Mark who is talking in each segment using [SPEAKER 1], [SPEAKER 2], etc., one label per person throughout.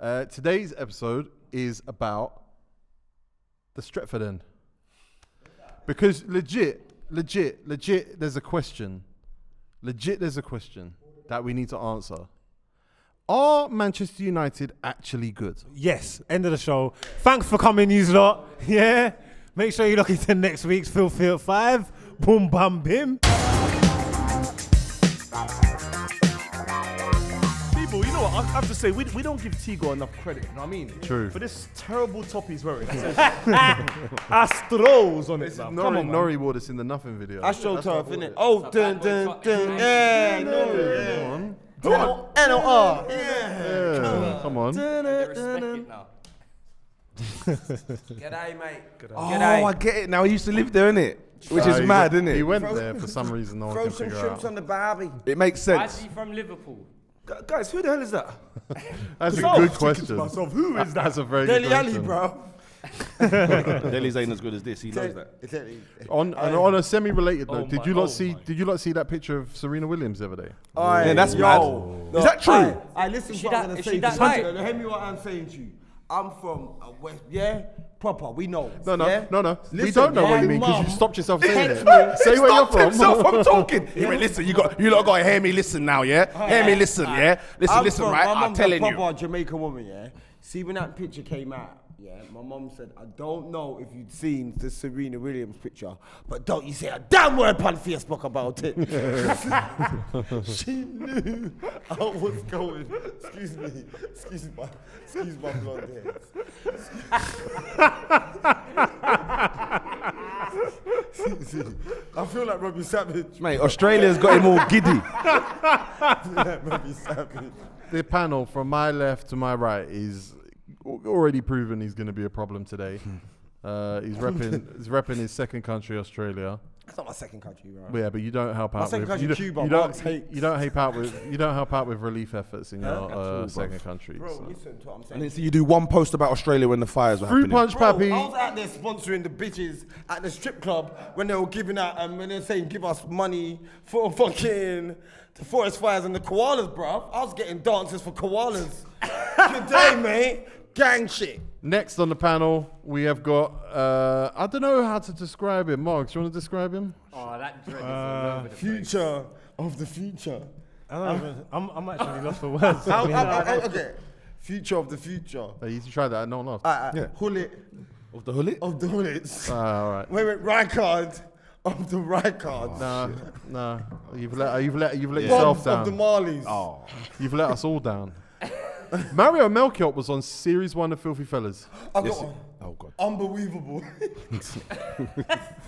[SPEAKER 1] Today's episode is about the Stretford end. Because legit, there's a question. There's a question that we need to answer. Are Manchester United actually good?
[SPEAKER 2] Yes, end of the show. Thanks for coming, you lot. Yeah. Make sure you look into next week's Filthy 5. Boom, bam, bim.
[SPEAKER 3] People, you know what? I have to say, we don't give Tego enough credit, you know what I mean?
[SPEAKER 1] True.
[SPEAKER 3] For this terrible top he's wearing. That says Astros on it. Now.
[SPEAKER 1] Nori wore this in the Nothing video.
[SPEAKER 4] AstroTurf, innit? Oh, dun. Yeah, no. NOR.
[SPEAKER 1] Yeah. Come on.
[SPEAKER 4] G'day, mate.
[SPEAKER 3] Oh, I get it now. He used to live there, innit? Which is mad, innit?
[SPEAKER 1] He went there for some reason. No one
[SPEAKER 4] Throw
[SPEAKER 1] can
[SPEAKER 4] some
[SPEAKER 1] figure
[SPEAKER 4] shrimps
[SPEAKER 1] out.
[SPEAKER 4] on the barbie.
[SPEAKER 3] It makes
[SPEAKER 5] Why is
[SPEAKER 3] sense.
[SPEAKER 5] he from Liverpool?
[SPEAKER 3] Guys, who the hell is that?
[SPEAKER 1] That's a
[SPEAKER 3] I was
[SPEAKER 1] good
[SPEAKER 3] thinking to
[SPEAKER 1] question.
[SPEAKER 3] myself, who is that?
[SPEAKER 1] That's a very good
[SPEAKER 4] Deli Ali,
[SPEAKER 1] question.
[SPEAKER 4] bro.
[SPEAKER 3] Deli's ain't as good as this. He knows that.
[SPEAKER 1] On a semi-related note, did you lot see that picture of Serena Williams the other day?
[SPEAKER 3] Yeah, that's mad. Is that true?
[SPEAKER 4] I listen to
[SPEAKER 5] Is
[SPEAKER 4] what I'm going
[SPEAKER 5] she
[SPEAKER 4] to say.
[SPEAKER 5] that light?
[SPEAKER 4] Hear me what I'm saying to you. I'm from West, yeah? Proper, we know.
[SPEAKER 1] No.
[SPEAKER 4] Yeah?
[SPEAKER 1] We
[SPEAKER 4] Listen,
[SPEAKER 1] don't know what
[SPEAKER 4] my
[SPEAKER 1] you mean because
[SPEAKER 4] mum
[SPEAKER 1] you stopped yourself saying it.
[SPEAKER 4] texted
[SPEAKER 1] Say where you're
[SPEAKER 3] Stopped
[SPEAKER 1] from.
[SPEAKER 3] himself from talking. He went, listen, you lot got to hear me listen now, yeah? Hear me listen, yeah? Listen, right? I'm telling
[SPEAKER 4] My
[SPEAKER 3] you.
[SPEAKER 4] mum's a proper Jamaican woman, yeah? See, when that picture came out, yeah, my mum said, I don't know if you'd seen the Serena Williams picture, but don't you say a damn word on Facebook about it. She knew I was going. Excuse my blonde hairs. I feel like Robbie Savage.
[SPEAKER 3] Mate, Australia's got him all giddy.
[SPEAKER 4] Robbie Savage.
[SPEAKER 1] The panel from my left to my right is already proven he's going to be a problem today. He's repping his second country, Australia.
[SPEAKER 4] That's not my second country, bro.
[SPEAKER 1] Yeah, but you don't help out
[SPEAKER 4] second
[SPEAKER 1] with
[SPEAKER 4] country,
[SPEAKER 1] you
[SPEAKER 4] Cuba,
[SPEAKER 1] don't
[SPEAKER 4] Margs hates.
[SPEAKER 1] you don't help out with relief efforts in your second country.
[SPEAKER 4] Bro,
[SPEAKER 1] So.
[SPEAKER 4] listen to what I'm
[SPEAKER 3] And
[SPEAKER 4] saying.
[SPEAKER 3] then see you do one post about Australia when the fires were
[SPEAKER 1] Fruit
[SPEAKER 3] happening.
[SPEAKER 1] punch,
[SPEAKER 4] Bro,
[SPEAKER 1] pappy.
[SPEAKER 4] I was out there sponsoring the bitches at the strip club when they were giving out when they were saying give us money for fucking the forest fires and the koalas, bro. I was getting dances for koalas. Today, mate, gang shit.
[SPEAKER 1] Next on the panel, we have got I don't know how to describe him. Margs, you want to describe him?
[SPEAKER 5] Oh, that dread is all over the place.
[SPEAKER 4] Future of the future.
[SPEAKER 2] I'm actually lost for words.
[SPEAKER 4] Okay. Future of the future.
[SPEAKER 1] You should try that. No one laughed.
[SPEAKER 3] Yeah.
[SPEAKER 4] Hullet
[SPEAKER 3] Of the hullet?
[SPEAKER 4] of the Hullets.
[SPEAKER 1] All right.
[SPEAKER 4] Wait, Rijkaard of the Rijkaards.
[SPEAKER 1] No. You've let yourself
[SPEAKER 4] Bombs of the
[SPEAKER 1] down.
[SPEAKER 4] Marleys.
[SPEAKER 3] Oh.
[SPEAKER 1] You've let us all down. Mario Melchiot was on series 1 of Filthy Fellas.
[SPEAKER 4] I got one.
[SPEAKER 3] Oh, God.
[SPEAKER 4] Unbelievable.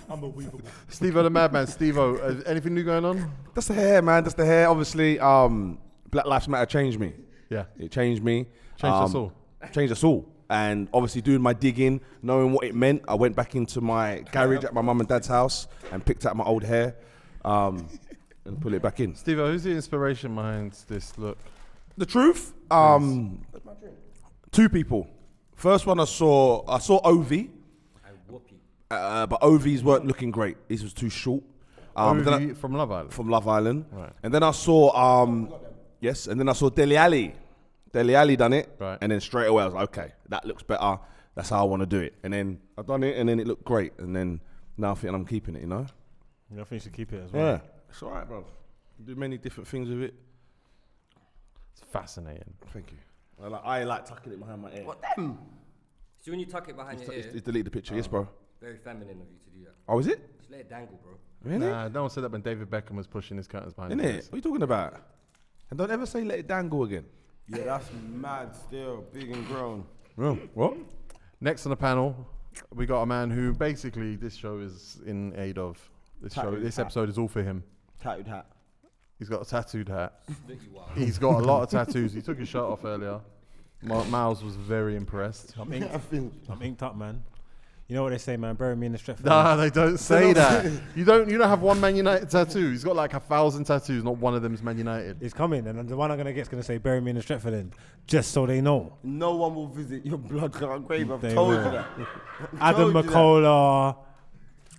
[SPEAKER 2] Unbelievable.
[SPEAKER 1] Stevo the Madman. Stevo, anything new going on?
[SPEAKER 3] That's the hair, man. That's the hair. Obviously, Black Lives Matter changed me.
[SPEAKER 1] Yeah.
[SPEAKER 3] It changed me.
[SPEAKER 1] Changed us all.
[SPEAKER 3] Changed us all. And obviously doing my digging, knowing what it meant, I went back into my garage at my mum and dad's house and picked out my old hair and put it back in.
[SPEAKER 1] Stevo, who's the inspiration behind this look?
[SPEAKER 3] The truth, two people. First one I saw Ovi,
[SPEAKER 5] And whoopee.
[SPEAKER 3] but Ovi's weren't looking great. His was too short. Then
[SPEAKER 1] Ovi from Love Island.
[SPEAKER 3] from Love Island.
[SPEAKER 1] Right.
[SPEAKER 3] And then I saw yes, and then I saw Dele Alli. Dele Alli done it,
[SPEAKER 1] Right.
[SPEAKER 3] and then straight away I was like, okay, that looks better. That's how I want to do it. And then I done it, and then it looked great. And then now I think I'm keeping it, you know.
[SPEAKER 2] I think you should keep it as well.
[SPEAKER 3] Yeah, it's all right, bro. Do many different things with it.
[SPEAKER 1] It's fascinating.
[SPEAKER 3] Thank you. I like tucking it behind my ear.
[SPEAKER 4] What them?
[SPEAKER 5] So when you tuck it behind your ear,
[SPEAKER 3] It's delete the picture, yes, bro.
[SPEAKER 5] very feminine of you to do that.
[SPEAKER 3] Oh, is it?
[SPEAKER 5] Just let it dangle, bro.
[SPEAKER 3] Really?
[SPEAKER 1] Nah, no one said that when David Beckham was pushing his curtains behind
[SPEAKER 3] Isn't
[SPEAKER 1] his
[SPEAKER 3] it?
[SPEAKER 1] face.
[SPEAKER 3] What are you talking about? And don't ever say let it dangle again.
[SPEAKER 4] Yeah, that's mad still. Big and grown.
[SPEAKER 3] What?
[SPEAKER 1] Next on the panel, we got a man who basically this show is in aid of. This episode is all for him.
[SPEAKER 4] Tattooed hat.
[SPEAKER 1] He's got a tattooed hat.
[SPEAKER 5] Look you wild.
[SPEAKER 1] He's got a lot of tattoos. He took his shirt off earlier. Miles was very impressed.
[SPEAKER 2] I'm inked up, man. You know what they say, man? Bury me in the Stretford.
[SPEAKER 1] Nah, they don't say that. You don't have one Man United tattoo. He's got like 1,000 tattoos. Not one of them is Man United.
[SPEAKER 2] It's coming, and the one I'm gonna get is gonna say "Bury me in the Stretford," then, just so they know.
[SPEAKER 4] No one will visit your blood clot grave. I've
[SPEAKER 2] They
[SPEAKER 4] told
[SPEAKER 2] will.
[SPEAKER 4] you that.
[SPEAKER 2] Adam McCullough.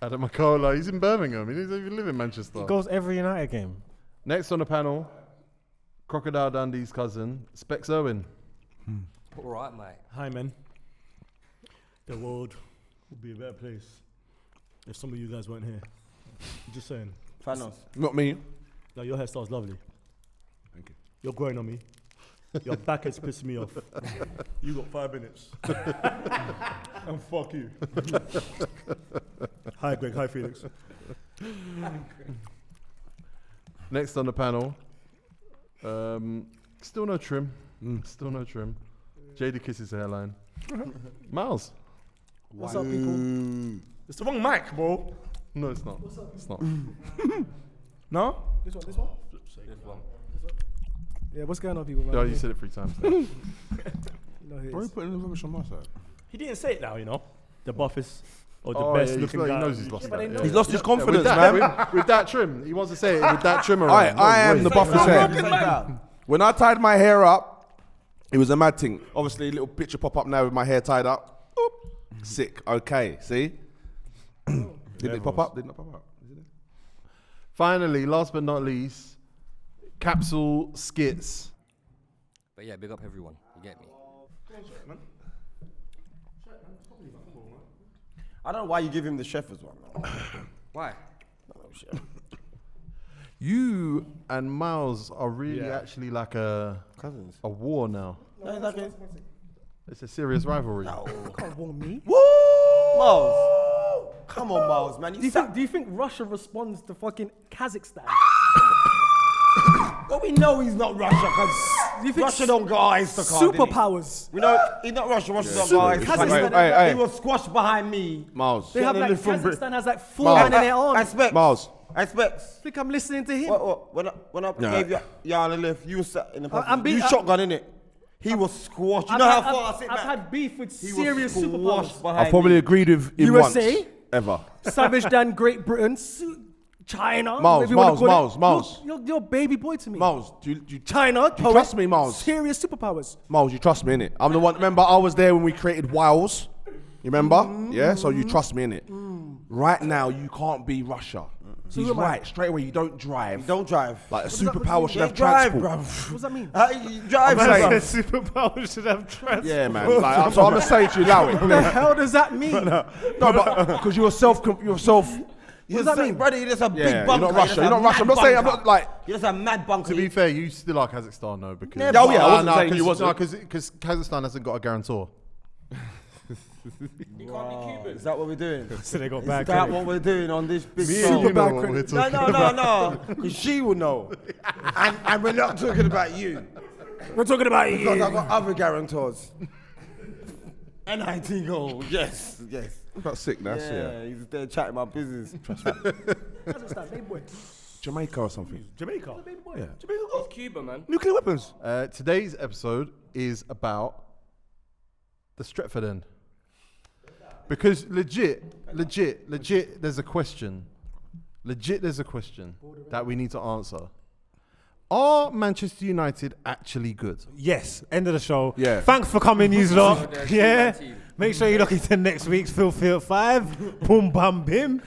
[SPEAKER 1] Adam McCullough. He's in Birmingham. He doesn't even live in Manchester.
[SPEAKER 2] He goes every United game.
[SPEAKER 1] Next on the panel, Crocodile Dundee's cousin, Specs Owen.
[SPEAKER 5] All right, mate.
[SPEAKER 2] Hi, man. The world would be a better place if some of you guys weren't here. I'm just saying.
[SPEAKER 4] Thanos.
[SPEAKER 3] Not me.
[SPEAKER 2] No, your hairstyle's lovely.
[SPEAKER 3] Thank you.
[SPEAKER 2] You're growing on me. Your back is pissing me off. You got 5 minutes. And fuck you. Hi, Greg. Hi, Felix.
[SPEAKER 1] Next on the panel, still no trim. Still no trim. JD kisses hairline. Miles.
[SPEAKER 2] What's up, people? It's the wrong mic, bro.
[SPEAKER 1] No, it's not. It's not.
[SPEAKER 2] No? This one?
[SPEAKER 5] This one.
[SPEAKER 6] Yeah, what's going on, people? Man?
[SPEAKER 1] No, you said it 3 times. now.
[SPEAKER 6] You know who it
[SPEAKER 3] Why are you
[SPEAKER 6] is.
[SPEAKER 3] putting the rubbish on my side?
[SPEAKER 2] He didn't say it now, you know. The buffest or the
[SPEAKER 1] Oh,
[SPEAKER 2] best
[SPEAKER 1] yeah,
[SPEAKER 2] looking
[SPEAKER 1] he
[SPEAKER 2] guy.
[SPEAKER 1] knows he's lost
[SPEAKER 6] but they
[SPEAKER 1] that.
[SPEAKER 6] know
[SPEAKER 1] yeah.
[SPEAKER 3] He's lost his confidence,
[SPEAKER 1] with that,
[SPEAKER 3] man.
[SPEAKER 1] with that trim. He wants to say it with that trim around.
[SPEAKER 3] I am the
[SPEAKER 1] way.
[SPEAKER 3] buffest hair.
[SPEAKER 4] Man.
[SPEAKER 3] When I tied my hair up, it was a mad thing. Obviously, a little picture pop up now with my hair tied up. Oop. Sick. Okay, see? Didn't it pop up? Didn't it pop up?
[SPEAKER 1] Finally, last but not least, Capsule Skits.
[SPEAKER 5] But yeah, big up everyone. You get me.
[SPEAKER 4] I don't know why you give him the chef as well.
[SPEAKER 5] Why?
[SPEAKER 1] You and Miles are really actually like a
[SPEAKER 4] Cousins.
[SPEAKER 1] war now.
[SPEAKER 4] No, it's okay.
[SPEAKER 1] It's a serious rivalry.
[SPEAKER 6] You can't warn me.
[SPEAKER 4] Miles. Come on, Miles, man.
[SPEAKER 6] Do you think Russia responds to fucking Kazakhstan?
[SPEAKER 4] Well, we know he's not Russia because Russia don't go eyes to card.
[SPEAKER 6] Superpowers.
[SPEAKER 4] We know he's not Russia. Russia don't go eyes to card.
[SPEAKER 6] Kazakhstan-
[SPEAKER 4] He was squashed behind me.
[SPEAKER 3] Miles.
[SPEAKER 6] They have like
[SPEAKER 4] live from
[SPEAKER 6] Kazakhstan has like 4
[SPEAKER 3] Miles.
[SPEAKER 6] men in their army.
[SPEAKER 4] I expect.
[SPEAKER 3] Miles.
[SPEAKER 4] I expect.
[SPEAKER 6] I think I'm listening to him.
[SPEAKER 4] When I gave you on the lift, you were sat in the
[SPEAKER 6] I'm being-
[SPEAKER 4] you shotgun in it. He was squashed. You know how far I sit
[SPEAKER 6] I've
[SPEAKER 4] back?
[SPEAKER 6] had beef with
[SPEAKER 4] He
[SPEAKER 6] serious
[SPEAKER 4] was squashed
[SPEAKER 6] superpowers.
[SPEAKER 4] behind
[SPEAKER 3] I've probably
[SPEAKER 4] me.
[SPEAKER 3] agreed with him
[SPEAKER 6] USA?
[SPEAKER 3] once. Ever.
[SPEAKER 6] Savage than Great Britain, China.
[SPEAKER 3] Miles,
[SPEAKER 6] whatever you wanna
[SPEAKER 3] Miles,
[SPEAKER 6] call it.
[SPEAKER 3] Miles.
[SPEAKER 6] You're a baby boy to me.
[SPEAKER 3] Miles, do you
[SPEAKER 6] China,
[SPEAKER 3] do you trust me, Miles?
[SPEAKER 6] Serious superpowers.
[SPEAKER 3] Miles, you trust me, innit? I'm the one, remember, I was there when we created Wiles. You remember? Yeah, so you trust me, innit? Right now, you can't be Russia. He's
[SPEAKER 6] who am I?
[SPEAKER 3] right, straight away, you don't drive.
[SPEAKER 4] Don't drive.
[SPEAKER 3] Like a
[SPEAKER 6] does that
[SPEAKER 3] superpower
[SPEAKER 6] mean?
[SPEAKER 3] should
[SPEAKER 4] Yeah,
[SPEAKER 3] have
[SPEAKER 4] drive,
[SPEAKER 3] transport.
[SPEAKER 4] bro.
[SPEAKER 6] What does that mean?
[SPEAKER 4] You drive,
[SPEAKER 2] Man
[SPEAKER 4] bro.
[SPEAKER 2] said superpowers should have transport.
[SPEAKER 3] Yeah, man. Like, so I'm gonna say to you, allow it.
[SPEAKER 6] What the hell does that mean?
[SPEAKER 3] No, but because you're self.
[SPEAKER 6] What does that mean?
[SPEAKER 4] Brother, you're just a big
[SPEAKER 3] Yeah,
[SPEAKER 4] bunker.
[SPEAKER 3] you're not Russia. You're not Russia. I'm not saying. I'm not like.
[SPEAKER 4] You're just a mad bunker.
[SPEAKER 1] To be fair, you still are Kazakhstan though, because
[SPEAKER 4] Never. Oh,
[SPEAKER 3] yeah, I wasn't saying you wasn't.
[SPEAKER 1] because Kazakhstan hasn't got a guarantor.
[SPEAKER 4] Is that what we're doing?
[SPEAKER 2] So they got
[SPEAKER 4] Is
[SPEAKER 2] bad
[SPEAKER 4] that
[SPEAKER 2] credit.
[SPEAKER 4] what we're doing on this big
[SPEAKER 1] Me
[SPEAKER 4] show?
[SPEAKER 1] and you know
[SPEAKER 6] bad
[SPEAKER 1] what we're
[SPEAKER 6] credit.
[SPEAKER 1] talking
[SPEAKER 4] No. Because she will know. And we're not talking about you.
[SPEAKER 6] We're talking about
[SPEAKER 4] Because
[SPEAKER 6] you.
[SPEAKER 4] I've got other guarantors. NIT goal. Yes.
[SPEAKER 3] About sickness, yeah.
[SPEAKER 4] He's there chatting my business.
[SPEAKER 6] Kazakhstan, baby boy.
[SPEAKER 3] Jamaica or something.
[SPEAKER 2] Jamaica.
[SPEAKER 3] Yeah.
[SPEAKER 5] It's Cuba, man.
[SPEAKER 3] Nuclear weapons.
[SPEAKER 1] Today's episode is about the Stretford end. Because legit, there's a question. There's a question that we need to answer. Are Manchester United actually good?
[SPEAKER 2] Yes, end of the show.
[SPEAKER 3] Yeah.
[SPEAKER 2] Thanks for coming, you lot.
[SPEAKER 5] They're a
[SPEAKER 2] Yeah.
[SPEAKER 5] true team.
[SPEAKER 2] Make sure you look into next week's Filthy 5. Boom, bam, bim.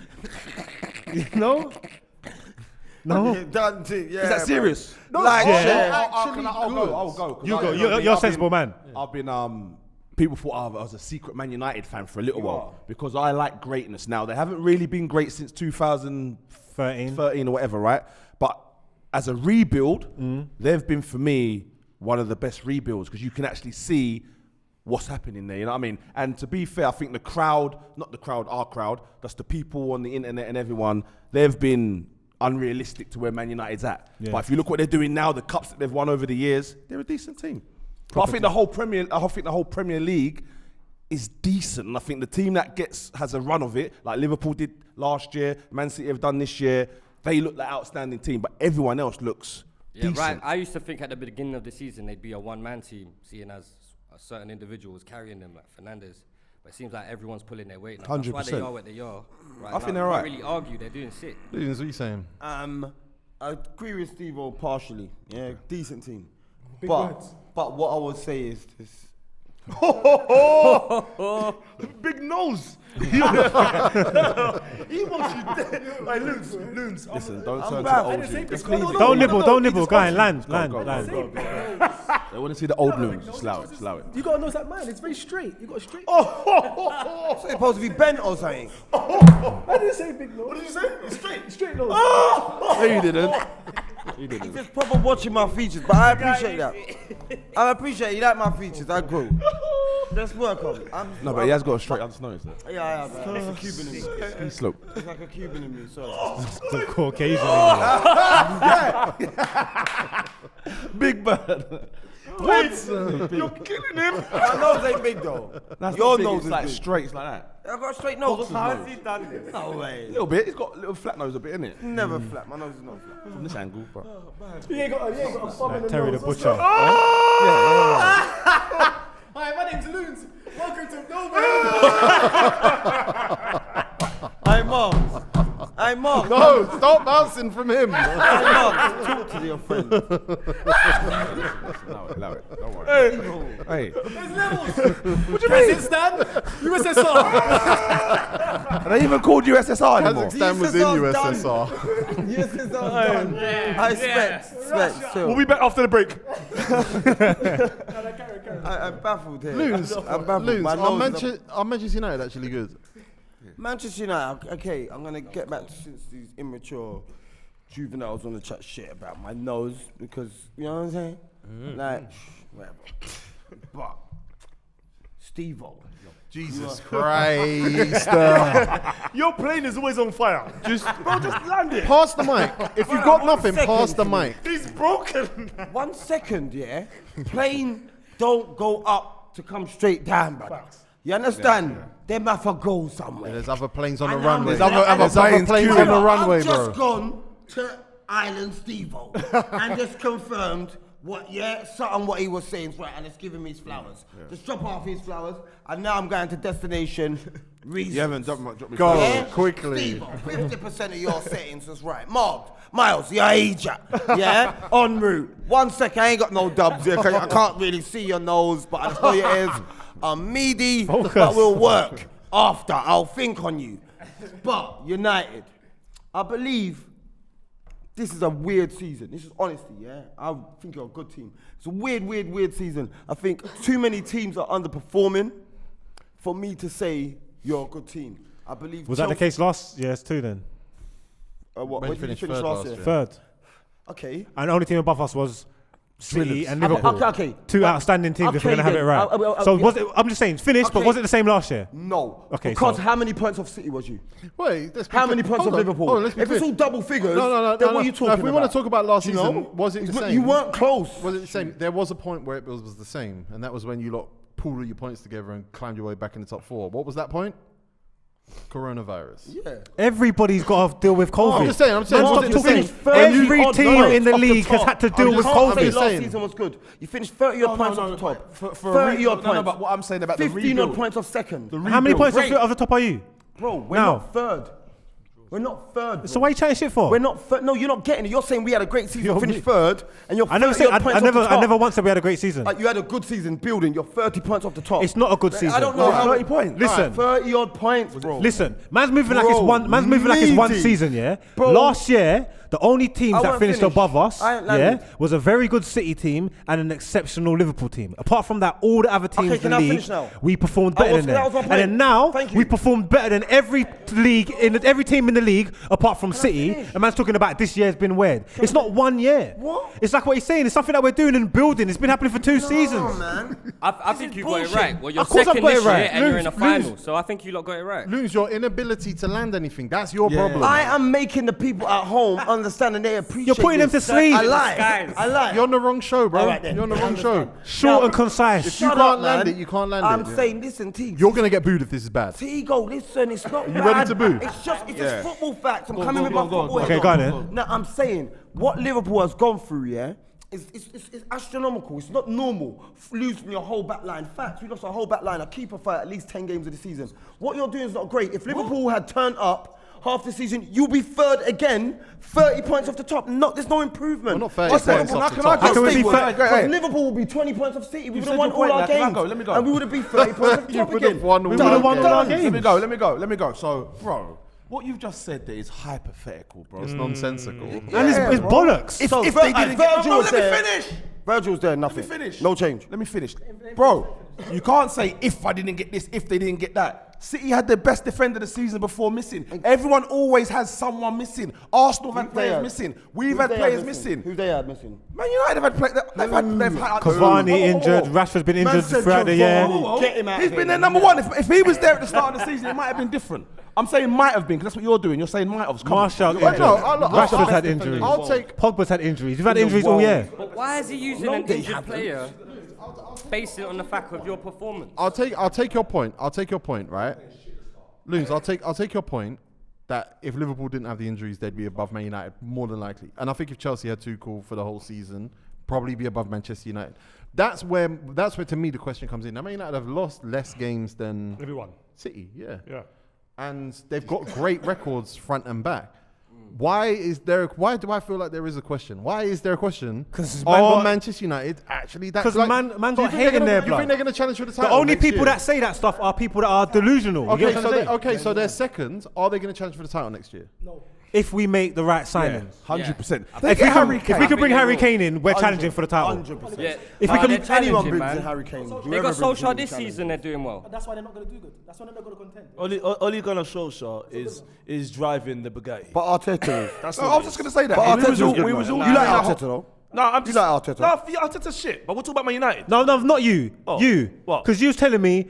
[SPEAKER 2] You know? No?
[SPEAKER 4] Done thing, yeah.
[SPEAKER 3] Is that serious?
[SPEAKER 4] No, like,
[SPEAKER 2] Yeah.
[SPEAKER 4] share.
[SPEAKER 3] I'll go.
[SPEAKER 2] You go. You're a sensible man.
[SPEAKER 3] I've been people thought I was a secret Man United fan for a little while because I like greatness. Now they haven't really been great since 2013 or whatever, right? But as a rebuild, they've been for me one of the best rebuilds because you can actually see what's happening there. You know what I mean? And to be fair, I think the crowd, not the crowd, our crowd, that's the people on the internet and everyone, they've been unrealistic to where Man United's at.
[SPEAKER 2] Yeah.
[SPEAKER 3] But if you look what they're doing now, the cups that they've won over the years, they're a decent team. But I think the whole Premier League is decent. And I think the team that has a run of it, like Liverpool did last year, Man City have done this year, they look like outstanding team. But everyone else looks decent.
[SPEAKER 5] Right. I used to think at the beginning of the season they'd be a one-man team, seeing as a certain individual was carrying them, like Fernandes. But it seems like everyone's pulling their weight now. That's why they
[SPEAKER 3] 100%.
[SPEAKER 5] are what they are. Right
[SPEAKER 3] I think
[SPEAKER 5] now.
[SPEAKER 3] they're right.
[SPEAKER 5] Can't really argue. They're doing sick.
[SPEAKER 1] Lunes, what are you saying?
[SPEAKER 4] I agree with Stevo partially. Yeah, decent team.
[SPEAKER 6] Big
[SPEAKER 4] but
[SPEAKER 6] words.
[SPEAKER 4] what I would say is this.
[SPEAKER 3] Big nose.
[SPEAKER 4] He wants you dead. Like, Loons.
[SPEAKER 3] Listen, don't turn to the
[SPEAKER 4] back.
[SPEAKER 3] old you. Just leave it.
[SPEAKER 2] Don't nibble. Go ahead, land.
[SPEAKER 3] Go. They want to see the old Loons. Just allow it.
[SPEAKER 6] You gotta know it's like mine. It's very straight. You got a straight.
[SPEAKER 4] So it's supposed to be bent or something.
[SPEAKER 6] I didn't say big nose. What did you say? Straight nose.
[SPEAKER 3] No, you didn't. You
[SPEAKER 4] He's
[SPEAKER 3] didn't.
[SPEAKER 4] just proper watching my features, but I appreciate that. I appreciate you like my features. I grow. Let's work on it.
[SPEAKER 3] No, but he has got a straight. I just noticed that.
[SPEAKER 4] Yeah, man. It's a Cuban in me.
[SPEAKER 3] He slope.
[SPEAKER 4] It's like a Cuban in me. Sorry.
[SPEAKER 2] The Caucasian.
[SPEAKER 3] Big bird.
[SPEAKER 4] What? You're killing him. My nose ain't big though. Your nose is
[SPEAKER 3] like
[SPEAKER 4] big.
[SPEAKER 3] straight, like that.
[SPEAKER 4] I got a straight nose.
[SPEAKER 3] How has he
[SPEAKER 4] done this? No way.
[SPEAKER 3] A little bit. He's got a little flat nose a bit, innit?
[SPEAKER 4] Never flat. My nose is not flat.
[SPEAKER 3] From this angle, but.
[SPEAKER 6] You ain't got a thumb in the
[SPEAKER 2] Terry the
[SPEAKER 6] nose.
[SPEAKER 2] Butcher.
[SPEAKER 6] Hi, my name's Loons. Welcome to Nowhere.
[SPEAKER 4] I'm Margs.
[SPEAKER 1] No, stop bouncing from him.
[SPEAKER 4] Margs. Talk to your friend.
[SPEAKER 3] Allow it. Don't worry. Hey.
[SPEAKER 6] There's levels. What do you mean? Kazakhstan? USSR.
[SPEAKER 3] Are they even called USSR anymore?
[SPEAKER 1] Kazakhstan was in USSR.
[SPEAKER 4] USSR done. I expect.
[SPEAKER 3] We'll be back after the break.
[SPEAKER 4] I'm baffled here.
[SPEAKER 1] Loons,
[SPEAKER 4] I'm baffled.
[SPEAKER 1] Loons,
[SPEAKER 4] My
[SPEAKER 1] are
[SPEAKER 4] nose is
[SPEAKER 1] Manchester United actually good?
[SPEAKER 4] Manchester United, okay, I'm going to get back to since these immature juveniles want to chat shit about my nose because, you know what I'm saying? Like, whatever. But, Stevo.
[SPEAKER 1] Jesus Christ.
[SPEAKER 6] Your plane is always on fire. Just land it.
[SPEAKER 1] Pass the mic. If you've got nothing, pass the mic.
[SPEAKER 6] He's broken.
[SPEAKER 4] 1 second, yeah? Plane don't go up to come straight down, brother. You understand? They might have go somewhere.
[SPEAKER 1] There's other planes on the
[SPEAKER 4] And
[SPEAKER 1] runway.
[SPEAKER 4] I'm-
[SPEAKER 1] There's other planes on the runway,
[SPEAKER 4] I've just
[SPEAKER 1] bro.
[SPEAKER 4] gone to Island Stevo and just confirmed what he was saying is right, and it's giving me his flowers. Just drop off his flowers, and now I'm going to destination reason.
[SPEAKER 3] You haven't dropped me.
[SPEAKER 1] Go quickly.
[SPEAKER 4] Stevo, 50% of your settings was right. Mark, Miles, you're agent. Yeah? En route. 1 second, I ain't got no dubs here, 'cause I can't really see your nose, but I just know your ears. I'm meaty, but we'll work after. I'll think on you. But United, I believe this is a weird season. This is honesty, yeah? I think you're a good team. It's a weird season. I think too many teams are underperforming for me to say you're a good team. I believe.
[SPEAKER 2] Was that the case last year too then?
[SPEAKER 4] What
[SPEAKER 1] When
[SPEAKER 4] did you
[SPEAKER 1] finished
[SPEAKER 4] finish
[SPEAKER 1] third
[SPEAKER 4] last
[SPEAKER 1] last
[SPEAKER 4] year?
[SPEAKER 1] year.
[SPEAKER 2] Third.
[SPEAKER 4] Okay.
[SPEAKER 2] And the only team above us was City
[SPEAKER 3] Brilliant.
[SPEAKER 2] and Liverpool.
[SPEAKER 4] Okay.
[SPEAKER 2] Two outstanding teams if we're
[SPEAKER 4] Okay
[SPEAKER 2] going to have it
[SPEAKER 4] then.
[SPEAKER 2] right. So was it, I'm just saying, finished, but
[SPEAKER 4] Okay.
[SPEAKER 2] was it the same last year?
[SPEAKER 4] No.
[SPEAKER 2] Okay,
[SPEAKER 4] Because
[SPEAKER 2] so-
[SPEAKER 4] how many points of City was you?
[SPEAKER 1] Wait, let's be
[SPEAKER 4] How
[SPEAKER 1] clear.
[SPEAKER 4] many points
[SPEAKER 1] Hold
[SPEAKER 4] of
[SPEAKER 1] on,
[SPEAKER 4] Liverpool?
[SPEAKER 1] hold on, let's be
[SPEAKER 4] If it's
[SPEAKER 1] clear.
[SPEAKER 4] all double figures,
[SPEAKER 1] No,
[SPEAKER 4] then what
[SPEAKER 1] no.
[SPEAKER 4] are you talking
[SPEAKER 1] If we want
[SPEAKER 4] about?
[SPEAKER 1] to talk about last
[SPEAKER 4] You
[SPEAKER 1] season,
[SPEAKER 4] know?
[SPEAKER 1] was it the same?
[SPEAKER 4] You weren't close.
[SPEAKER 1] Was it the same? There was a point where it was the same, and that was when you lot pulled all your points together and climbed your way back in the top four. What was that point? Coronavirus.
[SPEAKER 4] Yeah.
[SPEAKER 2] Everybody's got to deal with COVID.
[SPEAKER 1] I'm just saying.
[SPEAKER 2] Man,
[SPEAKER 1] was
[SPEAKER 2] stop
[SPEAKER 1] it the
[SPEAKER 2] talking.
[SPEAKER 1] same?
[SPEAKER 2] Every
[SPEAKER 4] odd
[SPEAKER 2] team
[SPEAKER 4] points
[SPEAKER 2] in the
[SPEAKER 4] off the
[SPEAKER 2] league has
[SPEAKER 4] top.
[SPEAKER 2] had to deal
[SPEAKER 4] You
[SPEAKER 2] with
[SPEAKER 4] can't say
[SPEAKER 2] COVID.
[SPEAKER 4] last
[SPEAKER 1] saying.
[SPEAKER 4] season was good. You finished 30 odd points off the top.
[SPEAKER 3] For
[SPEAKER 4] 30 odd
[SPEAKER 3] no,
[SPEAKER 4] points.
[SPEAKER 3] but what I'm saying about the
[SPEAKER 4] 15
[SPEAKER 3] rebuild.
[SPEAKER 4] odd points off second.
[SPEAKER 2] How many points
[SPEAKER 4] Great.
[SPEAKER 2] off the top are you?
[SPEAKER 4] Bro, we're
[SPEAKER 2] Now.
[SPEAKER 4] not third. We're not third.
[SPEAKER 2] So
[SPEAKER 4] bro.
[SPEAKER 2] why are you chatting shit for?
[SPEAKER 4] We're not third. No, you're not getting it. You're saying we had a great season,
[SPEAKER 2] You're
[SPEAKER 4] finished
[SPEAKER 2] me.
[SPEAKER 4] third, and you're
[SPEAKER 2] I never
[SPEAKER 4] 30
[SPEAKER 2] said.
[SPEAKER 4] odd points off the top.
[SPEAKER 2] I never once said we had a great season.
[SPEAKER 4] You had a good season building. You're 30 points off the top.
[SPEAKER 2] It's not a good season.
[SPEAKER 4] I don't know how
[SPEAKER 3] 30 points.
[SPEAKER 2] Listen.
[SPEAKER 4] 30 odd points, bro.
[SPEAKER 2] Listen, man's moving like it's
[SPEAKER 4] Bro,
[SPEAKER 2] one. Man's moving like it's one
[SPEAKER 4] meaty.
[SPEAKER 2] season. Yeah.
[SPEAKER 4] Bro.
[SPEAKER 2] Last year, the only teams
[SPEAKER 4] I
[SPEAKER 2] that
[SPEAKER 4] weren't
[SPEAKER 2] finished
[SPEAKER 4] finished.
[SPEAKER 2] above us,
[SPEAKER 4] I ain't landed.
[SPEAKER 2] was a very good City team and an exceptional Liverpool team. Apart from that, all the other teams
[SPEAKER 4] Okay,
[SPEAKER 2] in
[SPEAKER 4] can
[SPEAKER 2] the
[SPEAKER 4] I
[SPEAKER 2] league,
[SPEAKER 4] finish now?
[SPEAKER 2] we performed better than
[SPEAKER 4] that
[SPEAKER 2] them.
[SPEAKER 4] was my
[SPEAKER 2] And
[SPEAKER 4] point.
[SPEAKER 2] then now,
[SPEAKER 4] Thank you.
[SPEAKER 2] we performed better than every league every team in the league, apart from City.
[SPEAKER 4] finish?
[SPEAKER 2] And man's talking about this year's been weird. It's not 1 year.
[SPEAKER 4] What?
[SPEAKER 2] It's like what he's saying. It's something that we're doing and building. It's been happening for 2 seasons.
[SPEAKER 4] man.
[SPEAKER 5] I think you got it right. Well, you're
[SPEAKER 2] Of course I've
[SPEAKER 5] second
[SPEAKER 2] got it
[SPEAKER 5] this year
[SPEAKER 2] right.
[SPEAKER 5] and you're in a
[SPEAKER 1] Loons,
[SPEAKER 5] final, so I think you lot got it right.
[SPEAKER 1] Loons, your inability to land anything. That's your problem.
[SPEAKER 4] I am making the people at home understand and they appreciate
[SPEAKER 2] You're putting them
[SPEAKER 4] this.
[SPEAKER 2] to sleep.
[SPEAKER 4] I lie.
[SPEAKER 5] Guys.
[SPEAKER 4] I lie.
[SPEAKER 1] You're on the wrong show, bro.
[SPEAKER 4] All right then.
[SPEAKER 1] You're on the
[SPEAKER 4] I
[SPEAKER 1] wrong show.
[SPEAKER 4] understand.
[SPEAKER 2] Short
[SPEAKER 4] Now,
[SPEAKER 2] and concise.
[SPEAKER 1] If you
[SPEAKER 4] shut
[SPEAKER 1] can't
[SPEAKER 4] up,
[SPEAKER 1] land
[SPEAKER 4] man.
[SPEAKER 1] it, you can't land
[SPEAKER 4] I'm
[SPEAKER 1] it. Yeah.
[SPEAKER 4] saying, listen, T.
[SPEAKER 1] You're gonna get booed if this is bad.
[SPEAKER 4] Tego, listen, it's not
[SPEAKER 1] you ready
[SPEAKER 4] bad.
[SPEAKER 1] to boo?
[SPEAKER 4] It's just
[SPEAKER 3] Yeah.
[SPEAKER 4] football facts. I'm
[SPEAKER 3] Go on,
[SPEAKER 4] coming
[SPEAKER 3] go
[SPEAKER 4] with
[SPEAKER 3] on,
[SPEAKER 4] my
[SPEAKER 3] go on, go on.
[SPEAKER 4] football.
[SPEAKER 2] Okay,
[SPEAKER 4] head
[SPEAKER 2] go on
[SPEAKER 4] on.
[SPEAKER 2] then.
[SPEAKER 4] Now, I'm saying, what Liverpool has gone through, yeah, is astronomical. It's not normal. Losing your whole back line. Facts, we lost our whole back line. A keeper for at least 10 games of the season. What you're doing is not great. If Liverpool had turned up half the season, you'll be third again, 30 points off the top. There's no improvement.
[SPEAKER 1] Well, not 30 points off the top.
[SPEAKER 2] How can we be fair?
[SPEAKER 4] Liverpool will be 20 points off City. We would have
[SPEAKER 3] said
[SPEAKER 4] won
[SPEAKER 3] your
[SPEAKER 4] all
[SPEAKER 3] point,
[SPEAKER 4] our
[SPEAKER 3] now, can I
[SPEAKER 4] games.
[SPEAKER 3] go? Let me go.
[SPEAKER 4] And we would have been 30 points off the
[SPEAKER 1] You
[SPEAKER 4] top
[SPEAKER 1] would have
[SPEAKER 4] again.
[SPEAKER 1] won all
[SPEAKER 2] We would have won all our
[SPEAKER 1] games.
[SPEAKER 2] games.
[SPEAKER 3] Let me go. So, bro, what you've just said there is hypothetical, bro.
[SPEAKER 1] It's nonsensical.
[SPEAKER 2] And it's bollocks.
[SPEAKER 3] If they didn't
[SPEAKER 4] Virgil was
[SPEAKER 3] let me
[SPEAKER 4] there.
[SPEAKER 3] finish.
[SPEAKER 4] Virgil's there, nothing.
[SPEAKER 3] Let me finish.
[SPEAKER 4] No change.
[SPEAKER 3] Let me finish. Bro, you can't say if I didn't get this, if they didn't get that. City had their best defender the season before missing. Everyone always has someone missing. Arsenal have had players missing. We've had players missing.
[SPEAKER 4] Who they had missing?
[SPEAKER 3] Man United have had players. They've had
[SPEAKER 2] Cavani injured. Rashford's been injured throughout the year.
[SPEAKER 4] Get him out
[SPEAKER 3] He's
[SPEAKER 4] of
[SPEAKER 3] been
[SPEAKER 4] here.
[SPEAKER 3] their number one. If he was there at the start of the season, it might have been different. I'm saying might have been, because that's what you're doing. You're saying might have.
[SPEAKER 2] Marshall
[SPEAKER 1] Well,
[SPEAKER 2] injured.
[SPEAKER 1] no,
[SPEAKER 2] Rashford's had injuries.
[SPEAKER 1] I'll take.
[SPEAKER 2] Pogba's had injuries. You've had injuries all year.
[SPEAKER 5] But why is he using an injured player based it on the fact of your performance?
[SPEAKER 1] I'll take your point. I'll take your point, right? Loons, I'll take your point that if Liverpool didn't have the injuries, they'd be above Man United more than likely. And I think if Chelsea had Tuchel for the whole season, probably be above Manchester United. That's where to me the question comes in. Now Man United have lost less games than
[SPEAKER 2] Everyone.
[SPEAKER 1] City, yeah.
[SPEAKER 2] Yeah.
[SPEAKER 1] And they've got great records front and back. Why do I feel like there is a question? Why is there a question?
[SPEAKER 2] 'Cause
[SPEAKER 1] Manchester United actually that?
[SPEAKER 2] 'Cause man
[SPEAKER 1] do
[SPEAKER 2] got
[SPEAKER 1] you think
[SPEAKER 2] hate
[SPEAKER 1] they're
[SPEAKER 2] in their
[SPEAKER 1] gonna- You
[SPEAKER 2] blood.
[SPEAKER 1] think they're going to challenge for the title?
[SPEAKER 2] The only
[SPEAKER 1] next
[SPEAKER 2] people
[SPEAKER 1] year?
[SPEAKER 2] that say that stuff are people that are delusional. You get what I'm saying?
[SPEAKER 1] So they're second. Are they going to challenge for the title next year?
[SPEAKER 2] If we make the right signings.
[SPEAKER 3] 100%.
[SPEAKER 2] If we can bring Harry Kane in, we're challenging for the title.
[SPEAKER 4] 100%.
[SPEAKER 5] Yeah,
[SPEAKER 2] If we
[SPEAKER 5] but
[SPEAKER 2] can-
[SPEAKER 5] they're
[SPEAKER 4] Anyone
[SPEAKER 5] challenging,
[SPEAKER 4] brings
[SPEAKER 5] man.
[SPEAKER 4] in Harry Kane.
[SPEAKER 5] They
[SPEAKER 4] whoever
[SPEAKER 5] got
[SPEAKER 4] brings
[SPEAKER 5] Solskjaer
[SPEAKER 4] in
[SPEAKER 5] this
[SPEAKER 4] challenge.
[SPEAKER 5] season, they're doing well.
[SPEAKER 6] That's why they're not going to do good. That's why they're not going to contend.
[SPEAKER 7] Ole Gunnar Solskjaer is driving the Bugatti.
[SPEAKER 4] But Arteta.
[SPEAKER 7] That's
[SPEAKER 3] I was just going to say that.
[SPEAKER 4] But
[SPEAKER 3] We
[SPEAKER 4] Arteta's
[SPEAKER 3] was all-
[SPEAKER 4] good,
[SPEAKER 3] we
[SPEAKER 4] man.
[SPEAKER 3] was all-
[SPEAKER 4] You like Arteta though?
[SPEAKER 7] No, I'm
[SPEAKER 4] You
[SPEAKER 7] just
[SPEAKER 4] like Arteta?
[SPEAKER 7] No, Arteta's shit. But we're talking about Man United.
[SPEAKER 2] No, not you.
[SPEAKER 7] Oh.
[SPEAKER 2] You.
[SPEAKER 7] What?
[SPEAKER 2] Because you was telling me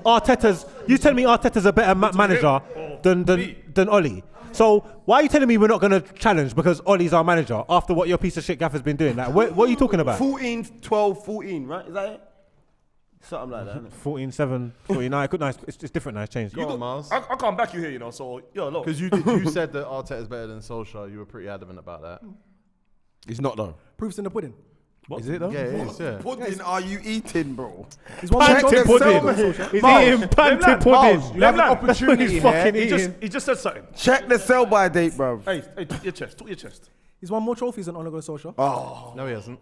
[SPEAKER 2] Arteta's a better manager than Oli. So why are you telling me we're not going to challenge because Ollie's our manager after what your piece of shit gaffer's been doing? Like, what are you talking about?
[SPEAKER 4] 14, 12, 14, right? Is that it? Something like that. Isn't it?
[SPEAKER 2] 14, 7, 49. Good, nice. It's different now. It's changed.
[SPEAKER 1] Go on, Mars.
[SPEAKER 7] I can't back you here, you know. So look.
[SPEAKER 1] Because you said that Arteta is better than Solskjaer. You were pretty adamant about that.
[SPEAKER 3] He's not though.
[SPEAKER 6] Proof's in the pudding.
[SPEAKER 3] Is it though?
[SPEAKER 1] Yeah, it is. Yeah.
[SPEAKER 4] Pudding are you eating, bro?
[SPEAKER 6] He's one
[SPEAKER 2] Panty
[SPEAKER 6] more
[SPEAKER 2] pudding. He's eating panty pudding.
[SPEAKER 3] You have an
[SPEAKER 2] That's what
[SPEAKER 3] opportunity
[SPEAKER 2] he's
[SPEAKER 3] here.
[SPEAKER 2] fucking
[SPEAKER 7] He
[SPEAKER 2] eating.
[SPEAKER 7] just said something.
[SPEAKER 4] Check the sell-by date, bro.
[SPEAKER 7] Hey, talk your chest. Talk your chest.
[SPEAKER 6] He's won more trophies than Ole Gunnar Solskjaer.
[SPEAKER 1] No, he hasn't.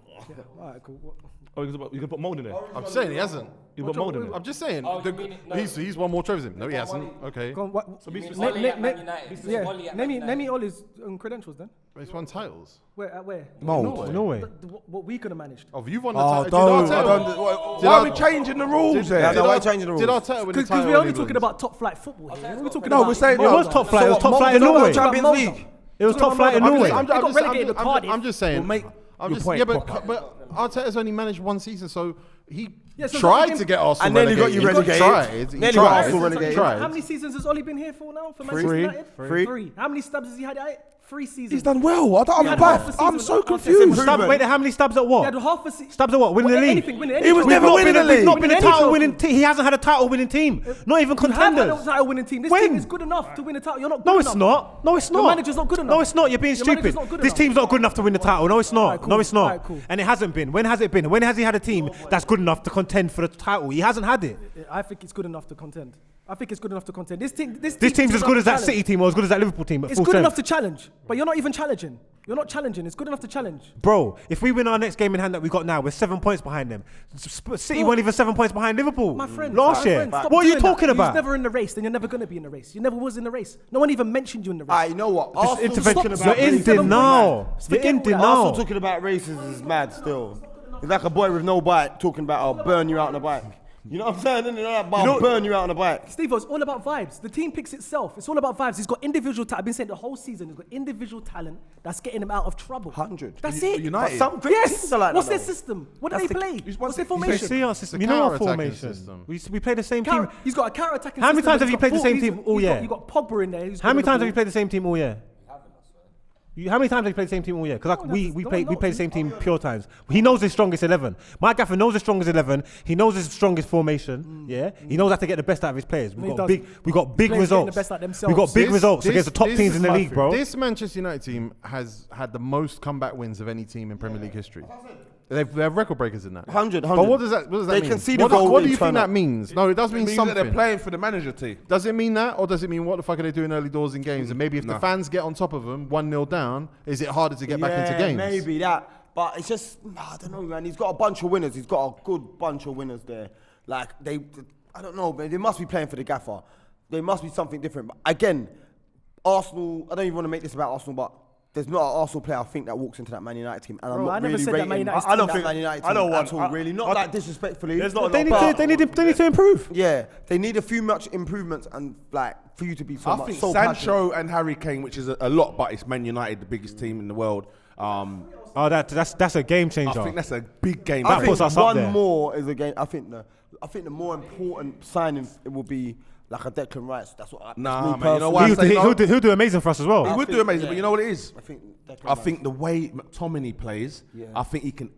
[SPEAKER 6] All right, cool.
[SPEAKER 7] Oh, you can put mold in there.
[SPEAKER 1] I'm saying he hasn't.
[SPEAKER 7] You put mold in there.
[SPEAKER 1] I'm just saying.
[SPEAKER 5] Oh, you mean it- no.
[SPEAKER 1] He's won more trophies than him. No, he hasn't. Okay.
[SPEAKER 6] Go on, what?
[SPEAKER 5] Oli at Man United. This is
[SPEAKER 6] Yeah,
[SPEAKER 5] Oli at Man
[SPEAKER 6] name
[SPEAKER 5] United.
[SPEAKER 6] me Ole's credentials then.
[SPEAKER 1] He's won titles.
[SPEAKER 6] Where?
[SPEAKER 2] No way.
[SPEAKER 6] What we could have managed.
[SPEAKER 1] Oh, you've won the
[SPEAKER 4] Oh,
[SPEAKER 1] title.
[SPEAKER 4] don't.
[SPEAKER 3] Why are we changing the rules
[SPEAKER 4] Yeah,
[SPEAKER 3] there?
[SPEAKER 4] no, why changing the rules?
[SPEAKER 1] Did Arteta win the
[SPEAKER 6] Because
[SPEAKER 1] title?
[SPEAKER 6] we're
[SPEAKER 1] in
[SPEAKER 6] only
[SPEAKER 1] England?
[SPEAKER 6] talking about top flight football here. We're talking
[SPEAKER 3] No,
[SPEAKER 6] about
[SPEAKER 3] we're saying
[SPEAKER 2] It was top flight. It was top flight in Norway.
[SPEAKER 4] Champions League.
[SPEAKER 2] It was top flight in Norway.
[SPEAKER 6] They got relegated to Cardiff.
[SPEAKER 1] I'm just saying.
[SPEAKER 3] We'll make
[SPEAKER 1] I'm
[SPEAKER 3] your
[SPEAKER 1] just
[SPEAKER 3] point
[SPEAKER 1] yeah, but
[SPEAKER 3] proper.
[SPEAKER 1] Arteta's only managed one season, so he
[SPEAKER 6] Yeah, so
[SPEAKER 1] tried
[SPEAKER 6] that
[SPEAKER 1] to get Arsenal
[SPEAKER 4] And then he got you
[SPEAKER 1] relegated.
[SPEAKER 4] relegated.
[SPEAKER 1] He
[SPEAKER 4] Nearly
[SPEAKER 1] tried.
[SPEAKER 4] got Arsenal relegated.
[SPEAKER 1] He tried.
[SPEAKER 6] How many seasons has Oli been here for now for Manchester
[SPEAKER 4] Three.
[SPEAKER 6] United?
[SPEAKER 4] Three.
[SPEAKER 6] How many stabs has he had at it? 3 seasons.
[SPEAKER 3] He's done well.
[SPEAKER 6] He had half a season
[SPEAKER 3] I'm
[SPEAKER 6] with
[SPEAKER 3] so
[SPEAKER 6] Arteta.
[SPEAKER 3] confused.
[SPEAKER 2] Wait, how many stabs at
[SPEAKER 6] He
[SPEAKER 2] what?
[SPEAKER 6] had half a season.
[SPEAKER 2] Stabs at what? Winning the league.
[SPEAKER 3] He was never winning the league.
[SPEAKER 2] He's not been a
[SPEAKER 6] Winning any
[SPEAKER 2] title winning
[SPEAKER 6] trophy.
[SPEAKER 2] team. He hasn't had a title winning team. Not even
[SPEAKER 6] You have had a
[SPEAKER 2] contenders.
[SPEAKER 6] title winning team. This
[SPEAKER 2] When?
[SPEAKER 6] team is good enough to win a title. You're not good
[SPEAKER 2] No,
[SPEAKER 6] enough.
[SPEAKER 2] it's not. No, it's not.
[SPEAKER 6] Your manager's not good enough.
[SPEAKER 2] No, it's not. You're being
[SPEAKER 6] Your manager's
[SPEAKER 2] stupid.
[SPEAKER 6] not good
[SPEAKER 2] This
[SPEAKER 6] enough.
[SPEAKER 2] team's not good enough to win the title. No, it's not.
[SPEAKER 6] Alright, cool.
[SPEAKER 2] No, it's not.
[SPEAKER 6] Alright, cool.
[SPEAKER 2] And it hasn't been. When has it been? When has he had a team that's good enough to contend for the title? He hasn't had it.
[SPEAKER 6] I think it's good enough to contend. This
[SPEAKER 2] team's as good as that City team or as good as that Liverpool team. At
[SPEAKER 6] It's
[SPEAKER 2] full
[SPEAKER 6] good
[SPEAKER 2] strength.
[SPEAKER 6] enough to challenge, but you're not even challenging. You're not challenging. It's good enough to challenge.
[SPEAKER 2] Bro, if we win our next game in hand that we got now, we're 7 points behind them. City weren't even 7 points behind Liverpool
[SPEAKER 6] My friend,
[SPEAKER 2] last year.
[SPEAKER 6] stop
[SPEAKER 2] What are you
[SPEAKER 6] doing that.
[SPEAKER 2] talking about?
[SPEAKER 6] You're never in the race, then you're never going to be in the race. You never was in the race. No one even mentioned you in the race.
[SPEAKER 4] I know what. Arsenal
[SPEAKER 2] Intervention.
[SPEAKER 4] talking
[SPEAKER 2] You're
[SPEAKER 4] about
[SPEAKER 2] in
[SPEAKER 4] races.
[SPEAKER 2] denial. You're
[SPEAKER 6] Forget
[SPEAKER 2] in
[SPEAKER 6] all that.
[SPEAKER 2] denial.
[SPEAKER 4] Arsenal talking about races is mad still. It's like a boy with no bike talking about I'll burn you out on a bike. You know what I'm saying? Isn't it? Like, I'll burn you out on a bike.
[SPEAKER 6] Stevo, it's all about vibes. The team picks itself. It's all about vibes. He's got individual talent. I've been saying the whole season, he's got individual talent that's getting him out of trouble.
[SPEAKER 4] 100.
[SPEAKER 6] That's it.
[SPEAKER 3] United.
[SPEAKER 4] Some great
[SPEAKER 6] Yes.
[SPEAKER 4] teams are like
[SPEAKER 6] What's
[SPEAKER 4] that,
[SPEAKER 6] their
[SPEAKER 4] though.
[SPEAKER 6] system? What do
[SPEAKER 4] That's
[SPEAKER 6] they
[SPEAKER 4] the-
[SPEAKER 6] play?
[SPEAKER 3] he's
[SPEAKER 6] What's their
[SPEAKER 3] one-
[SPEAKER 6] formation?
[SPEAKER 2] See our system.
[SPEAKER 1] It's
[SPEAKER 2] You
[SPEAKER 1] a
[SPEAKER 2] know our
[SPEAKER 1] counter-attacking
[SPEAKER 2] formation.
[SPEAKER 1] system.
[SPEAKER 2] We play the same team.
[SPEAKER 6] He's got a counter-attacking
[SPEAKER 2] How many
[SPEAKER 6] system.
[SPEAKER 2] times have you played the same team all year?
[SPEAKER 6] You got Pogba in there. who's
[SPEAKER 2] How many
[SPEAKER 6] good on
[SPEAKER 2] times
[SPEAKER 6] the
[SPEAKER 2] have you
[SPEAKER 6] ball.
[SPEAKER 2] played the same team all year? How many times have you played the same team all year? Because
[SPEAKER 6] No,
[SPEAKER 2] we
[SPEAKER 6] that's-
[SPEAKER 2] play
[SPEAKER 6] no,
[SPEAKER 2] we play the
[SPEAKER 6] no.
[SPEAKER 2] same team pure times. He knows his strongest 11. My gaffer knows his strongest 11. He knows his strongest formation. Yeah, he knows how to get the best out of his players.
[SPEAKER 6] He
[SPEAKER 2] We got
[SPEAKER 6] does.
[SPEAKER 2] big
[SPEAKER 6] Players getting
[SPEAKER 2] results.
[SPEAKER 6] the best out
[SPEAKER 2] We
[SPEAKER 6] themselves.
[SPEAKER 2] got big results against the top teams in the league, bro.
[SPEAKER 1] This Manchester United team has had the most comeback wins of any team in Premier League history. They're record breakers in that.
[SPEAKER 4] 100.
[SPEAKER 1] But what does that
[SPEAKER 4] They
[SPEAKER 1] mean?
[SPEAKER 4] concede a
[SPEAKER 1] What
[SPEAKER 4] goal
[SPEAKER 1] do
[SPEAKER 4] in
[SPEAKER 1] you think
[SPEAKER 4] turn
[SPEAKER 1] that
[SPEAKER 4] up.
[SPEAKER 1] means? No, it does mean
[SPEAKER 3] It means
[SPEAKER 1] something.
[SPEAKER 3] that they're playing for the manager team.
[SPEAKER 1] Does it mean that, or does it mean what the fuck are they doing early doors in games? And maybe if the fans get on top of them, 1-0 down, is it harder to get back into games?
[SPEAKER 4] Maybe that. But it's just, I don't know, man. He's got a bunch of winners. He's got a good bunch of winners there. Like, I don't know, but they must be playing for the gaffer. There must be something different. But again, Arsenal, I don't even want to make this about Arsenal, but there's not an Arsenal player I think that walks into that Man United team. And I'm
[SPEAKER 6] Bro,
[SPEAKER 4] not
[SPEAKER 6] I never
[SPEAKER 4] really
[SPEAKER 6] said that
[SPEAKER 4] rating
[SPEAKER 6] Man United
[SPEAKER 4] I don't
[SPEAKER 6] team-
[SPEAKER 4] think Man United
[SPEAKER 7] I don't
[SPEAKER 4] team
[SPEAKER 7] want-
[SPEAKER 4] at all, really. Not like disrespectfully.
[SPEAKER 7] There's not
[SPEAKER 2] They
[SPEAKER 7] enough.
[SPEAKER 2] need to improve.
[SPEAKER 4] Yeah, they need a few much improvements and like for you to be so
[SPEAKER 3] I
[SPEAKER 4] much
[SPEAKER 3] think
[SPEAKER 4] so
[SPEAKER 3] Sancho and Harry Kane, which is a lot, but it's Man United, the biggest team in the world.
[SPEAKER 2] Oh, that's a game changer.
[SPEAKER 3] I think that's a big game.
[SPEAKER 4] I
[SPEAKER 2] That
[SPEAKER 4] think
[SPEAKER 2] puts us up
[SPEAKER 4] one
[SPEAKER 2] there.
[SPEAKER 4] more is a game. I think the more important signing it will be like a Declan Rice. That's what. That's
[SPEAKER 3] Nah,
[SPEAKER 4] me
[SPEAKER 3] man, you know
[SPEAKER 4] personally.
[SPEAKER 3] what?
[SPEAKER 2] He'll,
[SPEAKER 3] say no.
[SPEAKER 2] he'll do amazing for us as well.
[SPEAKER 3] He would do amazing, but you know what it is?
[SPEAKER 4] I think Declan
[SPEAKER 3] I
[SPEAKER 4] Rice.
[SPEAKER 3] think the way McTominay plays, I think he can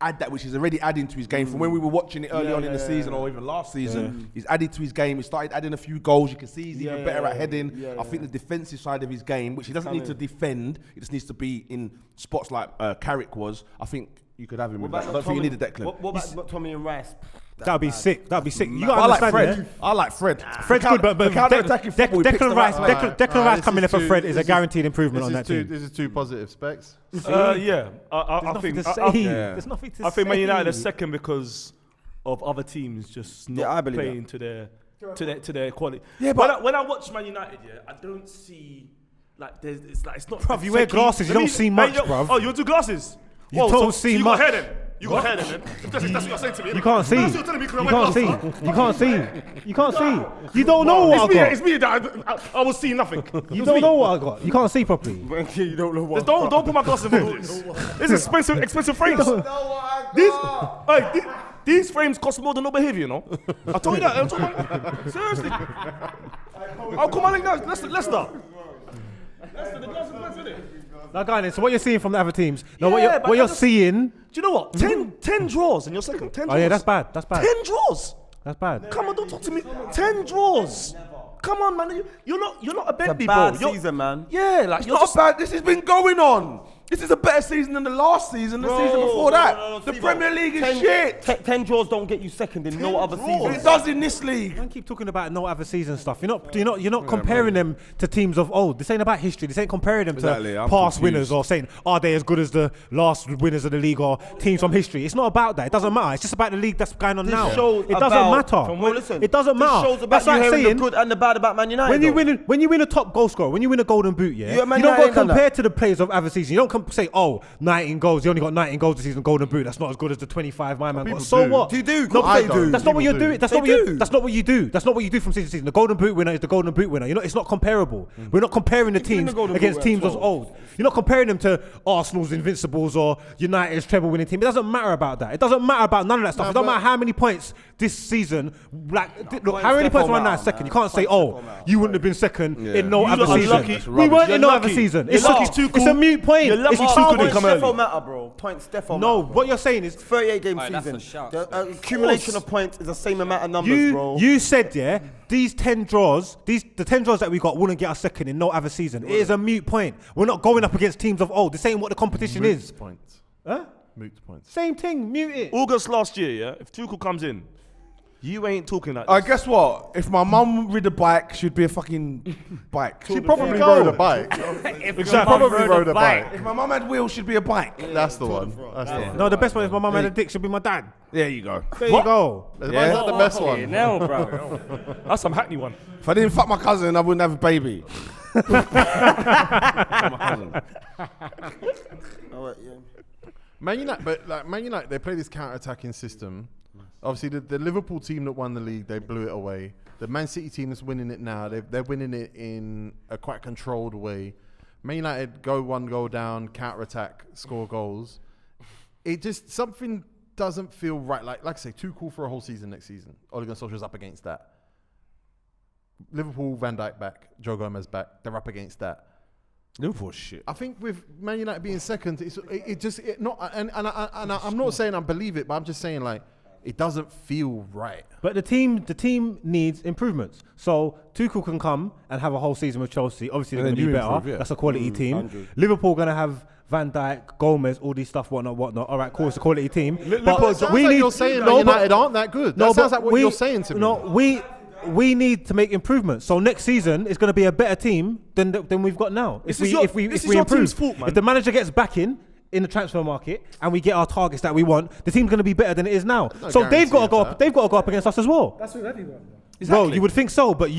[SPEAKER 3] add that, which is already adding to his game. From when we were watching it early on in the season, or even last season, he's added to his game. He started adding a few goals. You can see he's even better at heading. I think the defensive side of his game, which he doesn't need to defend, he just needs to be in spots like Carrick was. I think you could have him with that. I don't think you need a Declan.
[SPEAKER 4] What about McTominay and Rice?
[SPEAKER 2] That'd be sick. That'd be sick. You
[SPEAKER 3] I
[SPEAKER 2] gotta
[SPEAKER 3] like
[SPEAKER 2] understand,
[SPEAKER 3] Fred.
[SPEAKER 2] yeah?
[SPEAKER 3] I like Fred.
[SPEAKER 2] Fred's good, but
[SPEAKER 3] counter-attacking football, he picks
[SPEAKER 2] Declan
[SPEAKER 3] the
[SPEAKER 2] Rice,
[SPEAKER 3] right man.
[SPEAKER 2] Declan Rice
[SPEAKER 1] this
[SPEAKER 2] coming
[SPEAKER 1] is
[SPEAKER 2] in for
[SPEAKER 1] too-
[SPEAKER 2] Fred is a
[SPEAKER 1] this
[SPEAKER 2] guaranteed improvement on that
[SPEAKER 1] This
[SPEAKER 2] team.
[SPEAKER 1] is two positive specs.
[SPEAKER 7] Yeah, I think.
[SPEAKER 2] There's nothing to say.
[SPEAKER 7] I think Man United are second because of other teams just
[SPEAKER 4] Yeah, I
[SPEAKER 7] not
[SPEAKER 4] believe
[SPEAKER 7] playing to their quality.
[SPEAKER 3] Yeah, but
[SPEAKER 7] when I watch Man United, I don't see like it's not.
[SPEAKER 2] Bruv, you wear glasses, you don't see much, bruv.
[SPEAKER 7] Oh, you do glasses?
[SPEAKER 2] You
[SPEAKER 7] Whoa,
[SPEAKER 2] don't
[SPEAKER 7] so
[SPEAKER 2] see
[SPEAKER 7] you
[SPEAKER 2] much.
[SPEAKER 7] got hair then? You got hair then? That's what you're saying to me.
[SPEAKER 2] You can't see.
[SPEAKER 7] That's what you're telling me 'cause I
[SPEAKER 2] You
[SPEAKER 7] wear
[SPEAKER 2] can't see.
[SPEAKER 7] glasses.
[SPEAKER 2] You can't see. You can't see. You don't know what I
[SPEAKER 7] It's
[SPEAKER 2] got.
[SPEAKER 7] me that I was seeing nothing.
[SPEAKER 2] You don't know what I got. You can't see properly.
[SPEAKER 4] You don't know what.
[SPEAKER 7] Don't put my glasses on this. This is expensive frames. These frames cost more than no behavior, you know. I told you that. I'm talking about, seriously. I'll come on like that. Leicester, the glasses are nice, isn't it?
[SPEAKER 2] Now, guys, so what you're seeing from the other teams? No,
[SPEAKER 7] Yeah, but
[SPEAKER 2] what
[SPEAKER 7] I
[SPEAKER 2] you're
[SPEAKER 7] just-
[SPEAKER 2] seeing?
[SPEAKER 7] Do you know what? 10 draws in your second. 10 draws.
[SPEAKER 2] Oh yeah, that's bad. That's bad.
[SPEAKER 7] 10 draws.
[SPEAKER 2] That's bad.
[SPEAKER 7] Come on, don't talk to me. 10 draws. Come on, man. You're not a
[SPEAKER 4] It's a
[SPEAKER 7] Bentley,
[SPEAKER 4] bad
[SPEAKER 7] bro.
[SPEAKER 4] season, man.
[SPEAKER 7] Yeah, like
[SPEAKER 3] it's
[SPEAKER 7] you're
[SPEAKER 3] not bad. This has been going on. This is a better season than the last season, the season before that. The
[SPEAKER 4] Steve,
[SPEAKER 3] Premier League is shit.
[SPEAKER 4] 10 draws don't get you second in no other season.
[SPEAKER 3] It does in this league.
[SPEAKER 2] Man, keep talking about no other season stuff. You're not comparing them to teams of old. This ain't about history. This ain't comparing them
[SPEAKER 3] Exactly,
[SPEAKER 2] to
[SPEAKER 3] I'm
[SPEAKER 2] past
[SPEAKER 3] confused.
[SPEAKER 2] winners or saying are they as good as the last winners of the league or teams from history. It's not about that. It doesn't matter. It's just about the league that's going on now.
[SPEAKER 4] shows
[SPEAKER 2] It doesn't
[SPEAKER 4] about-
[SPEAKER 2] matter.
[SPEAKER 4] Well, listen,
[SPEAKER 2] It doesn't
[SPEAKER 4] this
[SPEAKER 2] matter.
[SPEAKER 4] shows about
[SPEAKER 2] That's
[SPEAKER 4] you
[SPEAKER 2] like
[SPEAKER 4] hearing
[SPEAKER 2] saying
[SPEAKER 4] the good and the bad about Man United.
[SPEAKER 2] when you win a top goal scorer, when you win a golden boot,
[SPEAKER 4] Yeah, Man
[SPEAKER 2] you don't
[SPEAKER 4] United
[SPEAKER 2] go
[SPEAKER 4] ain't done
[SPEAKER 2] compare to the players of other seasons. You don't say, oh, 19 goals. You only got 19 goals this season, golden boot. That's not as good as the 25 my man got.
[SPEAKER 1] people
[SPEAKER 2] So
[SPEAKER 1] do.
[SPEAKER 2] what?
[SPEAKER 4] Do you do?
[SPEAKER 2] No,
[SPEAKER 4] I
[SPEAKER 2] they
[SPEAKER 4] don't.
[SPEAKER 2] That's not what you're
[SPEAKER 1] People do.
[SPEAKER 2] doing. That's
[SPEAKER 4] They
[SPEAKER 2] not what you.
[SPEAKER 4] do.
[SPEAKER 2] That's not what you do. That's not what you do from season to season. The golden boot winner is the golden boot winner. It's not comparable. We're not comparing the
[SPEAKER 4] If you win
[SPEAKER 2] teams
[SPEAKER 4] the Golden
[SPEAKER 2] against
[SPEAKER 4] Boot,
[SPEAKER 2] teams
[SPEAKER 4] that's
[SPEAKER 2] as
[SPEAKER 4] all.
[SPEAKER 2] old. You're not comparing them to Arsenal's Invincibles or United's treble winning team. It doesn't matter about that. It doesn't matter about none of that stuff. It doesn't matter how many points this season. Look, how many points were now second? You can't say, oh, you wouldn't have been second in no
[SPEAKER 7] You
[SPEAKER 2] other
[SPEAKER 7] lot are
[SPEAKER 2] season.
[SPEAKER 7] lucky.
[SPEAKER 2] We weren't
[SPEAKER 7] You're
[SPEAKER 2] in no other
[SPEAKER 7] lucky.
[SPEAKER 2] season.
[SPEAKER 7] You're
[SPEAKER 2] It's
[SPEAKER 7] lucky. It's too
[SPEAKER 2] it's a
[SPEAKER 7] cool.
[SPEAKER 2] mute point.
[SPEAKER 7] You're lucky
[SPEAKER 2] It's
[SPEAKER 7] too
[SPEAKER 2] too
[SPEAKER 7] cool to
[SPEAKER 2] good.
[SPEAKER 7] come
[SPEAKER 4] Points
[SPEAKER 7] early.
[SPEAKER 4] Stefo matter, bro. Points Stefo
[SPEAKER 2] No,
[SPEAKER 4] matter.
[SPEAKER 2] what you're saying is
[SPEAKER 4] 38 game
[SPEAKER 5] Alright, that's
[SPEAKER 4] season.
[SPEAKER 5] a shout.
[SPEAKER 4] The accumulation of points is the same amount of numbers, bro.
[SPEAKER 2] You said, yeah, these 10 draws, the 10 draws that we got wouldn't get us second in no other season. It is a mute point. We're not going up against teams of old. This ain't what the competition
[SPEAKER 1] Moot
[SPEAKER 2] is.
[SPEAKER 1] points.
[SPEAKER 2] Huh?
[SPEAKER 1] Moot points.
[SPEAKER 2] Same thing, mute it.
[SPEAKER 7] August last year, yeah. If Tuchel comes in, you ain't talking like
[SPEAKER 3] I
[SPEAKER 7] this.
[SPEAKER 3] guess what? If my mum rid a bike, she'd be a fucking bike.
[SPEAKER 1] She probably
[SPEAKER 2] Go.
[SPEAKER 1] rode a bike. She probably rode a bike.
[SPEAKER 3] If my mum had wheels, she'd be a bike.
[SPEAKER 1] That's the one. That's the one.
[SPEAKER 2] No, the best one is my mum had a dick, should be my dad.
[SPEAKER 3] There you go.
[SPEAKER 2] There you go.
[SPEAKER 1] Why is that the best one?
[SPEAKER 5] No, bro.
[SPEAKER 7] That's some hackney one.
[SPEAKER 3] If I didn't fuck my cousin, I wouldn't have a baby. My cousin.
[SPEAKER 1] Man United, they play this counter-attacking system. Obviously, the Liverpool team that won the league, they blew it away. The Man City team that's winning it now, they're winning it in a quite controlled way. Man United go one goal down, counter-attack, score goals. It just, something doesn't feel right. Like I say, too cool for a whole season next season. Ole Gunnar Solskjaer's up against that. Liverpool, Van Dijk back, Joe Gomez back. They're up against that.
[SPEAKER 3] Liverpool shit.
[SPEAKER 1] I think with Man United being second, I'm not saying I believe it, but I'm just saying like it doesn't feel right.
[SPEAKER 2] But the team needs improvements. So Tuchel can come and have a whole season with Chelsea. Obviously, they're
[SPEAKER 3] And
[SPEAKER 2] going to
[SPEAKER 3] then
[SPEAKER 2] be
[SPEAKER 3] you
[SPEAKER 2] better.
[SPEAKER 3] improve, yeah.
[SPEAKER 2] That's a quality team.
[SPEAKER 4] 100.
[SPEAKER 2] Liverpool going to have Van Dijk, Gomez, all these stuff, whatnot. All right, cool, it's a quality team.
[SPEAKER 1] But sounds like you're saying that United aren't that good. That sounds like what you're saying to me.
[SPEAKER 2] No, we need to make improvements. So next season it's going to be a better team than we've got now. If we improve,
[SPEAKER 7] fault, man.
[SPEAKER 2] if the manager gets back in the transfer market and we get our targets that we want, the team's going to be better than it is now.
[SPEAKER 1] No
[SPEAKER 2] so they've got to go
[SPEAKER 1] guarantee of
[SPEAKER 2] up. They've got to go up against us as well.
[SPEAKER 6] That's with everyone.
[SPEAKER 2] Well, you would think so, but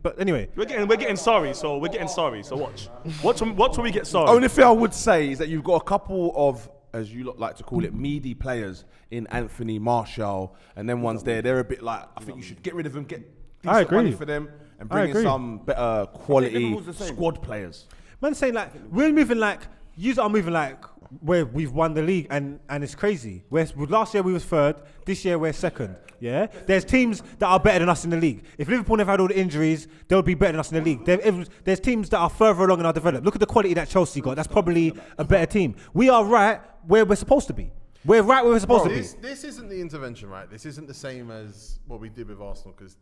[SPEAKER 2] but anyway.
[SPEAKER 7] We're getting sorry, so watch. Watch when we get sorry.
[SPEAKER 3] Only thing I would say is that you've got a couple of, as you lot like to call it, meaty players in Anthony, Martial, and then ones there. They're a bit like, I think you should get rid of them, get decent money for them, and bring in some better quality squad players.
[SPEAKER 2] Man's saying like, we're moving like, you are moving like where we've won the league and it's crazy. Last year we was third, this year we're second. Yeah, there's teams that are better than us in the league. If Liverpool never had all the injuries, they would be better than us in the league. There's teams that are further along in our development. Look at the quality that Chelsea got. That's probably a better team. We are right where we're supposed to be. We're right where we're supposed to be.
[SPEAKER 1] This isn't the intervention, right? This isn't the same as what we did with Arsenal, because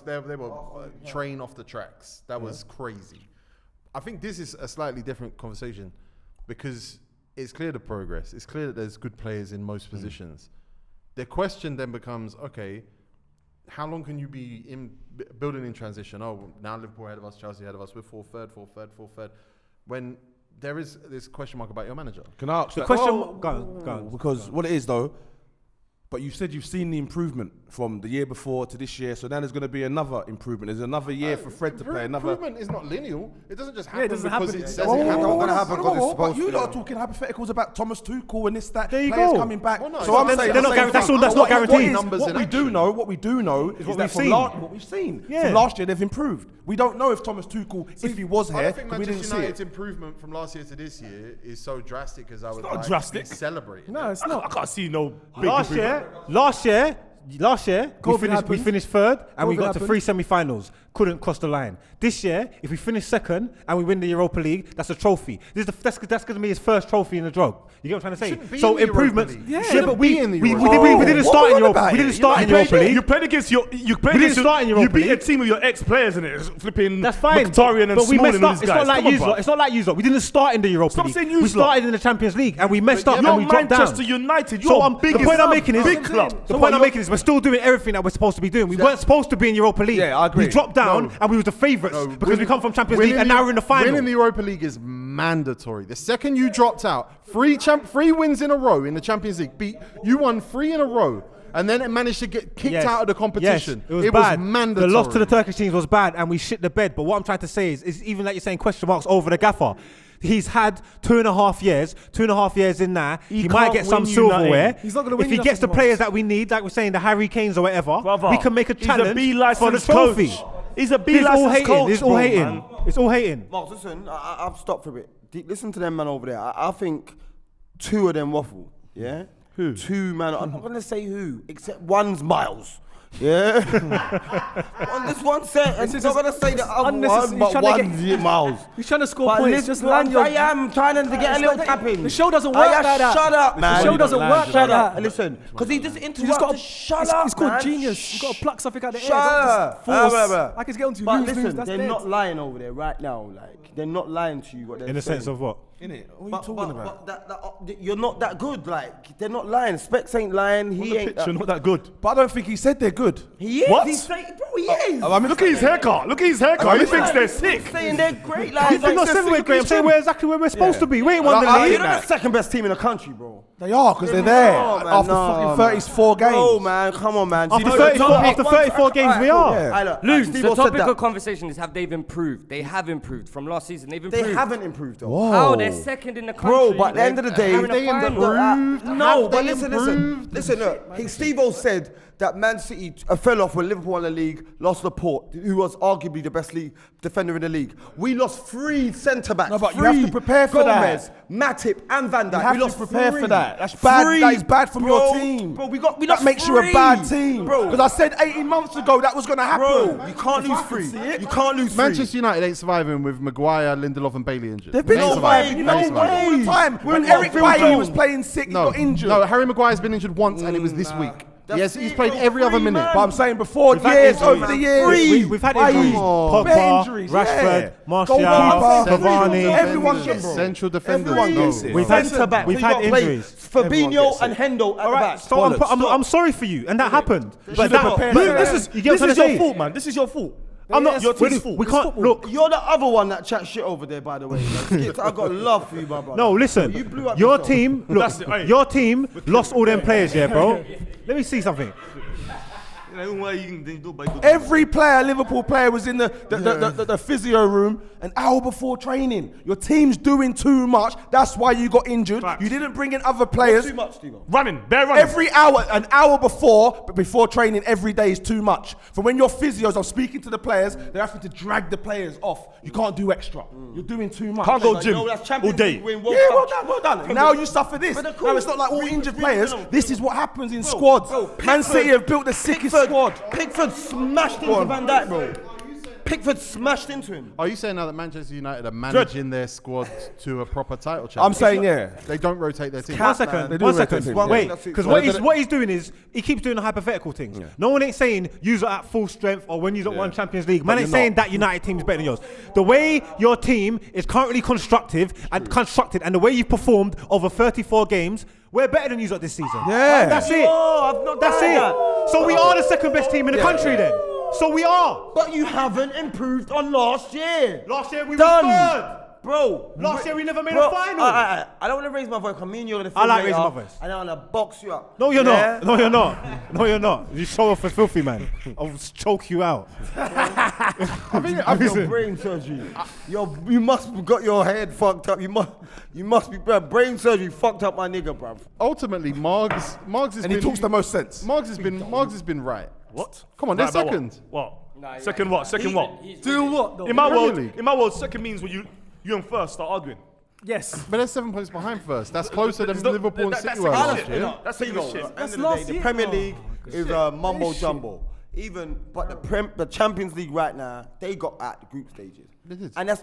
[SPEAKER 1] they were train off the tracks. That was crazy. I think this is a slightly different conversation because it's clear the progress. It's clear that there's good players in most positions. The question then becomes, okay, how long can you be building in transition? Oh, now Liverpool ahead of us, Chelsea ahead of us, we're fourth, third. When there is this question mark about your manager.
[SPEAKER 3] Can I ask
[SPEAKER 2] The
[SPEAKER 3] that?
[SPEAKER 2] question,
[SPEAKER 3] Well,
[SPEAKER 2] go on.
[SPEAKER 3] Because what it is though, but you said you've seen the improvement from the year before to this year, so now there's going to be another improvement. There's another year for Fred to play.
[SPEAKER 1] Improvement is not linear. It doesn't just happen
[SPEAKER 6] it doesn't
[SPEAKER 1] because
[SPEAKER 6] happen.
[SPEAKER 1] it says
[SPEAKER 6] Oh,
[SPEAKER 1] it
[SPEAKER 6] it's
[SPEAKER 1] happens.
[SPEAKER 6] not gonna happen because it's supposed
[SPEAKER 3] But you
[SPEAKER 6] to.
[SPEAKER 3] lot are talking hypotheticals about Thomas Tuchel and this, that.
[SPEAKER 2] There you
[SPEAKER 3] players
[SPEAKER 2] go.
[SPEAKER 3] coming back.
[SPEAKER 1] Well, no,
[SPEAKER 3] so
[SPEAKER 1] it's
[SPEAKER 3] I'm
[SPEAKER 1] not-
[SPEAKER 3] saying
[SPEAKER 1] they're not
[SPEAKER 3] the same
[SPEAKER 2] that's
[SPEAKER 3] thing.
[SPEAKER 2] not
[SPEAKER 3] What
[SPEAKER 2] guaranteed.
[SPEAKER 1] Numbers
[SPEAKER 3] What
[SPEAKER 1] in
[SPEAKER 3] we
[SPEAKER 1] action.
[SPEAKER 3] do know is
[SPEAKER 2] what
[SPEAKER 3] that
[SPEAKER 2] we've
[SPEAKER 3] from
[SPEAKER 2] seen.
[SPEAKER 3] what we've seen.
[SPEAKER 2] Yeah.
[SPEAKER 3] From last year they've improved. We don't know if Thomas Tuchel, if he was
[SPEAKER 1] I
[SPEAKER 3] here,
[SPEAKER 1] don't think
[SPEAKER 3] we didn't
[SPEAKER 1] Manchester
[SPEAKER 3] see
[SPEAKER 1] United's
[SPEAKER 3] it.
[SPEAKER 1] improvement from last year to this year is so drastic as I would
[SPEAKER 7] not
[SPEAKER 1] like
[SPEAKER 7] drastic.
[SPEAKER 1] to be celebrated.
[SPEAKER 6] No, it's
[SPEAKER 7] I
[SPEAKER 6] not.
[SPEAKER 7] can't see no big
[SPEAKER 2] Last year,
[SPEAKER 6] COVID
[SPEAKER 2] we finished third and we
[SPEAKER 6] COVID
[SPEAKER 2] got to
[SPEAKER 6] happened.
[SPEAKER 2] 3 semi-finals. Couldn't cross the line. This year, if we finish second and we win the Europa League, that's a trophy. That's going to be his first trophy in the job. You get what I'm trying
[SPEAKER 1] Shouldn't
[SPEAKER 2] to
[SPEAKER 1] be
[SPEAKER 2] say? So
[SPEAKER 1] in the Europa
[SPEAKER 2] improvements.
[SPEAKER 1] League.
[SPEAKER 6] Yeah.
[SPEAKER 1] Shouldn't
[SPEAKER 2] but
[SPEAKER 1] be in the
[SPEAKER 2] we
[SPEAKER 1] Europa
[SPEAKER 2] didn't
[SPEAKER 3] League.
[SPEAKER 2] start in
[SPEAKER 3] What
[SPEAKER 2] Europa.
[SPEAKER 3] about
[SPEAKER 2] We
[SPEAKER 3] it?
[SPEAKER 2] didn't start in Europa
[SPEAKER 7] You
[SPEAKER 2] League.
[SPEAKER 7] played against your. You played
[SPEAKER 2] We didn't
[SPEAKER 7] against
[SPEAKER 2] start in
[SPEAKER 7] you
[SPEAKER 2] Europa
[SPEAKER 7] beat a
[SPEAKER 2] League.
[SPEAKER 7] team of your ex-players in it. Flipping
[SPEAKER 2] That's fine.
[SPEAKER 7] Mkhitaryan and
[SPEAKER 2] but we
[SPEAKER 7] Smalling
[SPEAKER 2] messed
[SPEAKER 7] and
[SPEAKER 2] up.
[SPEAKER 7] these
[SPEAKER 2] It's
[SPEAKER 7] guys.
[SPEAKER 2] not like
[SPEAKER 7] Come on,
[SPEAKER 2] you
[SPEAKER 7] bruv.
[SPEAKER 2] lot. It's not like you lot. We didn't start in the Europa
[SPEAKER 7] Stop
[SPEAKER 2] League.
[SPEAKER 7] saying you
[SPEAKER 2] We
[SPEAKER 7] lot.
[SPEAKER 2] started in the Champions League and we messed up
[SPEAKER 7] You're
[SPEAKER 2] and we dropped down.
[SPEAKER 7] Manchester United.
[SPEAKER 2] So
[SPEAKER 7] You're
[SPEAKER 2] the
[SPEAKER 7] biggest
[SPEAKER 2] point I'm making is
[SPEAKER 7] big club.
[SPEAKER 2] the point I'm making is we're still doing everything that we're supposed to be doing. We weren't supposed to be in Europa League.
[SPEAKER 3] Yeah, I agree.
[SPEAKER 2] We dropped down
[SPEAKER 1] No.
[SPEAKER 2] and we was the favourites because we come from Champions League
[SPEAKER 1] Winning
[SPEAKER 2] and now we're in the final.
[SPEAKER 1] Winning the Europa League is mandatory. The second you dropped out, three wins in a row in the Champions League. You won 3 in a row. And then it managed to get kicked out of the competition.
[SPEAKER 2] Yes, it was bad.
[SPEAKER 1] mandatory.
[SPEAKER 2] The loss to the Turkish teams was bad and we shit the bed. But what I'm trying to say is even like you're saying question marks over the gaffer. He's had 2.5 years in there. He might
[SPEAKER 7] can't
[SPEAKER 2] get some
[SPEAKER 7] win you
[SPEAKER 2] silverware.
[SPEAKER 7] nothing.
[SPEAKER 6] He's not gonna win
[SPEAKER 2] If he
[SPEAKER 6] you
[SPEAKER 2] gets the
[SPEAKER 6] nothing,
[SPEAKER 2] players
[SPEAKER 6] Marks.
[SPEAKER 2] that we need, like we're saying, the Harry Kanes or whatever,
[SPEAKER 7] Brother,
[SPEAKER 2] we can make a challenge
[SPEAKER 7] He's a B
[SPEAKER 2] for the
[SPEAKER 7] licensed
[SPEAKER 2] trophy.
[SPEAKER 7] coach. He's a B
[SPEAKER 2] It's all
[SPEAKER 7] licensed
[SPEAKER 2] hating.
[SPEAKER 7] coach.
[SPEAKER 2] It's all
[SPEAKER 7] bro,
[SPEAKER 2] hating.
[SPEAKER 7] man.
[SPEAKER 2] It's all hating.
[SPEAKER 4] Marks, listen, I've stopped for a bit. Listen to them man over there. I think 2 of them waffle. Yeah?
[SPEAKER 7] Who?
[SPEAKER 4] 2 man. I'm not gonna say who, except one's Miles. Yeah. On this one set, and
[SPEAKER 6] This
[SPEAKER 4] I'm
[SPEAKER 6] is
[SPEAKER 4] not gonna say the other
[SPEAKER 6] unnecessary.
[SPEAKER 4] one, but
[SPEAKER 6] He's trying to
[SPEAKER 4] one's Miles.
[SPEAKER 6] He's trying to score
[SPEAKER 4] But
[SPEAKER 6] points.
[SPEAKER 4] listen,
[SPEAKER 6] Just land your.
[SPEAKER 4] I am trying to get a little tap in.
[SPEAKER 6] The show doesn't work like that.
[SPEAKER 4] Shut up, man.
[SPEAKER 6] The show doesn't work like that.
[SPEAKER 4] Listen, because he just
[SPEAKER 6] You just
[SPEAKER 4] interrupted.
[SPEAKER 6] got
[SPEAKER 4] Shut up,
[SPEAKER 6] It's called
[SPEAKER 4] man.
[SPEAKER 6] genius. You got to pluck something out of the air.
[SPEAKER 4] Shut
[SPEAKER 6] Don't
[SPEAKER 4] up.
[SPEAKER 6] just force.
[SPEAKER 4] Blah.
[SPEAKER 6] I can get onto
[SPEAKER 4] But
[SPEAKER 6] lose,
[SPEAKER 4] listen,
[SPEAKER 6] that's
[SPEAKER 4] they're
[SPEAKER 6] dead.
[SPEAKER 4] not lying over there right now. Like they're not lying to you. What they're
[SPEAKER 2] In the
[SPEAKER 4] saying.
[SPEAKER 2] sense of what?
[SPEAKER 3] Innit? What are you
[SPEAKER 4] But,
[SPEAKER 3] talking about?
[SPEAKER 4] you're not that good. Like they're not lying. Specs ain't lying.
[SPEAKER 7] On
[SPEAKER 4] He
[SPEAKER 7] the
[SPEAKER 4] ain't.
[SPEAKER 7] pitch, you're not that good.
[SPEAKER 3] But I don't think he said they're good.
[SPEAKER 4] He is.
[SPEAKER 7] What?
[SPEAKER 4] He's saying, bro, he is.
[SPEAKER 3] I mean,
[SPEAKER 7] Look at his haircut. Look at his haircut. He thinks they're
[SPEAKER 4] He's
[SPEAKER 7] sick.
[SPEAKER 4] saying they're great. Like,
[SPEAKER 2] You're not saying we're great. I'm saying we're exactly where we're supposed to be. We ain't won the
[SPEAKER 3] I
[SPEAKER 2] league.
[SPEAKER 4] You're not the second best team in the country, bro.
[SPEAKER 3] They are, because they're there
[SPEAKER 4] No, man,
[SPEAKER 3] after
[SPEAKER 4] no,
[SPEAKER 3] fucking
[SPEAKER 4] man.
[SPEAKER 3] 34 games.
[SPEAKER 4] Oh man, come on, man.
[SPEAKER 2] After
[SPEAKER 4] See,
[SPEAKER 2] 34 games, we are.
[SPEAKER 3] Yeah.
[SPEAKER 5] Loons,
[SPEAKER 4] Steve
[SPEAKER 5] the
[SPEAKER 4] said
[SPEAKER 5] topic
[SPEAKER 4] that.
[SPEAKER 5] of conversation is have they improved? They have improved from last season. They've
[SPEAKER 4] They
[SPEAKER 5] improved.
[SPEAKER 4] haven't improved though.
[SPEAKER 5] How? They're second in the country.
[SPEAKER 4] Bro, but at the end of the day,
[SPEAKER 5] Having a final.
[SPEAKER 4] No, but listen. Look, Stevo said that Man City fell off when Liverpool won the league, lost Laporte, who was arguably the best league defender in the league. We lost 3 centre backs.
[SPEAKER 3] No, but you have to prepare for
[SPEAKER 4] Gomez,
[SPEAKER 3] that.
[SPEAKER 4] Matip, and Van Dijk.
[SPEAKER 3] You have
[SPEAKER 4] we
[SPEAKER 3] to
[SPEAKER 4] lost
[SPEAKER 3] prepare
[SPEAKER 4] 3.
[SPEAKER 3] for that. That's bad. That is bad from your team.
[SPEAKER 4] Bro, we lost
[SPEAKER 3] That makes you a
[SPEAKER 4] 3.
[SPEAKER 3] bad team.
[SPEAKER 4] Bro,
[SPEAKER 3] Because I said 18 months ago that was going to happen.
[SPEAKER 4] bro, you can't lose 3. You can't lose 3.
[SPEAKER 1] Manchester United ain't surviving with Maguire, Lindelof, and Bailey injured.
[SPEAKER 3] They've been
[SPEAKER 1] They ain't
[SPEAKER 3] surviving.
[SPEAKER 1] surviving.
[SPEAKER 3] You know
[SPEAKER 1] They ain't surviving.
[SPEAKER 3] all the time. When
[SPEAKER 4] We're
[SPEAKER 3] Eric
[SPEAKER 4] not Phil
[SPEAKER 3] Bailey
[SPEAKER 4] Jones.
[SPEAKER 3] was playing sick, he
[SPEAKER 1] No,
[SPEAKER 3] got injured.
[SPEAKER 1] no. Harry Maguire's been injured once, and it was this week. Yes, he's played every other minute.
[SPEAKER 3] But I'm saying before
[SPEAKER 2] We've had
[SPEAKER 3] years,
[SPEAKER 2] injuries.
[SPEAKER 3] over the years.
[SPEAKER 2] We've had
[SPEAKER 3] Why
[SPEAKER 2] injuries.
[SPEAKER 3] you-
[SPEAKER 2] Pogba,
[SPEAKER 3] Bare injuries,
[SPEAKER 2] Rashford,
[SPEAKER 3] yeah.
[SPEAKER 2] Martial,
[SPEAKER 3] Goalkeeper,
[SPEAKER 2] Cavani.
[SPEAKER 3] Everyone gets it.
[SPEAKER 1] Central defenders.
[SPEAKER 3] Everyone
[SPEAKER 1] no.
[SPEAKER 3] gets it.
[SPEAKER 2] We've had
[SPEAKER 4] Centre-back.
[SPEAKER 2] we've
[SPEAKER 4] So you
[SPEAKER 2] had
[SPEAKER 4] gotta play
[SPEAKER 2] injuries.
[SPEAKER 4] Fabinho and Hendo at
[SPEAKER 2] All
[SPEAKER 4] the
[SPEAKER 2] right,
[SPEAKER 4] back.
[SPEAKER 2] so I'm sorry for you, and that happened. But
[SPEAKER 3] have prepared for that.
[SPEAKER 2] you get what I'm
[SPEAKER 7] This is your
[SPEAKER 2] saying?
[SPEAKER 7] fault, man. This is your fault.
[SPEAKER 2] I'm not.
[SPEAKER 7] Your team's fault.
[SPEAKER 2] We can't look.
[SPEAKER 4] You're the other one that chat shit over there, by the way. Skits, I got love for you, my brother.
[SPEAKER 2] No, listen.
[SPEAKER 4] You blew up
[SPEAKER 2] Your
[SPEAKER 4] yourself.
[SPEAKER 2] team, look.
[SPEAKER 7] That's it, hey.
[SPEAKER 2] Your team lost all them players, yeah, bro. Let me see something.
[SPEAKER 3] Every player, Liverpool player, was in the physio room an hour before training. Your team's doing too much. That's why you got injured.
[SPEAKER 7] Facts.
[SPEAKER 3] You didn't bring in other players.
[SPEAKER 4] Too much, Stevo.
[SPEAKER 7] Running, bare running.
[SPEAKER 3] Every hour, an hour before training every day is too much. From when your physios are speaking to the players, they're having to drag the players off. You can't do extra. You're doing too much.
[SPEAKER 7] Can't go
[SPEAKER 4] Like,
[SPEAKER 7] gym
[SPEAKER 4] no, that's
[SPEAKER 7] all
[SPEAKER 4] Champions
[SPEAKER 7] day.
[SPEAKER 4] League win, World
[SPEAKER 3] Yeah,
[SPEAKER 4] Cup.
[SPEAKER 3] well done. Now you suffer this.
[SPEAKER 4] But the
[SPEAKER 3] Now it's not like all
[SPEAKER 4] we-
[SPEAKER 3] injured
[SPEAKER 4] we-
[SPEAKER 3] players.
[SPEAKER 4] no.
[SPEAKER 3] This is what happens in squads. Man
[SPEAKER 4] Pickford-
[SPEAKER 3] City have built the sickest squad.
[SPEAKER 4] Pickford smashed into Van Dijk, bro. Pickford smashed into him.
[SPEAKER 1] Are you saying now that Manchester United are managing their squad to a proper title challenge?
[SPEAKER 3] I'm saying, yeah.
[SPEAKER 1] They don't rotate their team.
[SPEAKER 2] One
[SPEAKER 3] They
[SPEAKER 2] second.
[SPEAKER 3] do
[SPEAKER 2] One
[SPEAKER 3] rotate
[SPEAKER 2] second.
[SPEAKER 3] teams,
[SPEAKER 2] Wait,
[SPEAKER 3] yeah.
[SPEAKER 2] because what he's doing is he keeps doing the hypothetical things. No one ain't saying you're at full strength or when you're at one Champions League. Man ain't saying that United team is better than yours. The way your team is currently constructed and the way you've performed over 34 games, we're better than you at this season.
[SPEAKER 3] Yeah.
[SPEAKER 2] That's it.
[SPEAKER 4] Oh, I've not
[SPEAKER 2] That's
[SPEAKER 4] done
[SPEAKER 2] it.
[SPEAKER 4] that.
[SPEAKER 2] So we are the second best team in the country then. So we are.
[SPEAKER 4] But you haven't improved on last year.
[SPEAKER 2] Last year we
[SPEAKER 4] Done.
[SPEAKER 2] were third.
[SPEAKER 4] Bro.
[SPEAKER 2] Last year we never made
[SPEAKER 4] Bro,
[SPEAKER 2] a final.
[SPEAKER 4] I don't want to raise my voice. I mean, you're the
[SPEAKER 2] I like
[SPEAKER 4] filmmaker,
[SPEAKER 2] raising my voice.
[SPEAKER 4] And I want to box you up.
[SPEAKER 2] No, you're
[SPEAKER 4] Yeah?
[SPEAKER 2] not. No, you're not. No, you're not. You show off for filthy, man. I'll choke you out.
[SPEAKER 4] Your brain surgery. You must have got your head fucked up. You must be brain surgery fucked up my nigga, bruv.
[SPEAKER 1] Ultimately, Margs has
[SPEAKER 3] And
[SPEAKER 1] been.
[SPEAKER 3] he talks the most sense.
[SPEAKER 1] Margs has been right.
[SPEAKER 7] What?
[SPEAKER 1] Come on, they're
[SPEAKER 7] Right about
[SPEAKER 1] second.
[SPEAKER 7] What? Second what? Second what?
[SPEAKER 6] Do what, though?
[SPEAKER 7] In my
[SPEAKER 1] Really?
[SPEAKER 7] world, second means when you and first start arguing.
[SPEAKER 6] Yes.
[SPEAKER 1] But they're 7 points behind first. That's closer than
[SPEAKER 7] It's not-
[SPEAKER 1] Liverpool and
[SPEAKER 7] that-
[SPEAKER 1] City
[SPEAKER 7] that's
[SPEAKER 1] were
[SPEAKER 7] second
[SPEAKER 1] last
[SPEAKER 7] shit.
[SPEAKER 1] year.
[SPEAKER 7] That's
[SPEAKER 4] Tego,
[SPEAKER 7] second shit.
[SPEAKER 4] at the
[SPEAKER 6] That's
[SPEAKER 4] end of
[SPEAKER 6] last
[SPEAKER 4] the day,
[SPEAKER 6] year,
[SPEAKER 4] the Premier
[SPEAKER 6] bro.
[SPEAKER 4] League is a mumbo jumbo. But the Champions League right now, they got at the group stages.
[SPEAKER 1] They did.
[SPEAKER 4] And that's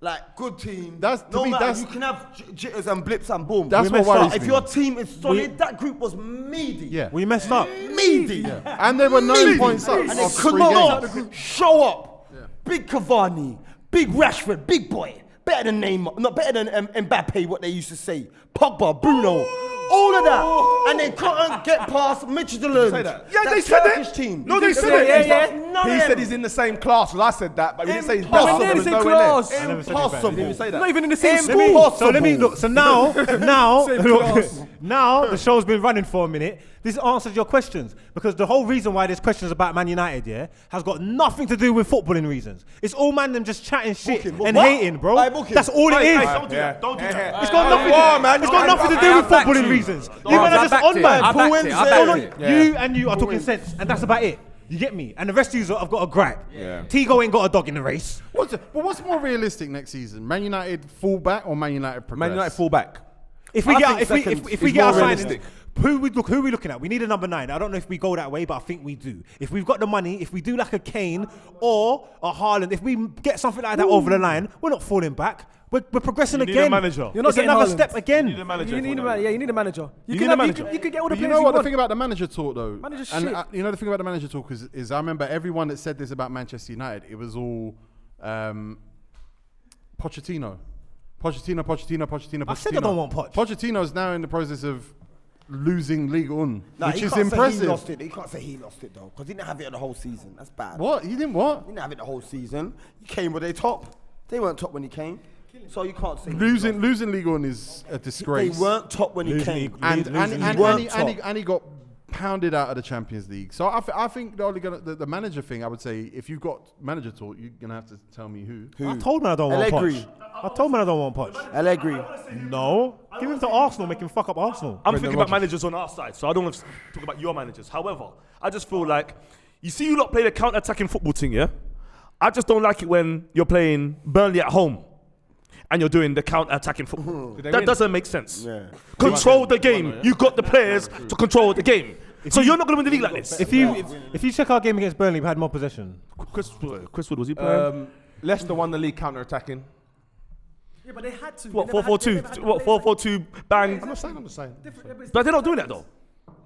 [SPEAKER 4] like good team.
[SPEAKER 1] That's- to
[SPEAKER 4] no
[SPEAKER 1] me,
[SPEAKER 4] matter,
[SPEAKER 1] that's-
[SPEAKER 4] you can have jitters and blips and boom.
[SPEAKER 1] That's
[SPEAKER 2] We
[SPEAKER 1] what
[SPEAKER 2] messed up.
[SPEAKER 1] worries
[SPEAKER 4] If
[SPEAKER 1] me.
[SPEAKER 4] your team is solid, that group was meaty.
[SPEAKER 1] Yeah.
[SPEAKER 2] We messed up.
[SPEAKER 4] Meaty.
[SPEAKER 1] And they were 9 points up
[SPEAKER 4] And they
[SPEAKER 1] after
[SPEAKER 4] could
[SPEAKER 1] 3
[SPEAKER 4] not
[SPEAKER 1] games.
[SPEAKER 4] show up. Big Cavani, big Rashford, big boy. Better than Neymar, not better than Mbappe, what they used to say. Pogba, Bruno, all of that. And they couldn't get past Midtjylland.
[SPEAKER 3] Say that.
[SPEAKER 7] Yeah, they said
[SPEAKER 4] Turkish
[SPEAKER 7] it.
[SPEAKER 4] team.
[SPEAKER 7] No, they said
[SPEAKER 6] it. Yeah.
[SPEAKER 4] None
[SPEAKER 3] He
[SPEAKER 4] of
[SPEAKER 3] said
[SPEAKER 4] them.
[SPEAKER 3] he's in the same class. Well, I said that, but we didn't say he's
[SPEAKER 4] Impossible.
[SPEAKER 3] better.
[SPEAKER 6] When
[SPEAKER 3] There
[SPEAKER 6] they
[SPEAKER 3] was
[SPEAKER 6] say
[SPEAKER 3] nowhere near.
[SPEAKER 6] class.
[SPEAKER 2] I never said
[SPEAKER 4] Impossible.
[SPEAKER 3] Didn't even say that.
[SPEAKER 6] Not even in the same
[SPEAKER 2] Let
[SPEAKER 6] school.
[SPEAKER 2] me, so let me look. So now,
[SPEAKER 6] Same
[SPEAKER 2] look,
[SPEAKER 6] class.
[SPEAKER 2] now the show's been running for a minute. This answers your questions because the whole reason why there's questions about Man United, yeah, has got nothing to do with footballing reasons. It's all man them just chatting shit and
[SPEAKER 4] What?
[SPEAKER 2] hating, bro.
[SPEAKER 4] Aye, book him.
[SPEAKER 2] That's all it is.
[SPEAKER 7] Don't do that. Don't do that.
[SPEAKER 2] It's got nothing.
[SPEAKER 3] Come on, man.
[SPEAKER 2] It's got nothing to do with footballing reasons. You man are just on man.
[SPEAKER 5] I backed it. I
[SPEAKER 2] No,
[SPEAKER 5] backed
[SPEAKER 2] no,
[SPEAKER 5] it.
[SPEAKER 2] you and you are talking sense, and that's about it. You get me? And the rest of you have got a gripe.
[SPEAKER 3] Yeah.
[SPEAKER 2] Tego ain't got a dog in the race.
[SPEAKER 1] What's more realistic next season? Man United fall back or Man United progress?
[SPEAKER 3] Man United fall back.
[SPEAKER 2] If we
[SPEAKER 4] I
[SPEAKER 2] get
[SPEAKER 4] think
[SPEAKER 2] if we
[SPEAKER 4] second
[SPEAKER 2] if we
[SPEAKER 3] is
[SPEAKER 2] get our
[SPEAKER 3] more
[SPEAKER 2] signings,
[SPEAKER 3] realistic.
[SPEAKER 2] who are we looking at? We need a number 9. I don't know if we go that way, but I think we do. If we've got the money, if we do like a Kane or a Haaland, if we get something like that over the line, we're not falling back. We're progressing
[SPEAKER 7] You need
[SPEAKER 2] again.
[SPEAKER 7] a manager.
[SPEAKER 6] You're not
[SPEAKER 2] It's
[SPEAKER 6] getting
[SPEAKER 2] another
[SPEAKER 6] Haaland.
[SPEAKER 2] step again.
[SPEAKER 7] You need a manager.
[SPEAKER 6] You need a manager. Yeah, you need a manager.
[SPEAKER 7] You
[SPEAKER 6] can
[SPEAKER 7] need a
[SPEAKER 6] have-
[SPEAKER 7] manager.
[SPEAKER 6] You can get all the
[SPEAKER 1] But you
[SPEAKER 6] players
[SPEAKER 1] know what? The
[SPEAKER 6] want.
[SPEAKER 1] thing about the manager talk, though,
[SPEAKER 6] Manager's
[SPEAKER 1] and
[SPEAKER 6] shit.
[SPEAKER 1] you know the thing about the manager talk is I remember everyone that said this about Manchester United. It was all Pochettino.
[SPEAKER 2] I said I don't want Poch.
[SPEAKER 1] Pochettino's now in the process of losing Ligue 1,
[SPEAKER 4] Nah,
[SPEAKER 1] which
[SPEAKER 4] he
[SPEAKER 1] is
[SPEAKER 4] can't say
[SPEAKER 1] impressive.
[SPEAKER 4] He lost it. He can't say he lost it though, because he didn't have it the whole season. That's bad.
[SPEAKER 1] What? He didn't what?
[SPEAKER 4] He didn't have it the whole season. He came with they top. They weren't top when he came, so you can't say he
[SPEAKER 1] Losing
[SPEAKER 4] lost
[SPEAKER 1] Ligue 1 is a
[SPEAKER 4] it. They
[SPEAKER 1] disgrace.
[SPEAKER 4] weren't top when he came.
[SPEAKER 1] And he got pounded out of the Champions League. So I think the manager thing, I would say, if you've got manager talk, you're gonna have to tell me who.
[SPEAKER 2] I told man I don't want
[SPEAKER 4] Allegri.
[SPEAKER 2] Poch. I told man I don't want Poch.
[SPEAKER 4] Allegri.
[SPEAKER 2] No, give him to Arsenal, make him fuck up Arsenal.
[SPEAKER 7] I'm thinking about managers on our side, so I don't want to talk about your managers. However, I just feel like, you see you lot play the counter-attacking football thing, yeah? I just don't like it when you're playing Burnley at home and you're doing the counter-attacking football. That doesn't make sense.
[SPEAKER 4] Yeah.
[SPEAKER 7] Control the game. You got the players to control the game. So you're not going to win the league like this.
[SPEAKER 2] If you check our game against Burnley, we had more possession.
[SPEAKER 7] Chris Wood, was he playing?
[SPEAKER 3] Leicester won the league counter-attacking.
[SPEAKER 6] Yeah, but they had to.
[SPEAKER 7] What,
[SPEAKER 6] They never had- they
[SPEAKER 7] 4-4-2?
[SPEAKER 6] never had
[SPEAKER 7] What,
[SPEAKER 6] players like-
[SPEAKER 7] 4-4-2 bang?
[SPEAKER 3] I'm just saying.
[SPEAKER 6] Different-
[SPEAKER 7] But they're not doing that though.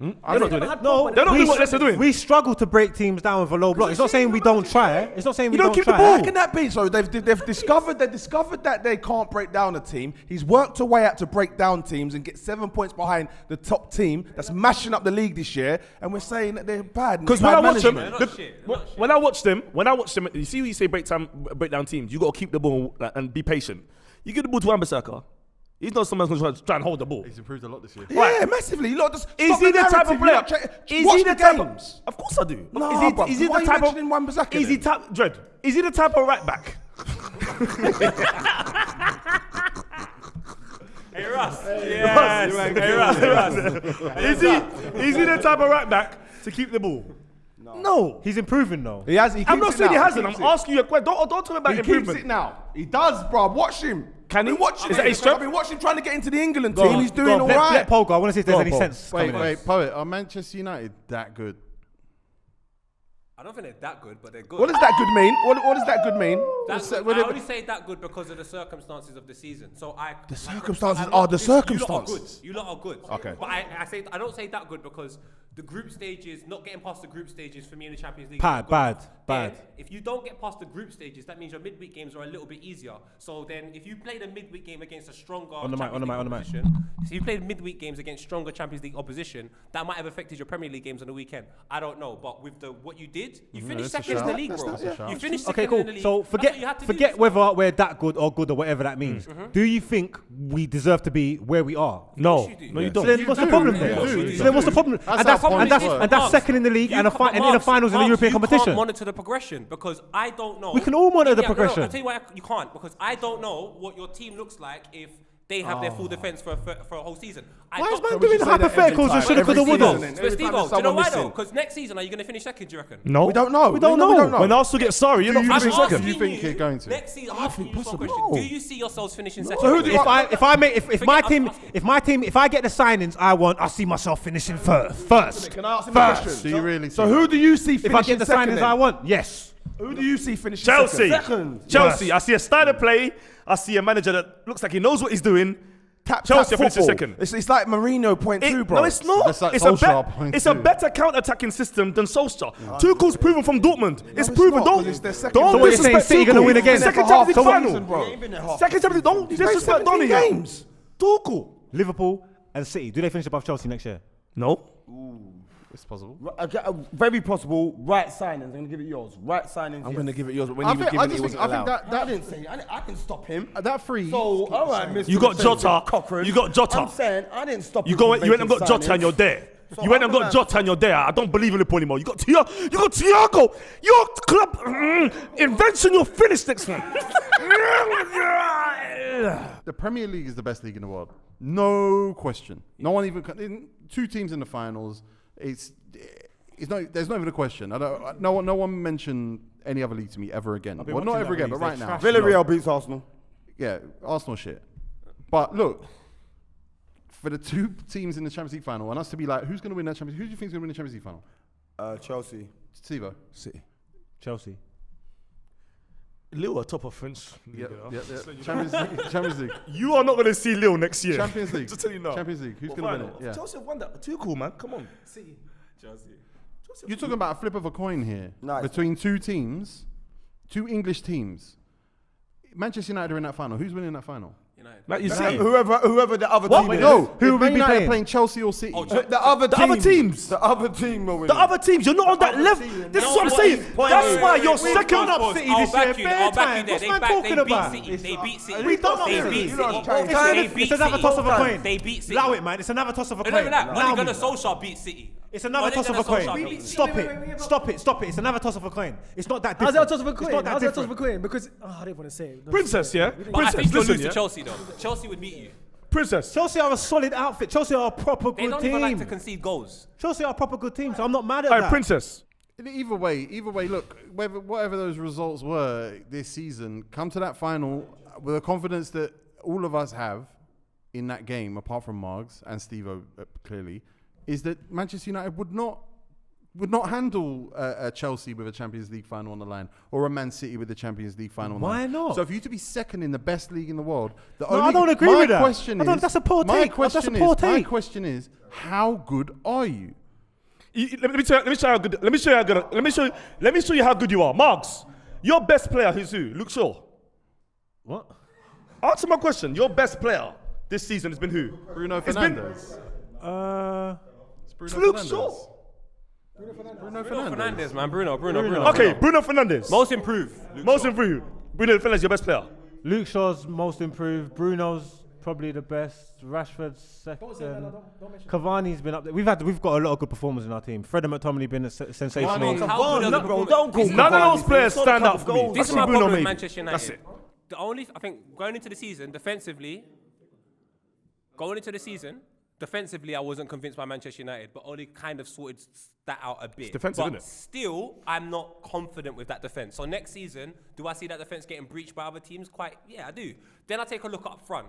[SPEAKER 7] They're not doing it.
[SPEAKER 2] No,
[SPEAKER 7] They're not doing what Leicester doing.
[SPEAKER 2] We struggle to break teams down with a low block. It's not saying we don't try. It's not saying we don't
[SPEAKER 3] keep the
[SPEAKER 2] try.
[SPEAKER 3] ball. How can that be? So they've discovered that they can't break down a team. He's worked a way out to break down teams and get 7 points behind the top team that's mashing up the league this year. And we're saying that they're bad.
[SPEAKER 7] Because when I watch them,
[SPEAKER 3] management.
[SPEAKER 7] when I watch them, you see when you say break down teams, you got to keep the ball and be patient. You give the ball to Wan-Bissaka. He's not someone who's going to try and hold the ball.
[SPEAKER 1] He's improved a lot this year.
[SPEAKER 3] Yeah, massively. Look, just
[SPEAKER 7] Is
[SPEAKER 3] stop
[SPEAKER 7] he the type
[SPEAKER 3] narrative.
[SPEAKER 7] of player? Is he the type
[SPEAKER 3] games?
[SPEAKER 7] Of course I do.
[SPEAKER 3] No,
[SPEAKER 7] Is he
[SPEAKER 3] why
[SPEAKER 7] the
[SPEAKER 3] are
[SPEAKER 7] type
[SPEAKER 3] you
[SPEAKER 7] of
[SPEAKER 3] mentioning Wan-Bissaka
[SPEAKER 7] Is he
[SPEAKER 3] then?
[SPEAKER 7] type Dread? Is he the type of right back?
[SPEAKER 2] Hey, Russ.
[SPEAKER 7] Is he the type of right back to keep the ball? No.
[SPEAKER 2] He's improving though.
[SPEAKER 3] He has.
[SPEAKER 7] I'm not saying he hasn't. I'm asking you a question. Don't tell me about
[SPEAKER 3] He
[SPEAKER 7] improvement.
[SPEAKER 3] keeps it now. He does, bro. Watch him.
[SPEAKER 7] Can he?
[SPEAKER 3] Watch him.
[SPEAKER 7] Is that his strength?
[SPEAKER 3] I've been watching him trying to get into the England
[SPEAKER 2] Go
[SPEAKER 3] team.
[SPEAKER 2] on,
[SPEAKER 3] He's
[SPEAKER 2] go
[SPEAKER 3] doing
[SPEAKER 2] on.
[SPEAKER 3] all
[SPEAKER 2] Let
[SPEAKER 3] right.
[SPEAKER 2] Paul go. I want to see if there's any
[SPEAKER 3] Paul.
[SPEAKER 2] sense.
[SPEAKER 1] Wait,
[SPEAKER 2] coming in.
[SPEAKER 1] Poet, are Manchester United that good?
[SPEAKER 8] I don't think they're that good, but they're good.
[SPEAKER 3] What does that good mean? What does that good mean?
[SPEAKER 8] That's
[SPEAKER 1] What's
[SPEAKER 8] good.
[SPEAKER 1] that-
[SPEAKER 8] I only say that good because of the circumstances of the season. So
[SPEAKER 3] The circumstances
[SPEAKER 8] I'm
[SPEAKER 3] are
[SPEAKER 8] not-
[SPEAKER 3] the circumstances.
[SPEAKER 8] You lot are good.
[SPEAKER 3] Okay.
[SPEAKER 8] But I don't say that good because the group stages, not getting past the group stages for me in the Champions League.
[SPEAKER 2] Bad,
[SPEAKER 8] is good.
[SPEAKER 2] bad.
[SPEAKER 8] Then, if you don't get past the group stages, that means your midweek games are a little bit easier. So then, if you played a midweek game against a stronger
[SPEAKER 2] On the mic,
[SPEAKER 8] Champions
[SPEAKER 2] on the
[SPEAKER 8] League
[SPEAKER 2] mic.
[SPEAKER 8] opposition, so you played midweek games against stronger Champions League opposition, that might have affected your Premier League games on the weekend. I don't know, but with what you did, you finished
[SPEAKER 1] that's a
[SPEAKER 8] second in the
[SPEAKER 1] shout.
[SPEAKER 8] league,
[SPEAKER 1] That's
[SPEAKER 8] bro.
[SPEAKER 1] a shout.
[SPEAKER 8] You finished
[SPEAKER 2] Okay,
[SPEAKER 8] second in the
[SPEAKER 2] cool.
[SPEAKER 8] league.
[SPEAKER 2] So
[SPEAKER 8] That's what you had to do
[SPEAKER 2] forget
[SPEAKER 8] this
[SPEAKER 2] whether we're that good or good or whatever that means. Do you think we deserve to be where we are?
[SPEAKER 7] No,
[SPEAKER 8] you do.
[SPEAKER 7] no, you
[SPEAKER 2] So
[SPEAKER 7] don't.
[SPEAKER 2] then what's the problem then? So then what's the problem?
[SPEAKER 1] That's
[SPEAKER 2] And
[SPEAKER 1] how
[SPEAKER 2] that's
[SPEAKER 1] points work.
[SPEAKER 2] and that's second in the league and in the finals in the European
[SPEAKER 8] You
[SPEAKER 2] competition.
[SPEAKER 8] can't monitor the progression because I don't know.
[SPEAKER 2] We can all monitor the
[SPEAKER 8] No,
[SPEAKER 2] progression.
[SPEAKER 8] I'll tell you why you can't because I don't know what your team looks like if they have their full defense for a whole season.
[SPEAKER 2] Why is
[SPEAKER 8] don't-
[SPEAKER 2] man doing hypotheticals and shoulda, coulda, woulda?
[SPEAKER 8] But Steve, do you know why though? Because next season, are you going to finish second, do you reckon?
[SPEAKER 7] No,
[SPEAKER 3] We don't know.
[SPEAKER 2] We don't know.
[SPEAKER 7] When Arsenal get sorry, you're not
[SPEAKER 1] you
[SPEAKER 7] finishing
[SPEAKER 1] think-
[SPEAKER 7] second.
[SPEAKER 1] you think you're going to?
[SPEAKER 8] Next season, I'm asking you this one
[SPEAKER 3] possibly.
[SPEAKER 8] question.
[SPEAKER 3] No.
[SPEAKER 8] Do you see yourselves finishing second?
[SPEAKER 3] So who do you-
[SPEAKER 2] If I get the signings I want, I see myself finishing first.
[SPEAKER 3] Can I ask him a question?
[SPEAKER 1] Do you really?
[SPEAKER 3] So who do you see finishing
[SPEAKER 2] If I get the
[SPEAKER 3] second
[SPEAKER 2] signings
[SPEAKER 3] then?
[SPEAKER 2] I want, yes.
[SPEAKER 3] Who do you see finishing
[SPEAKER 7] Chelsea.
[SPEAKER 3] second?
[SPEAKER 7] Chelsea. I see a style of play. I see a manager that looks like he knows what he's doing. Chelsea finishing second.
[SPEAKER 3] It's like Mourinho point two, bro.
[SPEAKER 7] No, it's not.
[SPEAKER 1] That's like
[SPEAKER 7] It's a
[SPEAKER 1] Solskjaer point
[SPEAKER 7] it's a
[SPEAKER 1] two.
[SPEAKER 7] better counter-attacking system than Solskjaer. Tuchel's proven from Dortmund. It's
[SPEAKER 3] it's
[SPEAKER 7] proven.
[SPEAKER 3] not,
[SPEAKER 7] Don't
[SPEAKER 3] 'cause it's their second
[SPEAKER 7] don't
[SPEAKER 3] So what you're
[SPEAKER 2] saying,
[SPEAKER 7] disrespect
[SPEAKER 2] City gonna
[SPEAKER 7] Tuchel.
[SPEAKER 2] win again?
[SPEAKER 7] Second
[SPEAKER 3] For half
[SPEAKER 7] Champions
[SPEAKER 3] the
[SPEAKER 7] League final.
[SPEAKER 3] season, bro.
[SPEAKER 7] Second Champions League. Don't disrespect Donny.
[SPEAKER 3] games.
[SPEAKER 7] Tuchel.
[SPEAKER 2] Liverpool and City, do they finish above Chelsea next year?
[SPEAKER 7] No.
[SPEAKER 1] It's possible.
[SPEAKER 4] Very possible. Right signings. I'm gonna give it yours. Right signings.
[SPEAKER 3] I'm
[SPEAKER 4] yes.
[SPEAKER 3] going to give it yours, but when
[SPEAKER 1] I
[SPEAKER 3] he was
[SPEAKER 1] think, I
[SPEAKER 3] giving it,
[SPEAKER 1] just
[SPEAKER 3] he
[SPEAKER 1] think,
[SPEAKER 3] wasn't
[SPEAKER 1] I think
[SPEAKER 3] allowed.
[SPEAKER 1] that
[SPEAKER 4] I didn't say. I can stop him.
[SPEAKER 1] that free.
[SPEAKER 4] So, all right, Mr.
[SPEAKER 7] You got
[SPEAKER 4] Mercedes
[SPEAKER 7] Jota.
[SPEAKER 4] Cochrane.
[SPEAKER 7] You got Jota.
[SPEAKER 4] I'm saying I didn't stop
[SPEAKER 7] You
[SPEAKER 4] him.
[SPEAKER 7] go.
[SPEAKER 4] from
[SPEAKER 7] You went and
[SPEAKER 4] making
[SPEAKER 7] got Jota and
[SPEAKER 4] signings.
[SPEAKER 7] you're there.
[SPEAKER 4] So
[SPEAKER 7] You went and
[SPEAKER 4] I'm
[SPEAKER 7] got
[SPEAKER 4] gonna-
[SPEAKER 7] Jota and you're there. I don't believe in Liverpool anymore. You got Thiago. Your club invention. You'll finish next one.
[SPEAKER 1] The Premier League is the best league in the world. No question. No one even. Two teams in the finals. There's not even a question. No one mentioned any other league to me ever again. Well, not ever again, but right now.
[SPEAKER 4] Villarreal beats Arsenal.
[SPEAKER 1] Yeah, Arsenal shit. But look, for the two teams in the Champions League final, and us to be like, who's going to win that Champions League? Who do you think is going to win the Champions League final?
[SPEAKER 4] Chelsea.
[SPEAKER 1] Stevo.
[SPEAKER 3] City.
[SPEAKER 2] Chelsea.
[SPEAKER 7] Lille are top of French.
[SPEAKER 1] Yeah. Champions League.
[SPEAKER 7] You are not going to see Lille next year.
[SPEAKER 1] Champions League.
[SPEAKER 7] Just tell you now.
[SPEAKER 1] Champions League. Who's going to win it? Yeah.
[SPEAKER 7] Chelsea have won that. Too cool, man. Come on.
[SPEAKER 1] You're talking about a flip of a coin here
[SPEAKER 4] Nice.
[SPEAKER 1] between two teams, two English teams. Manchester United are in that final. Who's winning that final?
[SPEAKER 7] Like you see.
[SPEAKER 4] Whoever the other team is.
[SPEAKER 1] No,
[SPEAKER 2] Who
[SPEAKER 1] who
[SPEAKER 2] will
[SPEAKER 1] Man
[SPEAKER 2] we be
[SPEAKER 1] United
[SPEAKER 2] playing?
[SPEAKER 1] playing Chelsea or City?
[SPEAKER 4] The other
[SPEAKER 7] teams.
[SPEAKER 4] The other team will win.
[SPEAKER 7] The other teams, you're not on that level. This is what I'm saying. That's why you're second up City this year.
[SPEAKER 8] I'll back you there.
[SPEAKER 2] What's man talking about?
[SPEAKER 8] They beat City.
[SPEAKER 2] We don't
[SPEAKER 8] They
[SPEAKER 2] know.
[SPEAKER 8] beat
[SPEAKER 4] You lot
[SPEAKER 8] City.
[SPEAKER 4] are trying-
[SPEAKER 8] They
[SPEAKER 2] It's
[SPEAKER 8] beat
[SPEAKER 2] another
[SPEAKER 8] City.
[SPEAKER 2] toss of a coin.
[SPEAKER 8] They beat City.
[SPEAKER 2] Allow it, man. It's another toss of a coin.
[SPEAKER 8] Remember that.
[SPEAKER 2] Allow
[SPEAKER 8] Ole Gunnar
[SPEAKER 2] me.
[SPEAKER 8] Solskjaer beat City.
[SPEAKER 2] It's another
[SPEAKER 8] Ole
[SPEAKER 2] toss of
[SPEAKER 8] Gunnar
[SPEAKER 2] a coin.
[SPEAKER 8] Solskjaer beat City.
[SPEAKER 2] Stop it. It's another toss of a coin. It's not that
[SPEAKER 6] How's
[SPEAKER 2] different.
[SPEAKER 6] that toss of a
[SPEAKER 2] It's
[SPEAKER 6] coin?
[SPEAKER 2] not that
[SPEAKER 6] How's that toss of a
[SPEAKER 2] different.
[SPEAKER 6] coin? Because I didn't want to say it.
[SPEAKER 7] Princess, yeah?
[SPEAKER 8] But I
[SPEAKER 7] Princess,
[SPEAKER 8] think you'll
[SPEAKER 7] listen,
[SPEAKER 8] lose to
[SPEAKER 7] yeah?
[SPEAKER 8] Chelsea though. Chelsea would beat you.
[SPEAKER 7] Princess.
[SPEAKER 2] Chelsea are a solid outfit. Chelsea are a proper
[SPEAKER 8] They
[SPEAKER 2] good
[SPEAKER 8] don't even like to
[SPEAKER 2] team.
[SPEAKER 8] concede goals.
[SPEAKER 2] Chelsea are a proper good team, so I'm not mad at
[SPEAKER 7] All right,
[SPEAKER 2] that.
[SPEAKER 7] Princess.
[SPEAKER 1] Either way, look, whatever those results were this season, come to that final with the confidence that all of us have in that game, apart from Margs and Stevo, clearly, is that Manchester United would not would not handle a Chelsea with a Champions League final on the line or a Man City with the Champions League final on the line.
[SPEAKER 2] Why not?
[SPEAKER 1] So for you to be second in the best league in the world,
[SPEAKER 2] I don't agree with that. That's a poor
[SPEAKER 1] My
[SPEAKER 2] take.
[SPEAKER 1] my question is, how good are you?
[SPEAKER 7] Let me show you how good. Let me show you how good you are. Margs, your best player is who? Luke Shaw.
[SPEAKER 2] What?
[SPEAKER 7] Answer my question. Your best player this season has been who?
[SPEAKER 1] Bruno Fernandes.
[SPEAKER 7] It's Luke Shaw.
[SPEAKER 1] Bruno
[SPEAKER 8] Fernandes, man. Bruno.
[SPEAKER 7] Okay, Bruno Fernandes.
[SPEAKER 8] Most improved.
[SPEAKER 7] Most improved. Bruno Fernandes, your best player.
[SPEAKER 2] Luke Shaw's most improved. Bruno's probably the best. Rashford's second. Cavani's been up there. We've got a lot of good performers in our team. Fred and McTominay been sensational.
[SPEAKER 7] None of those players stand out for me.
[SPEAKER 8] This is
[SPEAKER 7] I
[SPEAKER 8] my
[SPEAKER 7] see
[SPEAKER 8] problem
[SPEAKER 7] Bruno
[SPEAKER 8] with
[SPEAKER 7] maybe.
[SPEAKER 8] Manchester United.
[SPEAKER 7] That's it.
[SPEAKER 8] I think going into the season, defensively, I wasn't convinced by Manchester United, but only kind of sorted that out a bit.
[SPEAKER 7] It's defensive,
[SPEAKER 8] but
[SPEAKER 7] isn't it?
[SPEAKER 8] still, I'm not confident with that defense. So next season, do I see that defense getting breached by other teams? Yeah, I do. Then I take a look up front.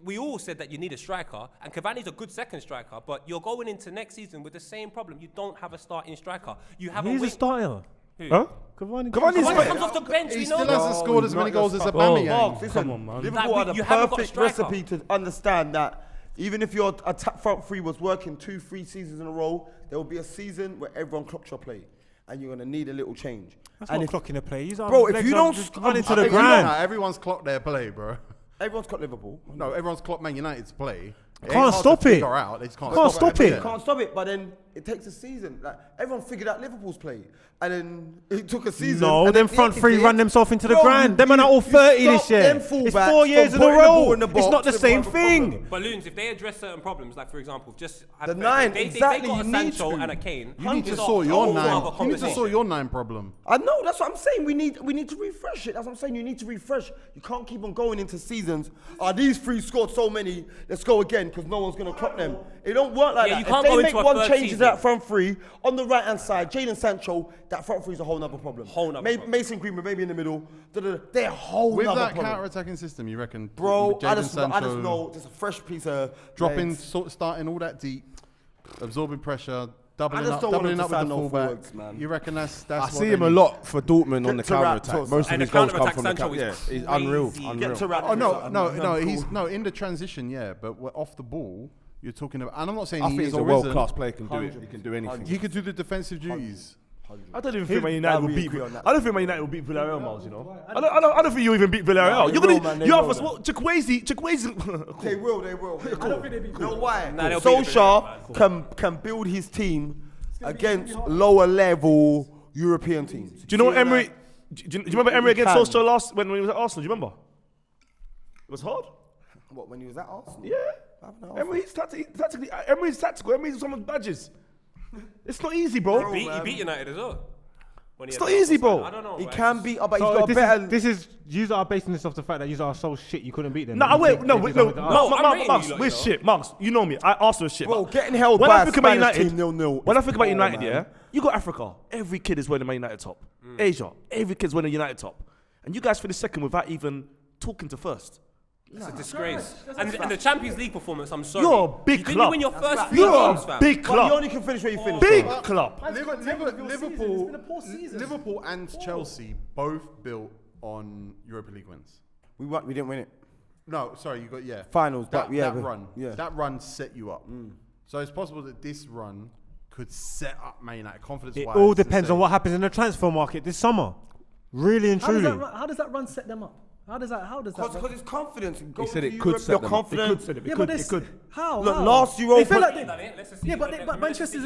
[SPEAKER 8] We all said that you need a striker, and Cavani's a good second striker, but you're going into next season with the same problem. You don't have a starting striker. You have
[SPEAKER 2] He's a starter.
[SPEAKER 8] Who?
[SPEAKER 7] Huh?
[SPEAKER 2] Cavani's
[SPEAKER 8] Cavani comes off the bench.
[SPEAKER 1] He
[SPEAKER 8] we
[SPEAKER 1] still
[SPEAKER 8] know.
[SPEAKER 1] hasn't scored as many goals as Aubameyang.
[SPEAKER 4] Listen,
[SPEAKER 7] Come on, man.
[SPEAKER 4] Liverpool
[SPEAKER 8] Like,
[SPEAKER 4] are
[SPEAKER 8] you
[SPEAKER 4] the
[SPEAKER 8] haven't got a
[SPEAKER 4] perfect
[SPEAKER 8] striker.
[SPEAKER 4] recipe to understand that even if your front three was working 2-3 seasons in a row, there will be a season where everyone clocks your play, and you're gonna need a little change.
[SPEAKER 2] That's
[SPEAKER 4] and
[SPEAKER 2] not clocking a play.
[SPEAKER 4] Bro, if you don't
[SPEAKER 2] run into the
[SPEAKER 1] Nah,
[SPEAKER 2] ground,
[SPEAKER 1] everyone's clocked their play, bro.
[SPEAKER 4] everyone's clocked Liverpool.
[SPEAKER 1] No, everyone's clocked Man United's play. It
[SPEAKER 2] Can't
[SPEAKER 1] ain't hard
[SPEAKER 2] stop
[SPEAKER 1] to
[SPEAKER 2] it.
[SPEAKER 1] figure out. They just can't
[SPEAKER 2] Can't stop it.
[SPEAKER 1] Yeah.
[SPEAKER 4] Can't stop it, but then it takes a season. Like everyone figured out Liverpool's play, and then it took a season.
[SPEAKER 2] no,
[SPEAKER 4] and
[SPEAKER 2] them
[SPEAKER 4] then
[SPEAKER 2] front three
[SPEAKER 4] it-
[SPEAKER 2] run themselves into the
[SPEAKER 4] Bro,
[SPEAKER 2] ground. Them are all
[SPEAKER 4] you
[SPEAKER 2] 30 this
[SPEAKER 4] stop
[SPEAKER 2] year.
[SPEAKER 4] them
[SPEAKER 2] It's
[SPEAKER 4] fullbacks
[SPEAKER 2] 4 years
[SPEAKER 4] from
[SPEAKER 2] in a
[SPEAKER 4] putting the ball
[SPEAKER 2] row.
[SPEAKER 4] in the
[SPEAKER 2] It's
[SPEAKER 4] box
[SPEAKER 2] not the
[SPEAKER 4] to
[SPEAKER 2] same
[SPEAKER 4] have a problem.
[SPEAKER 2] thing.
[SPEAKER 8] But Loons, if they address certain problems, like for example, just
[SPEAKER 4] The nine,
[SPEAKER 8] they
[SPEAKER 4] exactly,
[SPEAKER 8] got
[SPEAKER 4] you
[SPEAKER 8] a
[SPEAKER 4] need
[SPEAKER 8] Sancho
[SPEAKER 4] to.
[SPEAKER 8] and a Kane.
[SPEAKER 1] You need to
[SPEAKER 8] There's a
[SPEAKER 1] sort your
[SPEAKER 8] whole other
[SPEAKER 1] nine. You need to
[SPEAKER 8] conversation.
[SPEAKER 1] sort your nine problem.
[SPEAKER 4] I know, that's what I'm saying. We need to refresh it. That's what I'm saying. You need to refresh. You can't keep on going into seasons. These three scored so many. Let's go again because no one's gonna clock them. It don't work like
[SPEAKER 8] Yeah,
[SPEAKER 4] that.
[SPEAKER 8] you can't
[SPEAKER 4] if
[SPEAKER 8] go
[SPEAKER 4] they make
[SPEAKER 8] into a
[SPEAKER 4] one
[SPEAKER 8] third
[SPEAKER 4] change to
[SPEAKER 8] season.
[SPEAKER 4] that front three on the right hand side, Jadon Sancho, that front three is a whole nother problem.
[SPEAKER 8] Problem.
[SPEAKER 4] Mason Greenwood maybe in the middle. They're a whole
[SPEAKER 1] With
[SPEAKER 4] nother
[SPEAKER 1] that
[SPEAKER 4] problem.
[SPEAKER 1] counter-attacking system, you reckon?
[SPEAKER 4] Bro,
[SPEAKER 1] with
[SPEAKER 4] I
[SPEAKER 1] Jadon
[SPEAKER 4] just
[SPEAKER 1] Sancho
[SPEAKER 4] know just a fresh piece of
[SPEAKER 1] dropping,
[SPEAKER 4] legs.
[SPEAKER 1] starting all that deep, absorbing pressure, doubling
[SPEAKER 4] just
[SPEAKER 1] up,
[SPEAKER 4] don't want
[SPEAKER 1] doubling
[SPEAKER 4] him to
[SPEAKER 1] up with
[SPEAKER 4] sign
[SPEAKER 1] the
[SPEAKER 4] no
[SPEAKER 1] fullback.
[SPEAKER 4] forwards, man.
[SPEAKER 1] You reckon that's
[SPEAKER 3] I
[SPEAKER 1] what
[SPEAKER 3] see
[SPEAKER 1] they
[SPEAKER 3] him a
[SPEAKER 1] need?
[SPEAKER 3] lot for Dortmund on the
[SPEAKER 4] Get to wrap,
[SPEAKER 3] counter attack.
[SPEAKER 4] Toz.
[SPEAKER 3] Most of
[SPEAKER 8] And
[SPEAKER 3] his
[SPEAKER 8] the
[SPEAKER 3] goals come
[SPEAKER 8] counter-attack
[SPEAKER 3] from the
[SPEAKER 8] Sancho
[SPEAKER 3] counter.
[SPEAKER 8] is
[SPEAKER 3] Yeah, he's unreal.
[SPEAKER 8] crazy.
[SPEAKER 3] Unreal.
[SPEAKER 4] Get to wrap.
[SPEAKER 1] Oh no! In the transition, yeah, but we're off the ball. You're talking about, and I'm not saying
[SPEAKER 3] I
[SPEAKER 1] he
[SPEAKER 3] think
[SPEAKER 1] is
[SPEAKER 3] he's a
[SPEAKER 1] or
[SPEAKER 3] world
[SPEAKER 1] isn't.
[SPEAKER 3] class player. Can do it. He can do anything.
[SPEAKER 1] He could do the defensive duties.
[SPEAKER 7] I don't even think Man United will
[SPEAKER 4] we
[SPEAKER 7] beat.
[SPEAKER 4] agree on that.
[SPEAKER 7] I don't think Man United will beat Villarreal, Miles. You know. I don't think you even beat Villarreal. You're
[SPEAKER 4] will,
[SPEAKER 7] gonna.
[SPEAKER 4] man, they
[SPEAKER 7] You
[SPEAKER 4] will,
[SPEAKER 7] have us.
[SPEAKER 4] man.
[SPEAKER 7] Chukwueze.
[SPEAKER 4] They will. You know why?
[SPEAKER 8] Nah, they'll beat the
[SPEAKER 4] Solskjaer can build his team against lower level European teams.
[SPEAKER 7] Do you know what Emery? Do you remember Emery against
[SPEAKER 4] can.
[SPEAKER 7] Solskjaer last when he was at Arsenal? Do you remember? It was hard.
[SPEAKER 4] What, when he was at Arsenal?
[SPEAKER 7] Yeah. Emery's tactical. Emery's someone's badges. It's not easy, bro.
[SPEAKER 8] He beat United as well.
[SPEAKER 7] It's not easy, bro.
[SPEAKER 8] I don't know.
[SPEAKER 4] He
[SPEAKER 8] man.
[SPEAKER 4] can beat, but he's
[SPEAKER 2] So
[SPEAKER 4] got a better.
[SPEAKER 2] this is you are basing this off the fact that you are so shit you couldn't beat them.
[SPEAKER 7] No,
[SPEAKER 2] You
[SPEAKER 7] wait,
[SPEAKER 2] think
[SPEAKER 7] no,
[SPEAKER 2] they
[SPEAKER 7] wait,
[SPEAKER 2] did
[SPEAKER 7] no,
[SPEAKER 2] something to us.
[SPEAKER 8] I'm rating
[SPEAKER 7] Marks,
[SPEAKER 8] you lot,
[SPEAKER 7] we're
[SPEAKER 8] you know.
[SPEAKER 7] shit. Marks, you know me. Arsenal is shit.
[SPEAKER 4] Bro,
[SPEAKER 7] but
[SPEAKER 4] getting held
[SPEAKER 7] when
[SPEAKER 4] by
[SPEAKER 7] I
[SPEAKER 4] a
[SPEAKER 7] think about
[SPEAKER 4] Spanish
[SPEAKER 7] United,
[SPEAKER 4] team 0-0.
[SPEAKER 7] when I think about
[SPEAKER 4] Oh,
[SPEAKER 7] United,
[SPEAKER 4] man.
[SPEAKER 7] yeah, you got Africa. Every kid is wearing a Man United top. Asia, every kid's wearing a United top, and you guys finished second without even talking to first.
[SPEAKER 8] It's a disgrace. And the Champions League performance, I'm sorry.
[SPEAKER 7] You're a big
[SPEAKER 8] Didn't
[SPEAKER 7] club.
[SPEAKER 8] you win your first 3
[SPEAKER 7] You're
[SPEAKER 8] games,
[SPEAKER 7] a
[SPEAKER 8] fam?
[SPEAKER 7] big
[SPEAKER 4] But you
[SPEAKER 7] club.
[SPEAKER 4] only can finish where you finish.
[SPEAKER 7] Big
[SPEAKER 4] bro.
[SPEAKER 7] club.
[SPEAKER 1] Liverpool and Chelsea both built on Europa League wins.
[SPEAKER 4] We didn't win it.
[SPEAKER 1] No, sorry, you got
[SPEAKER 4] Finals,
[SPEAKER 1] That,
[SPEAKER 4] but yeah,
[SPEAKER 1] that run,
[SPEAKER 4] yeah.
[SPEAKER 1] that run set you up. So it's possible that this run could set up Man United confidence.
[SPEAKER 2] It all depends on what happens in the transfer market this summer. Really and truly.
[SPEAKER 6] How does that run set them up? How does that?
[SPEAKER 4] Because it's confidence.
[SPEAKER 3] He said it could set them up.
[SPEAKER 4] Confident.
[SPEAKER 6] It could. How?
[SPEAKER 4] Look,
[SPEAKER 6] how?
[SPEAKER 4] last Europa-
[SPEAKER 6] They feel like
[SPEAKER 8] Done it. Let's just see
[SPEAKER 6] yeah,
[SPEAKER 8] what
[SPEAKER 6] but Manchester,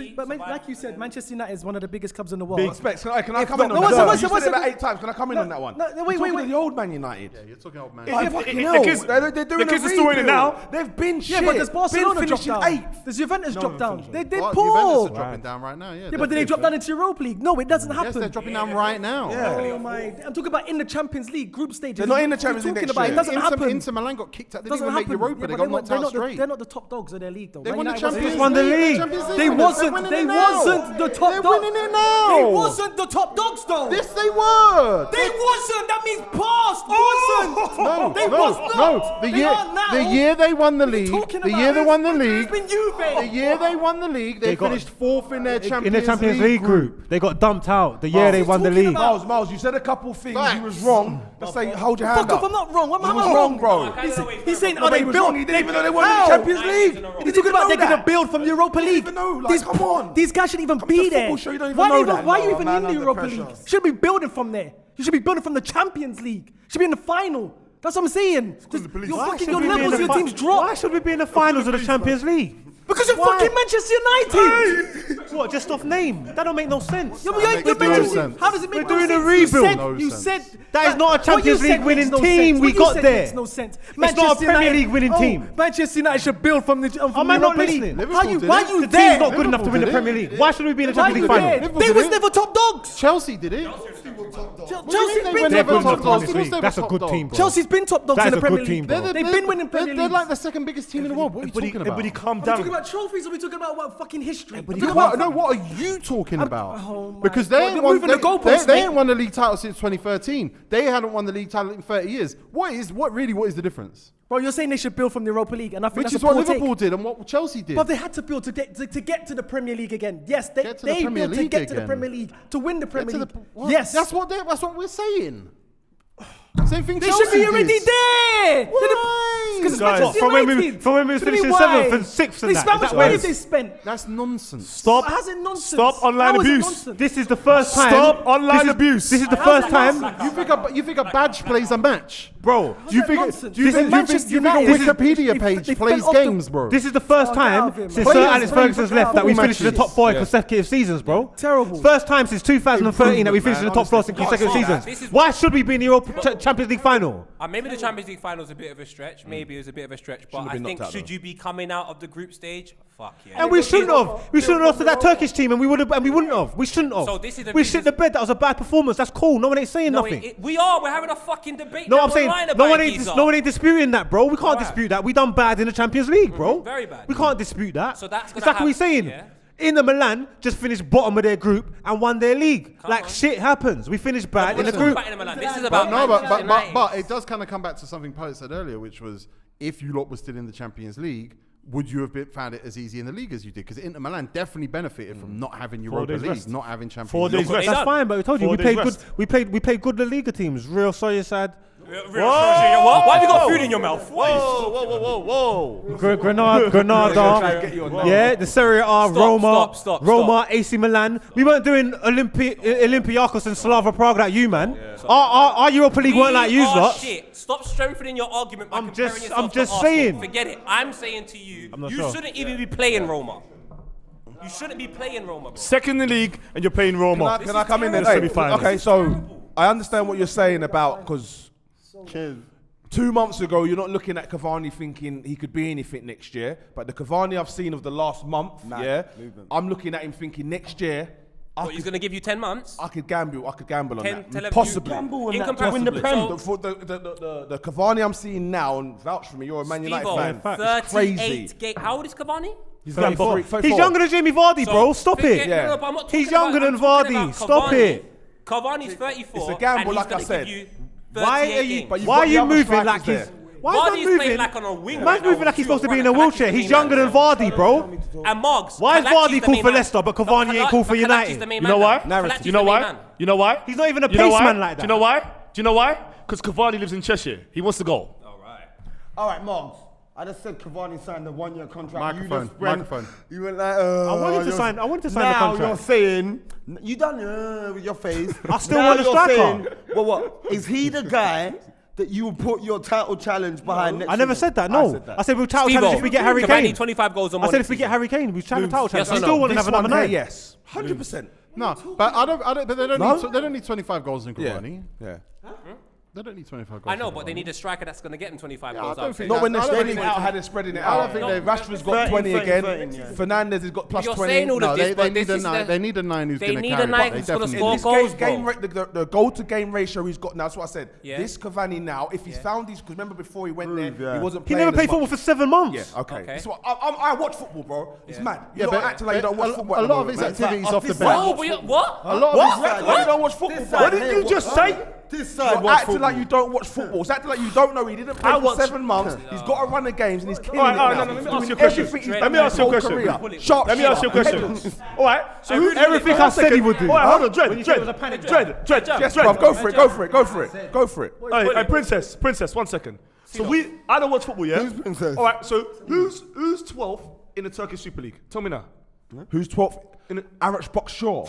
[SPEAKER 6] like you said, Manchester United is one of the biggest clubs in the world.
[SPEAKER 3] Respect. Can I come in
[SPEAKER 6] no,
[SPEAKER 3] on
[SPEAKER 6] what's
[SPEAKER 3] that?
[SPEAKER 6] it-
[SPEAKER 3] You
[SPEAKER 6] what's
[SPEAKER 3] said
[SPEAKER 6] it-
[SPEAKER 3] it about 8 times. Can I come in on that one?
[SPEAKER 6] No, wait,
[SPEAKER 3] You're talking
[SPEAKER 6] wait.
[SPEAKER 3] to the old Man United.
[SPEAKER 1] Yeah, you're talking old man.
[SPEAKER 4] Like, fucking hell.
[SPEAKER 7] because-
[SPEAKER 4] They're doing
[SPEAKER 7] because
[SPEAKER 4] a
[SPEAKER 7] it's doing it
[SPEAKER 4] rebuild.
[SPEAKER 7] now.
[SPEAKER 4] They've been shit.
[SPEAKER 6] Yeah, but does Barcelona
[SPEAKER 4] been
[SPEAKER 6] drop
[SPEAKER 4] finishing
[SPEAKER 6] down?
[SPEAKER 4] 8th.
[SPEAKER 6] Does Juventus drop down? They're
[SPEAKER 1] Juventus
[SPEAKER 6] poor.
[SPEAKER 1] are dropping down right now. Yeah,
[SPEAKER 6] Yeah, but did they drop down into Europa League? No, it doesn't
[SPEAKER 1] Yes,
[SPEAKER 6] happen.
[SPEAKER 1] they're dropping down right now.
[SPEAKER 6] Oh my! I'm talking about in the Champions League group stages.
[SPEAKER 4] They're not in
[SPEAKER 3] the Champions League
[SPEAKER 6] talking
[SPEAKER 3] next
[SPEAKER 6] about?
[SPEAKER 3] year.
[SPEAKER 6] It doesn't happen.
[SPEAKER 1] Inter Milan got kicked out. They
[SPEAKER 6] Doesn't
[SPEAKER 1] didn't even make
[SPEAKER 6] happen.
[SPEAKER 1] Europa.
[SPEAKER 6] Yeah,
[SPEAKER 1] They
[SPEAKER 6] but
[SPEAKER 1] got knocked out straight.
[SPEAKER 6] they're not the top dogs of their league, though.
[SPEAKER 1] They
[SPEAKER 6] Man
[SPEAKER 1] won the
[SPEAKER 6] United
[SPEAKER 1] Champions
[SPEAKER 2] won the league.
[SPEAKER 1] Champions League
[SPEAKER 6] They
[SPEAKER 1] winners. They're
[SPEAKER 6] wasn't.
[SPEAKER 1] winning
[SPEAKER 6] They
[SPEAKER 1] it now.
[SPEAKER 6] wasn't the top
[SPEAKER 1] They're
[SPEAKER 6] dog.
[SPEAKER 1] winning it now.
[SPEAKER 6] They wasn't the top dogs, though.
[SPEAKER 1] Yes, they were.
[SPEAKER 6] They wasn't. That means past. Wasn't.
[SPEAKER 1] No,
[SPEAKER 6] They
[SPEAKER 1] no,
[SPEAKER 6] was not.
[SPEAKER 1] no.
[SPEAKER 6] They are now.
[SPEAKER 1] The year they won the
[SPEAKER 6] What are you
[SPEAKER 1] league.
[SPEAKER 6] talking
[SPEAKER 1] The
[SPEAKER 6] about?
[SPEAKER 1] year they won the
[SPEAKER 6] It's
[SPEAKER 1] league.
[SPEAKER 6] been Juve.
[SPEAKER 1] The year they won the league, they
[SPEAKER 2] got-
[SPEAKER 1] finished fourth in their
[SPEAKER 2] in the Champions League group. They got dumped out the year they won the
[SPEAKER 6] talking
[SPEAKER 2] league.
[SPEAKER 6] about?
[SPEAKER 3] Miles, you said a couple things.
[SPEAKER 1] Facts.
[SPEAKER 3] You was wrong. Let's say, hold your hand
[SPEAKER 6] Fuck off.
[SPEAKER 3] up.
[SPEAKER 6] I'm not wrong. Am I
[SPEAKER 3] You was
[SPEAKER 6] wrong,
[SPEAKER 3] wrong, bro.
[SPEAKER 6] He's saying,
[SPEAKER 3] No,
[SPEAKER 6] are
[SPEAKER 3] but
[SPEAKER 6] they
[SPEAKER 3] he was
[SPEAKER 6] built?
[SPEAKER 3] wrong. He didn't even know they won the
[SPEAKER 6] How?
[SPEAKER 3] Champions
[SPEAKER 8] Nine
[SPEAKER 3] League.
[SPEAKER 8] years in a row.
[SPEAKER 6] He's talking about they're going to build from the Europa League.
[SPEAKER 3] even know, like, come on.
[SPEAKER 6] These guys shouldn't even
[SPEAKER 3] Come
[SPEAKER 6] be
[SPEAKER 3] to
[SPEAKER 6] there.
[SPEAKER 3] football show, you don't even
[SPEAKER 6] Why
[SPEAKER 3] know
[SPEAKER 6] even-
[SPEAKER 3] that.
[SPEAKER 6] Why are you
[SPEAKER 3] No,
[SPEAKER 6] even
[SPEAKER 3] man,
[SPEAKER 6] in the
[SPEAKER 3] under
[SPEAKER 6] Europa
[SPEAKER 3] pressure.
[SPEAKER 6] League? You should be building from there. You should be building from the Champions League. You should be in the final. That's what I'm saying. Your
[SPEAKER 2] Why
[SPEAKER 6] fucking
[SPEAKER 2] should
[SPEAKER 6] your
[SPEAKER 2] we be in
[SPEAKER 6] levels,
[SPEAKER 2] the
[SPEAKER 6] your
[SPEAKER 2] fi-
[SPEAKER 6] teams drop.
[SPEAKER 2] Why should we be in the finals of the Champions League?
[SPEAKER 6] Because you're
[SPEAKER 2] Why?
[SPEAKER 6] fucking Manchester United.
[SPEAKER 2] What? Just off name? That don't make no sense.
[SPEAKER 6] You're
[SPEAKER 1] makes no
[SPEAKER 6] Manchester.
[SPEAKER 1] sense.
[SPEAKER 6] How does it make
[SPEAKER 2] We're
[SPEAKER 6] no
[SPEAKER 2] doing a
[SPEAKER 6] sense?
[SPEAKER 2] rebuild.
[SPEAKER 1] No
[SPEAKER 6] You
[SPEAKER 1] sense.
[SPEAKER 6] said
[SPEAKER 2] That is not a
[SPEAKER 6] what you
[SPEAKER 2] Champions
[SPEAKER 6] said
[SPEAKER 2] League
[SPEAKER 6] makes
[SPEAKER 2] winning
[SPEAKER 6] no
[SPEAKER 2] team.
[SPEAKER 6] sense.
[SPEAKER 2] We
[SPEAKER 6] What you
[SPEAKER 2] got
[SPEAKER 6] said
[SPEAKER 2] there.
[SPEAKER 6] makes no sense.
[SPEAKER 2] It's not a Premier League winning team.
[SPEAKER 6] Manchester United should build from the
[SPEAKER 2] Am
[SPEAKER 6] from
[SPEAKER 2] I not
[SPEAKER 6] Europa League.
[SPEAKER 2] listening?
[SPEAKER 6] How
[SPEAKER 1] Liverpool
[SPEAKER 6] you?
[SPEAKER 1] did
[SPEAKER 6] Why
[SPEAKER 1] it.
[SPEAKER 6] you
[SPEAKER 2] The
[SPEAKER 6] there?
[SPEAKER 2] team's not good enough to win the
[SPEAKER 1] Liverpool
[SPEAKER 2] Premier
[SPEAKER 1] did it.
[SPEAKER 2] League. Why should we be in the
[SPEAKER 6] Why
[SPEAKER 2] Champions
[SPEAKER 6] you
[SPEAKER 2] League
[SPEAKER 6] there?
[SPEAKER 2] final?
[SPEAKER 6] They
[SPEAKER 1] did
[SPEAKER 6] was
[SPEAKER 1] it.
[SPEAKER 6] never top dogs.
[SPEAKER 1] Chelsea did it.
[SPEAKER 6] Chelsea's
[SPEAKER 1] they
[SPEAKER 6] been
[SPEAKER 1] were
[SPEAKER 2] They're
[SPEAKER 1] never
[SPEAKER 2] good
[SPEAKER 1] top
[SPEAKER 2] enough to
[SPEAKER 1] dogs?
[SPEAKER 2] win
[SPEAKER 1] Of
[SPEAKER 2] this
[SPEAKER 1] course
[SPEAKER 2] league.
[SPEAKER 1] they were
[SPEAKER 2] That's a
[SPEAKER 1] top
[SPEAKER 2] good
[SPEAKER 1] dogs.
[SPEAKER 2] team, bro.
[SPEAKER 6] Chelsea's been top dogs
[SPEAKER 2] That
[SPEAKER 6] in
[SPEAKER 2] is
[SPEAKER 6] the
[SPEAKER 2] a
[SPEAKER 6] Premier
[SPEAKER 2] good
[SPEAKER 6] League.
[SPEAKER 2] team, bro.
[SPEAKER 6] They've been winning Premier
[SPEAKER 1] They're
[SPEAKER 6] League.
[SPEAKER 1] like the second biggest team in the world. What are you talking
[SPEAKER 7] Everybody
[SPEAKER 1] about?
[SPEAKER 7] calm
[SPEAKER 6] Are we talking
[SPEAKER 7] down.
[SPEAKER 6] about trophies or are we talking about what fucking history?
[SPEAKER 1] What are you talking about?
[SPEAKER 6] oh my
[SPEAKER 1] Because
[SPEAKER 6] God,
[SPEAKER 1] they ain't
[SPEAKER 6] they're
[SPEAKER 1] won.
[SPEAKER 6] moving the goalposts,
[SPEAKER 1] They
[SPEAKER 6] mate.
[SPEAKER 1] ain't won the league title since 2013. They hadn't won the league title in 30 years. What is the difference?
[SPEAKER 6] Bro, you're saying they should build from the Europa League, and I think
[SPEAKER 1] Which
[SPEAKER 6] that's
[SPEAKER 1] is
[SPEAKER 6] a
[SPEAKER 1] what
[SPEAKER 6] poor
[SPEAKER 1] Liverpool
[SPEAKER 6] take.
[SPEAKER 1] did and what Chelsea did.
[SPEAKER 6] But they had to build to get to the Premier League again. Yes, they
[SPEAKER 1] Get to the
[SPEAKER 6] they
[SPEAKER 1] Premier
[SPEAKER 6] built to
[SPEAKER 1] League
[SPEAKER 6] get to the
[SPEAKER 1] again.
[SPEAKER 6] Premier League to win the
[SPEAKER 1] Get
[SPEAKER 6] Premier
[SPEAKER 1] to
[SPEAKER 6] League.
[SPEAKER 1] what?
[SPEAKER 6] Yes,
[SPEAKER 1] That's what we're saying. Same thing
[SPEAKER 6] they
[SPEAKER 1] Chelsea
[SPEAKER 6] should be already
[SPEAKER 1] did.
[SPEAKER 6] there.
[SPEAKER 1] Why?
[SPEAKER 6] Because it's
[SPEAKER 2] Guys,
[SPEAKER 6] Manchester
[SPEAKER 2] from when we
[SPEAKER 6] United.
[SPEAKER 2] was
[SPEAKER 6] What do you
[SPEAKER 2] finishing
[SPEAKER 6] mean, why?
[SPEAKER 2] 7th and 6th and
[SPEAKER 6] They
[SPEAKER 2] that.
[SPEAKER 6] spent how
[SPEAKER 2] Is
[SPEAKER 6] much
[SPEAKER 2] that
[SPEAKER 6] money
[SPEAKER 2] right?
[SPEAKER 6] they spent.
[SPEAKER 1] That's nonsense.
[SPEAKER 7] Stop.
[SPEAKER 6] How's it nonsense?
[SPEAKER 7] Stop online
[SPEAKER 6] How is it
[SPEAKER 7] abuse.
[SPEAKER 6] nonsense?
[SPEAKER 2] This is the first time.
[SPEAKER 7] Stop online abuse.
[SPEAKER 2] This is the
[SPEAKER 6] How's
[SPEAKER 2] first
[SPEAKER 6] it
[SPEAKER 2] time,
[SPEAKER 6] nonsense?
[SPEAKER 1] You think a badge plays a match,
[SPEAKER 2] bro.
[SPEAKER 1] Do you
[SPEAKER 6] that
[SPEAKER 1] think
[SPEAKER 6] nonsense?
[SPEAKER 1] do you
[SPEAKER 6] This is
[SPEAKER 1] think
[SPEAKER 6] Manchester
[SPEAKER 1] a
[SPEAKER 6] United.
[SPEAKER 1] Wikipedia
[SPEAKER 6] They
[SPEAKER 1] page
[SPEAKER 6] fell
[SPEAKER 1] plays
[SPEAKER 6] off the-
[SPEAKER 1] games, bro?
[SPEAKER 2] This is the first
[SPEAKER 6] Oh, get out
[SPEAKER 2] time
[SPEAKER 6] of here, man.
[SPEAKER 2] since
[SPEAKER 1] Players
[SPEAKER 2] Sir Alex
[SPEAKER 1] play
[SPEAKER 2] Ferguson's
[SPEAKER 1] for
[SPEAKER 2] left that we
[SPEAKER 1] football
[SPEAKER 2] finished in the top
[SPEAKER 1] matches.
[SPEAKER 2] 4 consecutive seasons, bro.
[SPEAKER 6] Terrible.
[SPEAKER 2] First time since 2013 that we finished in the top 4
[SPEAKER 3] honestly.
[SPEAKER 2] consecutive
[SPEAKER 8] This
[SPEAKER 2] seasons.
[SPEAKER 8] is-
[SPEAKER 2] Why should we be in the Europa Champions League final?
[SPEAKER 8] Maybe the Champions League final is a bit of a stretch. Maybe it was a bit of a stretch. But
[SPEAKER 3] Shouldn't have
[SPEAKER 8] I
[SPEAKER 3] been
[SPEAKER 8] think
[SPEAKER 3] knocked out,
[SPEAKER 8] should
[SPEAKER 3] though.
[SPEAKER 8] you be coming out of the group stage? Fuck yeah.
[SPEAKER 2] And we shouldn't have. We shouldn't have lost to that Turkish team, and we wouldn't have. We shouldn't have.
[SPEAKER 8] So this is the
[SPEAKER 2] We
[SPEAKER 8] reason-
[SPEAKER 2] shit the bed. That was a bad performance. That's cool. No one ain't saying
[SPEAKER 8] No,
[SPEAKER 2] nothing.
[SPEAKER 8] we are. We're having a fucking debate.
[SPEAKER 2] No,
[SPEAKER 8] now
[SPEAKER 2] I'm saying
[SPEAKER 8] online
[SPEAKER 2] no
[SPEAKER 8] about
[SPEAKER 2] one
[SPEAKER 8] it,
[SPEAKER 2] ain't
[SPEAKER 8] geezer.
[SPEAKER 2] no one ain't disputing that, bro. We can't
[SPEAKER 8] Alright.
[SPEAKER 2] dispute that. We done bad in the Champions League, bro.
[SPEAKER 8] Very bad.
[SPEAKER 2] We can't dispute that.
[SPEAKER 8] So that's
[SPEAKER 2] it's
[SPEAKER 8] gonna
[SPEAKER 2] like we
[SPEAKER 8] happen,
[SPEAKER 2] saying.
[SPEAKER 8] yeah.
[SPEAKER 2] Inter Milan just finished bottom of their group and won their league.
[SPEAKER 8] Come on.
[SPEAKER 2] Shit happens. We finished bad in the
[SPEAKER 8] This
[SPEAKER 2] group.
[SPEAKER 8] is about Manchester United.
[SPEAKER 1] But it does kind of come back to something Poet said earlier, which was if you lot were still in the Champions League, would you have found it as easy in the league as you did? Because Inter Milan definitely benefited from not having Europa
[SPEAKER 7] days
[SPEAKER 1] League,
[SPEAKER 7] rest.
[SPEAKER 1] not having Champions
[SPEAKER 7] 4
[SPEAKER 1] League.
[SPEAKER 7] days rest.
[SPEAKER 2] That's
[SPEAKER 8] done.
[SPEAKER 2] fine, but we told you
[SPEAKER 7] 4
[SPEAKER 2] we
[SPEAKER 7] days
[SPEAKER 2] played good.
[SPEAKER 7] rest.
[SPEAKER 2] We played good La Liga teams. Real Sociedad,
[SPEAKER 8] What? Why have you got food in your mouth?
[SPEAKER 7] Whoa.
[SPEAKER 2] Granada,
[SPEAKER 3] try and get you on that.
[SPEAKER 2] yeah, the Serie A, Roma,
[SPEAKER 8] stop.
[SPEAKER 2] Roma, AC Milan. We weren't doing Olympiacos and Slava Prague like you, man. Our Europa League weren't like you, lot.
[SPEAKER 8] Shit. Stop strengthening your argument by
[SPEAKER 2] I'm
[SPEAKER 8] comparing
[SPEAKER 2] just-
[SPEAKER 8] yourself
[SPEAKER 2] I'm
[SPEAKER 8] to
[SPEAKER 2] just
[SPEAKER 8] Arsenal.
[SPEAKER 2] saying.
[SPEAKER 8] Forget it. I'm saying to you,
[SPEAKER 2] I'm not
[SPEAKER 8] you
[SPEAKER 2] sure.
[SPEAKER 8] shouldn't even be playing Roma. You shouldn't be playing Roma, bro.
[SPEAKER 7] Second in the league, and you're playing Roma.
[SPEAKER 3] Can I come in there?
[SPEAKER 7] terrible.
[SPEAKER 3] Hey,
[SPEAKER 7] Semi-finals.
[SPEAKER 3] okay, so I understand what you're saying about because 2 months ago you're not looking at Cavani thinking he could be anything next year, but the Cavani I've seen of the last month, I'm looking at him thinking next year
[SPEAKER 8] What, he's going to give you 10 months?
[SPEAKER 3] I could gamble on
[SPEAKER 8] Tell
[SPEAKER 3] that.
[SPEAKER 8] him
[SPEAKER 3] Possibly.
[SPEAKER 8] in comparison
[SPEAKER 3] The,
[SPEAKER 8] to
[SPEAKER 3] the Cavani I'm seeing now, and vouch for me, you're a Man United fan.
[SPEAKER 8] Stevo,
[SPEAKER 3] It's crazy.
[SPEAKER 8] 38 game. How old is Cavani?
[SPEAKER 3] He's
[SPEAKER 2] 34.
[SPEAKER 3] 34.
[SPEAKER 2] He's younger than Jamie Vardy, bro. Stop it.
[SPEAKER 3] Yeah.
[SPEAKER 8] No, but I'm not talking
[SPEAKER 2] He's younger
[SPEAKER 8] about-
[SPEAKER 2] than
[SPEAKER 8] I'm talking
[SPEAKER 2] Vardy.
[SPEAKER 8] about
[SPEAKER 2] Stop
[SPEAKER 8] Cavani.
[SPEAKER 2] it.
[SPEAKER 8] Cavani's 34.
[SPEAKER 3] It's a gamble,
[SPEAKER 8] and he's
[SPEAKER 3] like I
[SPEAKER 8] gonna
[SPEAKER 3] said.
[SPEAKER 8] give you
[SPEAKER 2] Why
[SPEAKER 8] 38
[SPEAKER 2] are you?
[SPEAKER 8] games.
[SPEAKER 3] But you've
[SPEAKER 2] Why
[SPEAKER 3] got
[SPEAKER 2] are
[SPEAKER 3] the
[SPEAKER 2] you
[SPEAKER 3] other
[SPEAKER 2] moving
[SPEAKER 3] strikers
[SPEAKER 2] like he's?
[SPEAKER 3] there.
[SPEAKER 2] Why is
[SPEAKER 8] Vardy's
[SPEAKER 2] he moving?
[SPEAKER 8] playing like on a wing
[SPEAKER 2] Man's
[SPEAKER 8] right now
[SPEAKER 2] moving like
[SPEAKER 8] with
[SPEAKER 2] he's
[SPEAKER 8] two
[SPEAKER 2] supposed to be in
[SPEAKER 8] up
[SPEAKER 2] a
[SPEAKER 8] front,
[SPEAKER 2] wheelchair.
[SPEAKER 8] and
[SPEAKER 2] He's
[SPEAKER 8] Kalachi's the
[SPEAKER 2] younger
[SPEAKER 8] main
[SPEAKER 2] than
[SPEAKER 8] man.
[SPEAKER 2] Vardy, bro.
[SPEAKER 8] And Margs.
[SPEAKER 2] Why is
[SPEAKER 8] Kalachi's
[SPEAKER 2] Vardy
[SPEAKER 8] the
[SPEAKER 2] cool
[SPEAKER 8] main
[SPEAKER 2] for
[SPEAKER 8] man.
[SPEAKER 2] Leicester, but Cavani ain't cool for
[SPEAKER 8] Kalachi's
[SPEAKER 2] United?
[SPEAKER 8] the main
[SPEAKER 7] You know
[SPEAKER 8] man
[SPEAKER 7] why?
[SPEAKER 8] now.
[SPEAKER 7] Do
[SPEAKER 8] Kalachi's
[SPEAKER 7] you know
[SPEAKER 8] the main
[SPEAKER 7] why?
[SPEAKER 8] man.
[SPEAKER 7] You know why?
[SPEAKER 2] He's not even a
[SPEAKER 7] You know why?
[SPEAKER 2] paceman like that.
[SPEAKER 7] Do you know why? Do you know why? Because Cavani lives in Cheshire. He wants to go.
[SPEAKER 4] All right, Margs. I just said Cavani signed a 1-year contract.
[SPEAKER 1] Microphone,
[SPEAKER 4] You just went,
[SPEAKER 1] microphone.
[SPEAKER 4] You went like,
[SPEAKER 2] I wanted to sign the
[SPEAKER 4] now
[SPEAKER 2] contract.
[SPEAKER 4] you're saying, you done with your face.
[SPEAKER 2] I still
[SPEAKER 4] Now
[SPEAKER 2] want a
[SPEAKER 4] you're
[SPEAKER 2] striker.
[SPEAKER 4] saying, well, what? Is he the guy that you will put your title challenge behind next
[SPEAKER 2] I never
[SPEAKER 4] season?
[SPEAKER 2] said that. No,
[SPEAKER 3] said that.
[SPEAKER 2] I said we'll title
[SPEAKER 8] Stevo,
[SPEAKER 2] challenge if we get Harry
[SPEAKER 8] Cavani,
[SPEAKER 2] Kane.
[SPEAKER 8] 25 goals or
[SPEAKER 2] I
[SPEAKER 8] more
[SPEAKER 2] said
[SPEAKER 8] this
[SPEAKER 2] if we get
[SPEAKER 8] season.
[SPEAKER 2] Harry Kane, we title challenge.
[SPEAKER 8] Yes
[SPEAKER 2] I
[SPEAKER 8] or
[SPEAKER 2] still
[SPEAKER 8] no?
[SPEAKER 2] want to have
[SPEAKER 3] This
[SPEAKER 2] a number
[SPEAKER 3] one here,
[SPEAKER 2] 9.
[SPEAKER 3] yes. 100%.
[SPEAKER 1] No, but they don't need.
[SPEAKER 3] No?
[SPEAKER 1] They don't need 25 goals in
[SPEAKER 3] Yeah.
[SPEAKER 1] Cavani.
[SPEAKER 3] Yeah.
[SPEAKER 1] They don't need 25 goals.
[SPEAKER 8] I know, but they need a striker that's going to get them 25 goals.
[SPEAKER 1] I don't think
[SPEAKER 3] Not when they're
[SPEAKER 1] I don't
[SPEAKER 3] spreading it
[SPEAKER 1] think
[SPEAKER 3] out,
[SPEAKER 1] they-
[SPEAKER 3] how they're spreading it
[SPEAKER 1] I don't
[SPEAKER 3] out.
[SPEAKER 1] think they've-
[SPEAKER 3] Rashford's got 20 again. Fernandes has got plus
[SPEAKER 8] You're
[SPEAKER 3] 20.
[SPEAKER 8] saying all
[SPEAKER 1] No,
[SPEAKER 8] of this,
[SPEAKER 1] they
[SPEAKER 8] but
[SPEAKER 1] need
[SPEAKER 8] this
[SPEAKER 1] a
[SPEAKER 8] is
[SPEAKER 1] nine. They need a 9 who's
[SPEAKER 8] they
[SPEAKER 1] going to
[SPEAKER 8] need
[SPEAKER 1] carry.
[SPEAKER 8] a 9
[SPEAKER 1] but
[SPEAKER 8] who's
[SPEAKER 1] they
[SPEAKER 8] gonna
[SPEAKER 1] definitely
[SPEAKER 8] score
[SPEAKER 1] need-
[SPEAKER 8] goals,
[SPEAKER 3] the goal to game ratio he's got now, that's what I said.
[SPEAKER 8] Yeah.
[SPEAKER 3] This Cavani now, if he's found these, because remember before he went there,
[SPEAKER 4] yeah.
[SPEAKER 3] he wasn't
[SPEAKER 2] He
[SPEAKER 3] playing.
[SPEAKER 2] never played
[SPEAKER 3] as
[SPEAKER 2] football
[SPEAKER 3] much.
[SPEAKER 2] for 7 months.
[SPEAKER 3] Yeah, okay.
[SPEAKER 8] Okay.
[SPEAKER 3] That's what, I watch football, bro. It's mad.
[SPEAKER 1] Yeah,
[SPEAKER 3] You're
[SPEAKER 1] but
[SPEAKER 3] acting like you don't watch football.
[SPEAKER 1] a
[SPEAKER 3] at the
[SPEAKER 1] lot of his
[SPEAKER 3] moment, man.
[SPEAKER 1] activities off the
[SPEAKER 4] this
[SPEAKER 1] bench.
[SPEAKER 8] Oh, but what?
[SPEAKER 1] A lot of
[SPEAKER 3] What?
[SPEAKER 1] his
[SPEAKER 3] Acting like you don't watch football,
[SPEAKER 4] This
[SPEAKER 3] bro.
[SPEAKER 4] side
[SPEAKER 3] What did
[SPEAKER 4] here,
[SPEAKER 3] you just say?
[SPEAKER 4] This side
[SPEAKER 3] You're
[SPEAKER 4] watch
[SPEAKER 3] acting like you don't watch football. It's acting like you don't know he didn't play for 7 months. He's got a run of games and he's killing it
[SPEAKER 7] Alright,
[SPEAKER 3] now.
[SPEAKER 7] no, let me
[SPEAKER 3] He's
[SPEAKER 7] ask you a
[SPEAKER 3] doing
[SPEAKER 7] question.
[SPEAKER 3] everything he's
[SPEAKER 7] Let
[SPEAKER 3] done
[SPEAKER 7] me ask you a
[SPEAKER 3] his whole
[SPEAKER 7] question.
[SPEAKER 3] career. Sharp
[SPEAKER 7] Let me ask you a question. All right. So who's
[SPEAKER 2] Everything I said he would do.
[SPEAKER 7] All right, hold on,
[SPEAKER 2] When you
[SPEAKER 7] Dread,
[SPEAKER 2] said it was a panic
[SPEAKER 7] Dread.
[SPEAKER 3] Yes, bro. Go for it. Go for it. Go for it. Go for it.
[SPEAKER 7] Hey, Princess, 1 second. So I don't watch football, yeah?
[SPEAKER 4] Who's Princess?
[SPEAKER 7] All right, so who's 12th in the Turkish Super League? Tell me now.
[SPEAKER 3] Who's 12th? Arash Shaw.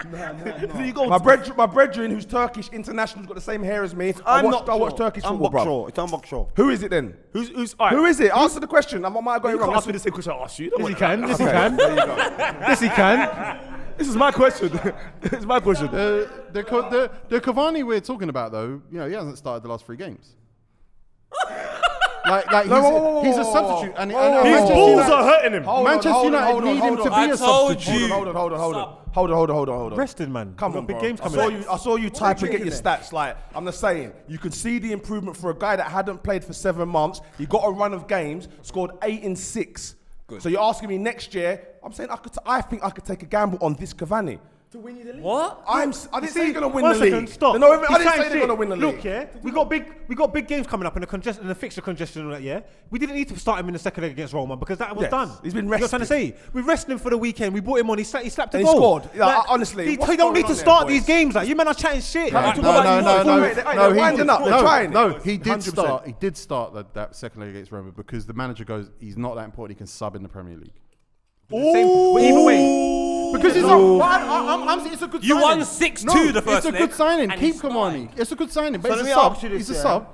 [SPEAKER 7] Who you go
[SPEAKER 3] My
[SPEAKER 7] to?
[SPEAKER 3] brethren, who's Turkish international, has got the same hair as me.
[SPEAKER 4] I
[SPEAKER 3] watch Turkish football, bro.
[SPEAKER 4] It's Unbox.
[SPEAKER 3] Who is it then?
[SPEAKER 7] Who's all right?
[SPEAKER 3] Who is it? Answer the question. I might go
[SPEAKER 7] You
[SPEAKER 3] wrong.
[SPEAKER 7] can't ask me the same question I asked you.
[SPEAKER 2] Yes, he can. Yes, he can. Yes, he can.
[SPEAKER 7] This is my question. It's my question.
[SPEAKER 1] The Cavani we're talking about, though, you know, he hasn't started the last 3 games. He's a substitute, and
[SPEAKER 7] His
[SPEAKER 1] Manchester
[SPEAKER 7] balls
[SPEAKER 1] United-
[SPEAKER 7] are hurting him.
[SPEAKER 1] Manchester United need him to be
[SPEAKER 8] I
[SPEAKER 1] a
[SPEAKER 8] told
[SPEAKER 1] substitute.
[SPEAKER 8] you.
[SPEAKER 3] Hold on.
[SPEAKER 2] Resting, man.
[SPEAKER 3] Come
[SPEAKER 2] We've
[SPEAKER 3] on,
[SPEAKER 2] got big
[SPEAKER 3] bro.
[SPEAKER 2] games coming up.
[SPEAKER 3] I saw you type and get your stats. Like, I'm just saying, you could see the improvement for a guy that hadn't played for 7 months. He got a run of games, scored 8 in 6. Good. So you're asking me next year? I'm saying I think I could take a gamble on this Cavani.
[SPEAKER 6] To win you the league.
[SPEAKER 8] What?
[SPEAKER 3] I didn't say you're gonna win
[SPEAKER 2] One
[SPEAKER 3] the
[SPEAKER 2] second,
[SPEAKER 3] league.
[SPEAKER 2] stop.
[SPEAKER 3] No, I
[SPEAKER 2] He's
[SPEAKER 3] didn't
[SPEAKER 2] chatting
[SPEAKER 3] say they're
[SPEAKER 2] shit.
[SPEAKER 3] gonna win the league.
[SPEAKER 2] Look, yeah, we got big games coming up in the fixture congestion and all that. Yeah, we didn't need to start him in the second leg against Roma because that was
[SPEAKER 3] Yes,
[SPEAKER 2] done.
[SPEAKER 3] he's been
[SPEAKER 2] You know what I'm trying to
[SPEAKER 3] rested.
[SPEAKER 2] say? We rested him for the weekend. We brought him on. He slapped a
[SPEAKER 3] And he
[SPEAKER 2] goal.
[SPEAKER 3] scored. Yeah, honestly,
[SPEAKER 2] he
[SPEAKER 3] what's
[SPEAKER 2] don't
[SPEAKER 3] going
[SPEAKER 2] need
[SPEAKER 3] on
[SPEAKER 2] to
[SPEAKER 3] there,
[SPEAKER 2] start
[SPEAKER 3] boys?
[SPEAKER 2] these games. Like you men are chatting shit.
[SPEAKER 3] No,
[SPEAKER 2] Like,
[SPEAKER 3] no,
[SPEAKER 2] talk about
[SPEAKER 3] They're winding up. They're trying.
[SPEAKER 1] No, he did
[SPEAKER 3] 100%.
[SPEAKER 1] start. He did start that second leg against Roma because the manager goes, he's not that important. He can sub in the Premier League.
[SPEAKER 2] But either way,
[SPEAKER 1] Because it's it's a good
[SPEAKER 8] You
[SPEAKER 1] signing.
[SPEAKER 8] won 6-2 the first
[SPEAKER 1] It's a
[SPEAKER 8] leg,
[SPEAKER 1] good signing.
[SPEAKER 8] and
[SPEAKER 1] Keep
[SPEAKER 8] he
[SPEAKER 1] Cavani.
[SPEAKER 8] started.
[SPEAKER 1] It's a good signing, but
[SPEAKER 4] So
[SPEAKER 1] he's
[SPEAKER 4] let
[SPEAKER 1] a
[SPEAKER 4] me
[SPEAKER 1] sub.
[SPEAKER 4] ask you this,
[SPEAKER 1] He's a
[SPEAKER 4] yeah?
[SPEAKER 1] sub.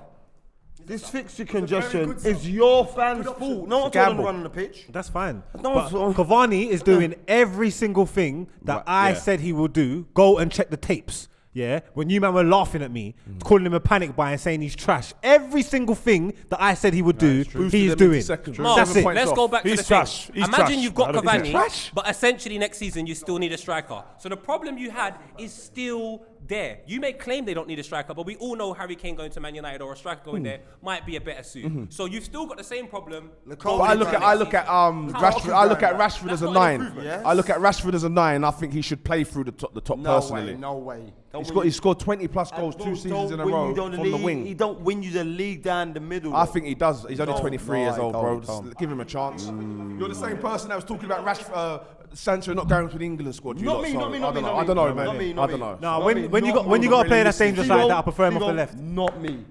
[SPEAKER 4] This fixture congestion is your fans' fault. No one's
[SPEAKER 3] gamble.
[SPEAKER 4] to run on the pitch.
[SPEAKER 2] that's fine.
[SPEAKER 4] No
[SPEAKER 2] But
[SPEAKER 4] one's-
[SPEAKER 2] Cavani is doing every single thing that I said he would do. Go and check the tapes. Yeah, when you man were laughing at me, calling him a panic buy and saying he's trash. Every single thing that I said he would do, he is doing.
[SPEAKER 8] Mark,
[SPEAKER 2] That's it.
[SPEAKER 8] let's go back to
[SPEAKER 7] He's
[SPEAKER 8] the
[SPEAKER 7] trash.
[SPEAKER 8] thing.
[SPEAKER 7] He's
[SPEAKER 8] Imagine
[SPEAKER 7] trash.
[SPEAKER 8] you've got
[SPEAKER 7] I don't think he's
[SPEAKER 8] Cavani,
[SPEAKER 7] trash.
[SPEAKER 8] but essentially next season you still need a striker. So the problem you had is still there. You may claim they don't need a striker, but we all know Harry Kane going to Man United or a striker going there might be a better suit. So you've still got the same problem.
[SPEAKER 3] But I look at Rashford. I look at Rashford as a 9.
[SPEAKER 4] Yes.
[SPEAKER 3] I look at Rashford as a 9. I think he should play through the top personally.
[SPEAKER 4] No way.
[SPEAKER 3] He scored 20 plus goals 2 seasons in a row from the wing.
[SPEAKER 4] He don't win you the league down the middle.
[SPEAKER 3] I think he does. He's only
[SPEAKER 4] No,
[SPEAKER 3] 23
[SPEAKER 4] no,
[SPEAKER 3] years
[SPEAKER 4] I
[SPEAKER 3] old,
[SPEAKER 4] don't,
[SPEAKER 3] bro.
[SPEAKER 4] don't.
[SPEAKER 3] Just give him a chance. You're the same person that was talking about Sancho not going to the England squad.
[SPEAKER 4] Not me, not me, not me, not me.
[SPEAKER 3] I don't know,
[SPEAKER 4] Not
[SPEAKER 3] man.
[SPEAKER 4] me,
[SPEAKER 3] I
[SPEAKER 4] not
[SPEAKER 3] don't
[SPEAKER 4] me.
[SPEAKER 3] know.
[SPEAKER 2] No,
[SPEAKER 4] Not
[SPEAKER 2] when
[SPEAKER 4] me,
[SPEAKER 2] you
[SPEAKER 4] not
[SPEAKER 2] got when
[SPEAKER 4] me.
[SPEAKER 2] you got a player that's
[SPEAKER 4] Really,
[SPEAKER 2] dangerous
[SPEAKER 4] Stevo,
[SPEAKER 2] like that, I prefer him off the
[SPEAKER 4] Stevo,
[SPEAKER 2] left.
[SPEAKER 4] Not me.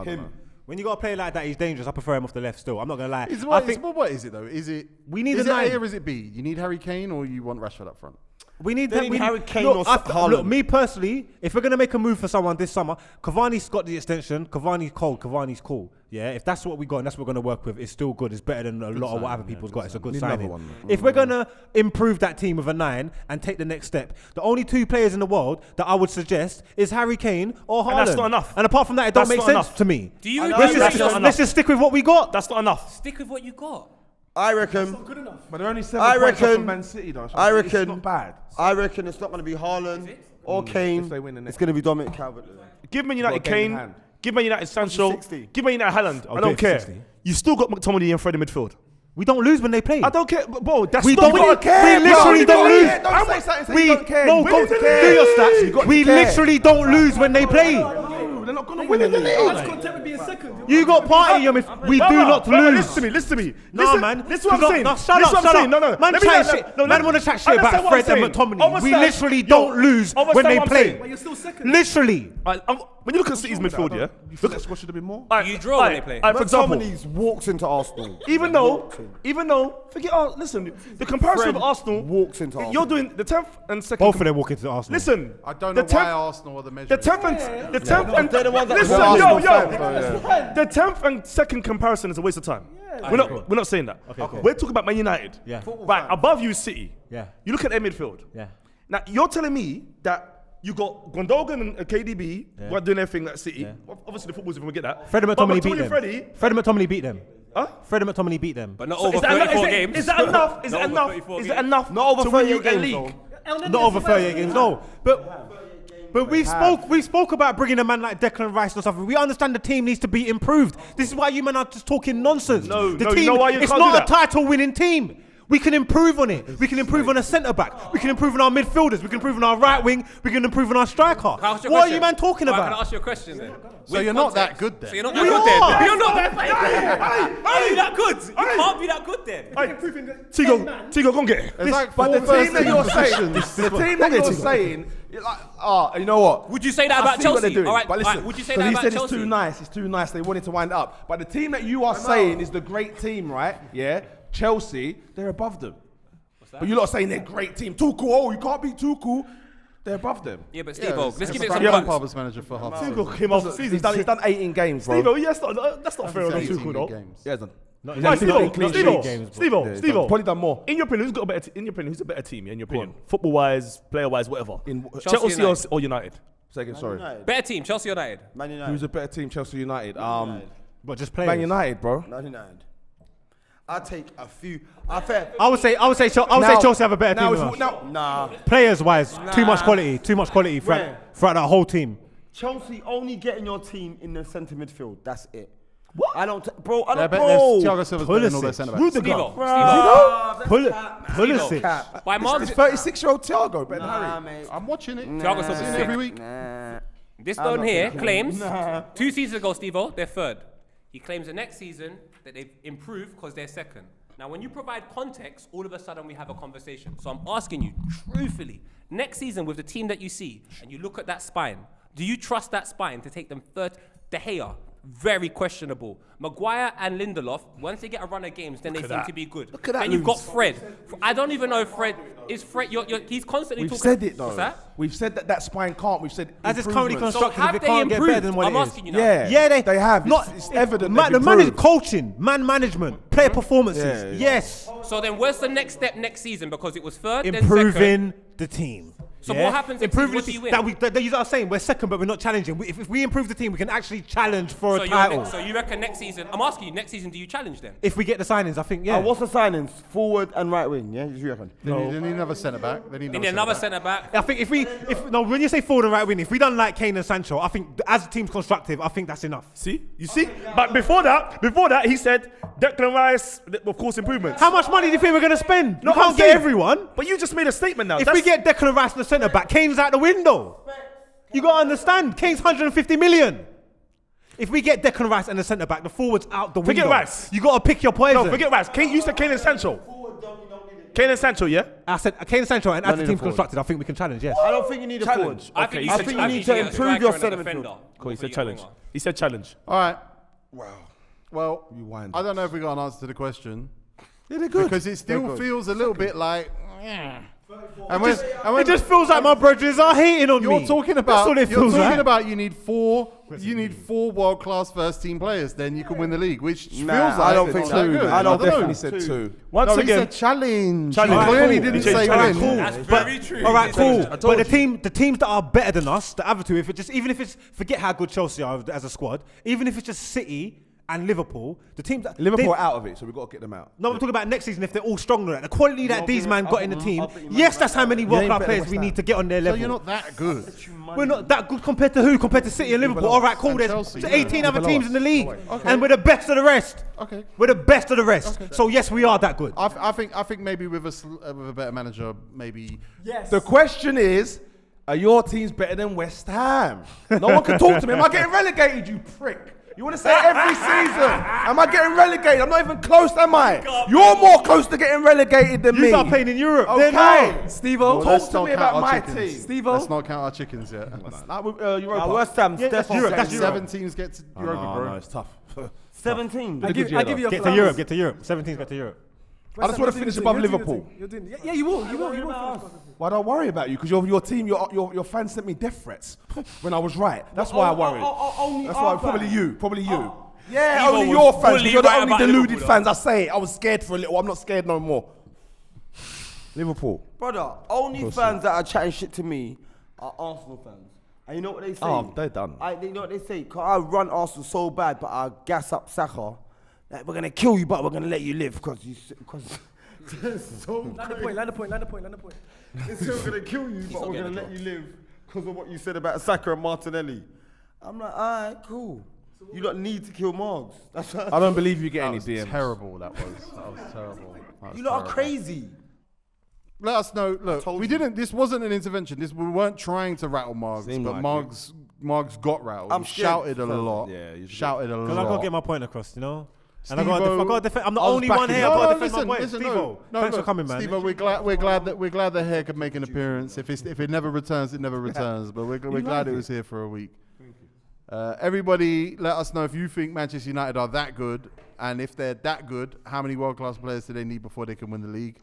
[SPEAKER 4] Him.
[SPEAKER 2] When you got a player like that, he's dangerous. I prefer him off the left. Still, I'm not gonna lie.
[SPEAKER 1] Is
[SPEAKER 2] I
[SPEAKER 1] what,
[SPEAKER 2] think
[SPEAKER 1] what is it though? Is it
[SPEAKER 2] We need
[SPEAKER 1] is
[SPEAKER 2] a
[SPEAKER 1] it
[SPEAKER 2] 9.
[SPEAKER 1] A or is it B? You need Harry Kane or you want Rashford up front?
[SPEAKER 2] we need
[SPEAKER 4] They
[SPEAKER 2] that.
[SPEAKER 4] need Harry Kane
[SPEAKER 2] look,
[SPEAKER 4] or
[SPEAKER 2] look,
[SPEAKER 4] Haaland.
[SPEAKER 2] me personally, if we're gonna make a move for someone this summer, Cavani's got the extension. Cavani's cold. Cavani's cool. Yeah, if that's what we got and that's what we're gonna work with, it's still good. It's better than a lot of what other people's got. It's a good
[SPEAKER 3] Need another
[SPEAKER 2] signing.
[SPEAKER 3] one.
[SPEAKER 2] If we're gonna improve that team with a 9 and take the next step, the only 2 players in the world that I would suggest is Harry Kane or Haaland.
[SPEAKER 7] And that's not enough.
[SPEAKER 2] And apart from that, it don't
[SPEAKER 7] That's
[SPEAKER 2] make
[SPEAKER 7] not
[SPEAKER 2] sense
[SPEAKER 7] enough.
[SPEAKER 2] to me.
[SPEAKER 8] Do you
[SPEAKER 2] Let's
[SPEAKER 8] agree
[SPEAKER 7] that's
[SPEAKER 8] with
[SPEAKER 7] not
[SPEAKER 8] that?
[SPEAKER 7] enough.
[SPEAKER 2] let's just stick with what we got.
[SPEAKER 7] That's not enough.
[SPEAKER 8] Stick with what you got.
[SPEAKER 4] I reckon.
[SPEAKER 3] But they're only 7
[SPEAKER 4] I
[SPEAKER 3] points off
[SPEAKER 4] reckon.
[SPEAKER 3] from Man City, though. So
[SPEAKER 4] I
[SPEAKER 3] it's
[SPEAKER 4] reckon.
[SPEAKER 3] not bad.
[SPEAKER 4] I reckon it's not going to be Haaland or Kane.
[SPEAKER 3] if they win the
[SPEAKER 4] It's
[SPEAKER 3] next-
[SPEAKER 4] going to be Dominic Calvert-Lewin.
[SPEAKER 7] Give Man United
[SPEAKER 3] Got a game in
[SPEAKER 7] Kane.
[SPEAKER 3] hand.
[SPEAKER 7] Give Man United Sancho.
[SPEAKER 4] 60.
[SPEAKER 7] Give Man United Haaland. I
[SPEAKER 2] do
[SPEAKER 7] don't
[SPEAKER 2] it for
[SPEAKER 7] care.
[SPEAKER 2] 60.
[SPEAKER 7] You still got McTominay and Fred in midfield.
[SPEAKER 2] We don't lose when they play.
[SPEAKER 7] I don't care, bro. That's
[SPEAKER 2] We
[SPEAKER 7] not
[SPEAKER 2] don't
[SPEAKER 7] what
[SPEAKER 2] care. We literally don't lose.
[SPEAKER 3] Don't say something so
[SPEAKER 2] We
[SPEAKER 3] you don't care.
[SPEAKER 2] no
[SPEAKER 3] You
[SPEAKER 2] go
[SPEAKER 3] need to
[SPEAKER 2] do
[SPEAKER 3] care.
[SPEAKER 2] your stats.
[SPEAKER 3] You got to
[SPEAKER 2] We
[SPEAKER 3] care.
[SPEAKER 2] literally don't lose when they play.
[SPEAKER 3] No, they're not going to win the league.
[SPEAKER 6] I was content with being second.
[SPEAKER 2] You got party, we do not lose.
[SPEAKER 7] Listen to me.
[SPEAKER 2] No,
[SPEAKER 7] Listen,
[SPEAKER 2] man.
[SPEAKER 7] This is what I'm saying.
[SPEAKER 2] No,
[SPEAKER 7] This
[SPEAKER 2] shut
[SPEAKER 7] is
[SPEAKER 2] up,
[SPEAKER 7] what I'm
[SPEAKER 2] shut
[SPEAKER 7] saying.
[SPEAKER 2] up.
[SPEAKER 7] No, no.
[SPEAKER 2] Man,
[SPEAKER 7] Let me
[SPEAKER 2] chat
[SPEAKER 7] let-
[SPEAKER 2] shit.
[SPEAKER 7] no,
[SPEAKER 2] Man
[SPEAKER 7] let-
[SPEAKER 2] want to chat shit
[SPEAKER 7] understand
[SPEAKER 2] about
[SPEAKER 7] what I'm
[SPEAKER 2] Fred and
[SPEAKER 7] saying.
[SPEAKER 2] McTominay. We
[SPEAKER 7] Understand.
[SPEAKER 2] literally
[SPEAKER 7] Yo,
[SPEAKER 2] don't lose when
[SPEAKER 7] understand
[SPEAKER 2] they
[SPEAKER 7] what I'm
[SPEAKER 2] play.
[SPEAKER 7] saying.
[SPEAKER 6] But you're still second.
[SPEAKER 2] Literally.
[SPEAKER 7] When you look at City's midfield, yeah.
[SPEAKER 3] You feel that squad should have been more?
[SPEAKER 8] You draw when they play.
[SPEAKER 7] For example,
[SPEAKER 4] McTominay's walks into Arsenal.
[SPEAKER 7] even though, forget. Listen, the comparison
[SPEAKER 4] Fred
[SPEAKER 7] with Arsenal.
[SPEAKER 4] walks into
[SPEAKER 7] You're
[SPEAKER 4] Arsenal.
[SPEAKER 7] doing the 10th and second.
[SPEAKER 2] Both of them walk into Arsenal.
[SPEAKER 7] Listen,
[SPEAKER 1] I don't
[SPEAKER 7] the
[SPEAKER 1] know why
[SPEAKER 7] 10th
[SPEAKER 1] Arsenal are the measure.
[SPEAKER 7] The 10th and the 10th and
[SPEAKER 4] They're the ones that
[SPEAKER 7] listen,
[SPEAKER 4] support
[SPEAKER 7] yo,
[SPEAKER 4] Arsenal
[SPEAKER 7] yo.
[SPEAKER 4] fans, though,
[SPEAKER 7] The 10th and second comparison is a waste of time. We're not saying that.
[SPEAKER 2] Okay.
[SPEAKER 7] We're talking about Man United.
[SPEAKER 2] Yeah.
[SPEAKER 7] Right above you, is City.
[SPEAKER 2] Yeah.
[SPEAKER 7] You look at their midfield.
[SPEAKER 2] Yeah.
[SPEAKER 7] Now you're telling me that You got Gundogan and KDB who are doing their thing at City.
[SPEAKER 2] Yeah.
[SPEAKER 7] Obviously, the football's if we get that.
[SPEAKER 2] Freddie
[SPEAKER 7] But
[SPEAKER 2] McTominay beat them.
[SPEAKER 7] Freddie,
[SPEAKER 2] Freddie McTominay beat them.
[SPEAKER 7] huh?
[SPEAKER 2] Freddie McTominay beat them.
[SPEAKER 8] But not
[SPEAKER 7] So
[SPEAKER 8] over
[SPEAKER 7] is that
[SPEAKER 8] 34
[SPEAKER 7] enough?
[SPEAKER 8] games.
[SPEAKER 7] Is that enough? Is
[SPEAKER 8] Not
[SPEAKER 7] it
[SPEAKER 8] over
[SPEAKER 7] enough?
[SPEAKER 8] 34
[SPEAKER 7] Is
[SPEAKER 8] games.
[SPEAKER 7] it enough?
[SPEAKER 4] Not over
[SPEAKER 7] to win
[SPEAKER 4] 38
[SPEAKER 7] you a
[SPEAKER 4] games,
[SPEAKER 7] league?
[SPEAKER 2] Not over 38 games, no. But we spoke about bringing a man like Declan Rice and stuff. We understand the team needs to be improved. This is why you men are just talking nonsense.
[SPEAKER 7] No,
[SPEAKER 2] the
[SPEAKER 7] no, you
[SPEAKER 2] team,
[SPEAKER 7] know why you
[SPEAKER 2] it's
[SPEAKER 7] can't
[SPEAKER 2] not
[SPEAKER 7] do
[SPEAKER 2] a
[SPEAKER 7] that?
[SPEAKER 2] title-winning team. We can improve on it. We can improve on a centre-back. We can improve on our midfielders. We can improve on our right wing. We can improve on our striker.
[SPEAKER 8] Can I ask you a
[SPEAKER 2] What are
[SPEAKER 8] question?
[SPEAKER 2] you man talking
[SPEAKER 8] Alright, Can I
[SPEAKER 2] about?
[SPEAKER 8] ask you a question then?
[SPEAKER 1] So
[SPEAKER 8] With
[SPEAKER 1] you're not
[SPEAKER 8] context-
[SPEAKER 1] that good then.
[SPEAKER 8] So you're not that
[SPEAKER 2] We
[SPEAKER 8] good then.
[SPEAKER 2] are.
[SPEAKER 8] You're not that Are you that good? You can't be that good then.
[SPEAKER 7] Tigo, go and get it.
[SPEAKER 1] It's like
[SPEAKER 3] But
[SPEAKER 1] four
[SPEAKER 3] the
[SPEAKER 1] first
[SPEAKER 3] team that
[SPEAKER 1] team
[SPEAKER 3] you're saying,
[SPEAKER 1] positions.
[SPEAKER 3] the team that you're saying, you're like, you know what?
[SPEAKER 8] Would you say that
[SPEAKER 3] I
[SPEAKER 8] about
[SPEAKER 3] see what they're
[SPEAKER 8] Chelsea?
[SPEAKER 3] doing.
[SPEAKER 8] All right,
[SPEAKER 3] But
[SPEAKER 8] all
[SPEAKER 3] listen,
[SPEAKER 8] right, would you say
[SPEAKER 3] 'cause
[SPEAKER 8] that
[SPEAKER 3] he
[SPEAKER 8] about
[SPEAKER 3] said
[SPEAKER 8] Chelsea?
[SPEAKER 3] it's too nice. They wanted to wind it up. But the team that you are saying is the great team, right? Yeah, Chelsea, they're above them. But you're not saying they're a great team. Too cool. Oh, you can't beat too cool. They're above them.
[SPEAKER 8] Yeah, but Stevo, let's give it
[SPEAKER 1] Frank
[SPEAKER 8] some
[SPEAKER 1] Lampard
[SPEAKER 8] context.
[SPEAKER 1] was manager for half.
[SPEAKER 7] Tigo came off the season.
[SPEAKER 3] He's done 18 games, bro.
[SPEAKER 7] Steve, that's not fair on
[SPEAKER 1] Season.
[SPEAKER 7] Tuchel though.
[SPEAKER 1] Games.
[SPEAKER 3] Yeah, he's done.
[SPEAKER 2] Not
[SPEAKER 3] He's
[SPEAKER 7] Right,
[SPEAKER 3] actually got
[SPEAKER 7] Steve-O,
[SPEAKER 3] clean
[SPEAKER 7] Steve-O,
[SPEAKER 3] sheets.
[SPEAKER 7] Steve-O,
[SPEAKER 3] Yeah, he's
[SPEAKER 7] Steve-O.
[SPEAKER 3] probably done more.
[SPEAKER 7] In your opinion, who's a better team? Yeah, in your opinion, football-wise, player-wise, whatever.
[SPEAKER 3] In
[SPEAKER 8] Chelsea
[SPEAKER 7] Chelsea or United?
[SPEAKER 3] second, sorry.
[SPEAKER 8] Better team, Chelsea United.
[SPEAKER 4] Man United.
[SPEAKER 3] Who's a better team, Chelsea United?
[SPEAKER 2] But just players.
[SPEAKER 3] Man United, bro.
[SPEAKER 4] Man United. I'll take a few.
[SPEAKER 2] I would say Chelsea have a better team than us.
[SPEAKER 4] Nah.
[SPEAKER 2] Players-wise, too much quality throughout that whole team.
[SPEAKER 4] Chelsea only getting your team in the centre midfield. That's it.
[SPEAKER 2] What?
[SPEAKER 4] I don't, bro. I
[SPEAKER 1] Yeah,
[SPEAKER 4] don't,
[SPEAKER 1] but
[SPEAKER 4] bro.
[SPEAKER 1] Thiago Silva's better than all their centre backs.
[SPEAKER 2] Rudiger.
[SPEAKER 8] Stevo,
[SPEAKER 2] Pulisic.
[SPEAKER 4] Cap.
[SPEAKER 8] by Margs,
[SPEAKER 3] 36-year-old Thiago, better than
[SPEAKER 4] Nah,
[SPEAKER 3] Harry.
[SPEAKER 4] mate.
[SPEAKER 1] I'm watching it.
[SPEAKER 8] Thiago Silva's
[SPEAKER 1] Seeing it
[SPEAKER 8] sick.
[SPEAKER 1] every week.
[SPEAKER 8] This one here claims 2 seasons ago, Stevo, they're third. He claims the next season that they've improved because they're second. Now, when you provide context, all of a sudden we have a conversation. So I'm asking you, truthfully, next season with the team that you see, and you look at that spine, do you trust that spine to take them third? De Gea, very questionable. Maguire and Lindelof, once they get a run of games, then they seem to be good.
[SPEAKER 3] Look at that,
[SPEAKER 8] Then you've got
[SPEAKER 3] Loons.
[SPEAKER 8] Fred. I don't even know if Fred is Fred. He's constantly
[SPEAKER 3] We've
[SPEAKER 8] talking.
[SPEAKER 3] said it though.
[SPEAKER 8] What's that?
[SPEAKER 3] We've said that spine can't. We've said
[SPEAKER 2] As it's currently
[SPEAKER 3] improvements.
[SPEAKER 8] So
[SPEAKER 2] constructed,
[SPEAKER 8] have
[SPEAKER 2] if it
[SPEAKER 8] they
[SPEAKER 2] can't get better
[SPEAKER 8] improved?
[SPEAKER 2] than what
[SPEAKER 8] I'm
[SPEAKER 2] it is.
[SPEAKER 8] asking you now.
[SPEAKER 3] Yeah, they have.
[SPEAKER 2] Not,
[SPEAKER 3] It's evident.
[SPEAKER 2] Man,
[SPEAKER 3] they've
[SPEAKER 2] the man is
[SPEAKER 3] improved.
[SPEAKER 2] coaching, man management, player performances.
[SPEAKER 3] Yeah.
[SPEAKER 2] Yes,
[SPEAKER 8] So then where's the next step next season? Because it was third, then second.
[SPEAKER 2] improving the team.
[SPEAKER 8] So what happens next
[SPEAKER 2] Improving
[SPEAKER 8] season?
[SPEAKER 2] the
[SPEAKER 8] What
[SPEAKER 2] team.
[SPEAKER 8] do you win?
[SPEAKER 2] That you are saying we're second, but we're not challenging. If we improve the team, we can actually challenge for
[SPEAKER 8] So,
[SPEAKER 2] a title.
[SPEAKER 8] so you reckon next season? I'm asking you, next season, do you challenge them?
[SPEAKER 2] If we get the signings, I think yeah.
[SPEAKER 4] What's the signings? Forward and right wing, yeah? You reckon?
[SPEAKER 1] They need another centre back. They need
[SPEAKER 8] They need another centre back.
[SPEAKER 2] I think when you say forward and right wing, if we done like Kane and Sancho, I think as a team's constructive, I think that's enough.
[SPEAKER 7] See, you see. But before that, he said Declan Rice, of course, improvements.
[SPEAKER 2] How much money do you think we're going to spend?
[SPEAKER 7] No,
[SPEAKER 2] we can't
[SPEAKER 7] I'm
[SPEAKER 2] get
[SPEAKER 7] saying-
[SPEAKER 2] everyone.
[SPEAKER 7] But you just made a statement now.
[SPEAKER 2] If we get Declan Rice in the centre back, Kane's out the window. You got to understand, Kane's 150 million. If we get Declan Rice and the centre back, the forward's out the window.
[SPEAKER 7] Forget Rice.
[SPEAKER 2] You got to pick your poison.
[SPEAKER 7] no, forget Rice. You said Kane and Sancho. Kane and Sancho, yeah.
[SPEAKER 2] I said Kane and Sancho, and as the
[SPEAKER 4] need a
[SPEAKER 2] team's
[SPEAKER 4] forward.
[SPEAKER 2] constructed, I think we can challenge. Yes.
[SPEAKER 4] I don't think you need a forward.
[SPEAKER 7] Challenge.
[SPEAKER 8] I
[SPEAKER 7] Okay,
[SPEAKER 8] think
[SPEAKER 7] you
[SPEAKER 8] you,
[SPEAKER 7] said
[SPEAKER 8] should,
[SPEAKER 7] challenge.
[SPEAKER 4] you need
[SPEAKER 8] should
[SPEAKER 4] to
[SPEAKER 8] get a
[SPEAKER 4] improve
[SPEAKER 8] striker
[SPEAKER 4] your
[SPEAKER 8] and a
[SPEAKER 4] centre
[SPEAKER 8] defender.
[SPEAKER 4] midfield.
[SPEAKER 7] Cool, he
[SPEAKER 8] before
[SPEAKER 7] said
[SPEAKER 8] you get a
[SPEAKER 7] challenge.
[SPEAKER 8] winger.
[SPEAKER 7] He said challenge.
[SPEAKER 1] All right.
[SPEAKER 3] Wow.
[SPEAKER 1] Well,
[SPEAKER 3] You wind
[SPEAKER 1] I
[SPEAKER 3] up.
[SPEAKER 1] don't know if we got an answer to the question
[SPEAKER 3] Yeah, they're good.
[SPEAKER 1] because it still feels a little bit like. And
[SPEAKER 2] It just feels like my brothers are hating on me.
[SPEAKER 1] you're talking about,
[SPEAKER 2] That's all it feels like.
[SPEAKER 1] you need four world-class first-team players, then you can win the league, which feels
[SPEAKER 4] Nah,
[SPEAKER 1] like
[SPEAKER 4] I don't
[SPEAKER 1] it's
[SPEAKER 4] think
[SPEAKER 1] not that
[SPEAKER 4] so.
[SPEAKER 1] good.
[SPEAKER 4] I don't
[SPEAKER 3] definitely
[SPEAKER 4] know.
[SPEAKER 3] said two.
[SPEAKER 7] Once
[SPEAKER 1] No, he
[SPEAKER 7] again,
[SPEAKER 1] said challenge.
[SPEAKER 7] Challenge.
[SPEAKER 1] He clearly
[SPEAKER 7] Cool.
[SPEAKER 1] didn't
[SPEAKER 7] He
[SPEAKER 1] say
[SPEAKER 7] said challenge.
[SPEAKER 1] win.
[SPEAKER 8] That's very true.
[SPEAKER 2] All right, cool.
[SPEAKER 3] told
[SPEAKER 2] But
[SPEAKER 3] you.
[SPEAKER 2] the teams that are better than us, the other two, even if it's forget how good Chelsea are as a squad, even if it's just City and Liverpool, the teams that
[SPEAKER 3] Liverpool
[SPEAKER 2] they-
[SPEAKER 3] are out of it, so we've got to get them out.
[SPEAKER 2] No, I'm talking about next season. If they're all stronger, like the quality that these man got in the team. Yes, that's how many world class
[SPEAKER 3] better
[SPEAKER 2] players
[SPEAKER 3] than
[SPEAKER 2] we
[SPEAKER 3] West
[SPEAKER 2] need to get on their
[SPEAKER 1] So
[SPEAKER 2] level.
[SPEAKER 1] you're not that good.
[SPEAKER 2] We're not that good compared to who? Compared to City and Liverpool. All right, cool.
[SPEAKER 1] And
[SPEAKER 2] There's
[SPEAKER 1] Chelsea,
[SPEAKER 2] 18
[SPEAKER 1] yeah.
[SPEAKER 2] other teams in the league,
[SPEAKER 1] Okay.
[SPEAKER 2] and we're the best of the rest.
[SPEAKER 1] Okay.
[SPEAKER 2] We're the best of the rest. So yes, we are that good.
[SPEAKER 1] I think maybe with a better manager, maybe.
[SPEAKER 6] Yes.
[SPEAKER 3] The question is, are your teams better than West Ham? No one can talk to me. Am I getting relegated, you prick? You want to say every season? Am I getting relegated? I'm not even close, am I? You're more close to getting relegated than me.
[SPEAKER 2] You are playing in Europe.
[SPEAKER 3] Okay,
[SPEAKER 2] They're not.
[SPEAKER 3] Steve-O,
[SPEAKER 1] Let's
[SPEAKER 3] talk to
[SPEAKER 1] not
[SPEAKER 3] me
[SPEAKER 1] count
[SPEAKER 3] about
[SPEAKER 1] our
[SPEAKER 3] my
[SPEAKER 1] chickens.
[SPEAKER 3] team.
[SPEAKER 1] Let's not count our chickens yet.
[SPEAKER 3] Europa.
[SPEAKER 4] West Ham,
[SPEAKER 2] Yeah, that's
[SPEAKER 4] Stefan
[SPEAKER 2] Europe,
[SPEAKER 4] said
[SPEAKER 2] that's Europe.
[SPEAKER 1] 7 teams get to Europa,
[SPEAKER 3] No,
[SPEAKER 1] bro.
[SPEAKER 3] no, it's tough.
[SPEAKER 4] 17.
[SPEAKER 6] I give you a
[SPEAKER 2] Get to
[SPEAKER 6] flowers.
[SPEAKER 2] Europe. Get to Europe. 17's get to Europe.
[SPEAKER 3] I just want to finish above Liverpool.
[SPEAKER 6] You're doing it. Yeah, you will. You will. You will.
[SPEAKER 3] Why do I worry about you? Because your team, your fans sent me death threats when I was right. That's why I worry. That's why probably you. Yeah,
[SPEAKER 8] Stevo
[SPEAKER 3] only
[SPEAKER 8] was
[SPEAKER 3] your fans.
[SPEAKER 8] fully
[SPEAKER 3] You're the
[SPEAKER 8] right
[SPEAKER 3] only
[SPEAKER 8] about
[SPEAKER 3] deluded
[SPEAKER 8] Liverpool,
[SPEAKER 3] fans. I say it. I was scared for a little. I'm not scared no more. Liverpool.
[SPEAKER 4] Brother, only fans that are chatting shit to me are Arsenal fans. And you know what they say?
[SPEAKER 3] Oh, they're done.
[SPEAKER 4] You know what they say? 'Cause I run Arsenal so bad, but I gas up Saka. Like, we're going to kill you, but we're going to let you live because so
[SPEAKER 6] Land the point.
[SPEAKER 4] They say we're going to kill you, but we're going to let you live because of what you said about Saka and Martinelli. I'm like, all right, cool. You don't need to kill Margs. That's what
[SPEAKER 3] I don't believe you get
[SPEAKER 1] That
[SPEAKER 3] any
[SPEAKER 1] was
[SPEAKER 3] DMs.
[SPEAKER 1] terrible. That was terrible. That was
[SPEAKER 4] You lot are
[SPEAKER 1] terrible.
[SPEAKER 4] crazy.
[SPEAKER 1] Let us know. Look, we didn't. This wasn't an intervention. We weren't trying to rattle Margs,
[SPEAKER 3] Seemed
[SPEAKER 1] but
[SPEAKER 3] like
[SPEAKER 1] Margs got rattled.
[SPEAKER 4] I'm
[SPEAKER 1] He
[SPEAKER 4] scared.
[SPEAKER 1] shouted a lot.
[SPEAKER 3] Yeah, he's
[SPEAKER 1] shouted a lot.
[SPEAKER 2] Because I got to get my point across, you know? And I
[SPEAKER 1] Stevo,
[SPEAKER 2] got to defend. I'm the
[SPEAKER 1] I was
[SPEAKER 2] only one
[SPEAKER 1] backing
[SPEAKER 2] here.
[SPEAKER 1] you.
[SPEAKER 2] I got to
[SPEAKER 1] No,
[SPEAKER 2] defend my point.
[SPEAKER 1] listen,
[SPEAKER 2] Stevo, thanks for coming, man.
[SPEAKER 1] Stevo, we're glad the hair could make an appearance. If it never returns, it never returns. But we're glad it was here for a week. Everybody, let us know if you think Manchester United are that good, and if they're that good, how many world-class players do they need before they can win the league?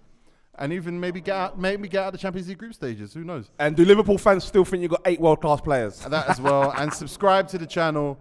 [SPEAKER 1] And even maybe get out the Champions League group stages. Who knows?
[SPEAKER 3] And do Liverpool fans still think you got 8 world-class players?
[SPEAKER 1] That as well. And subscribe to the channel.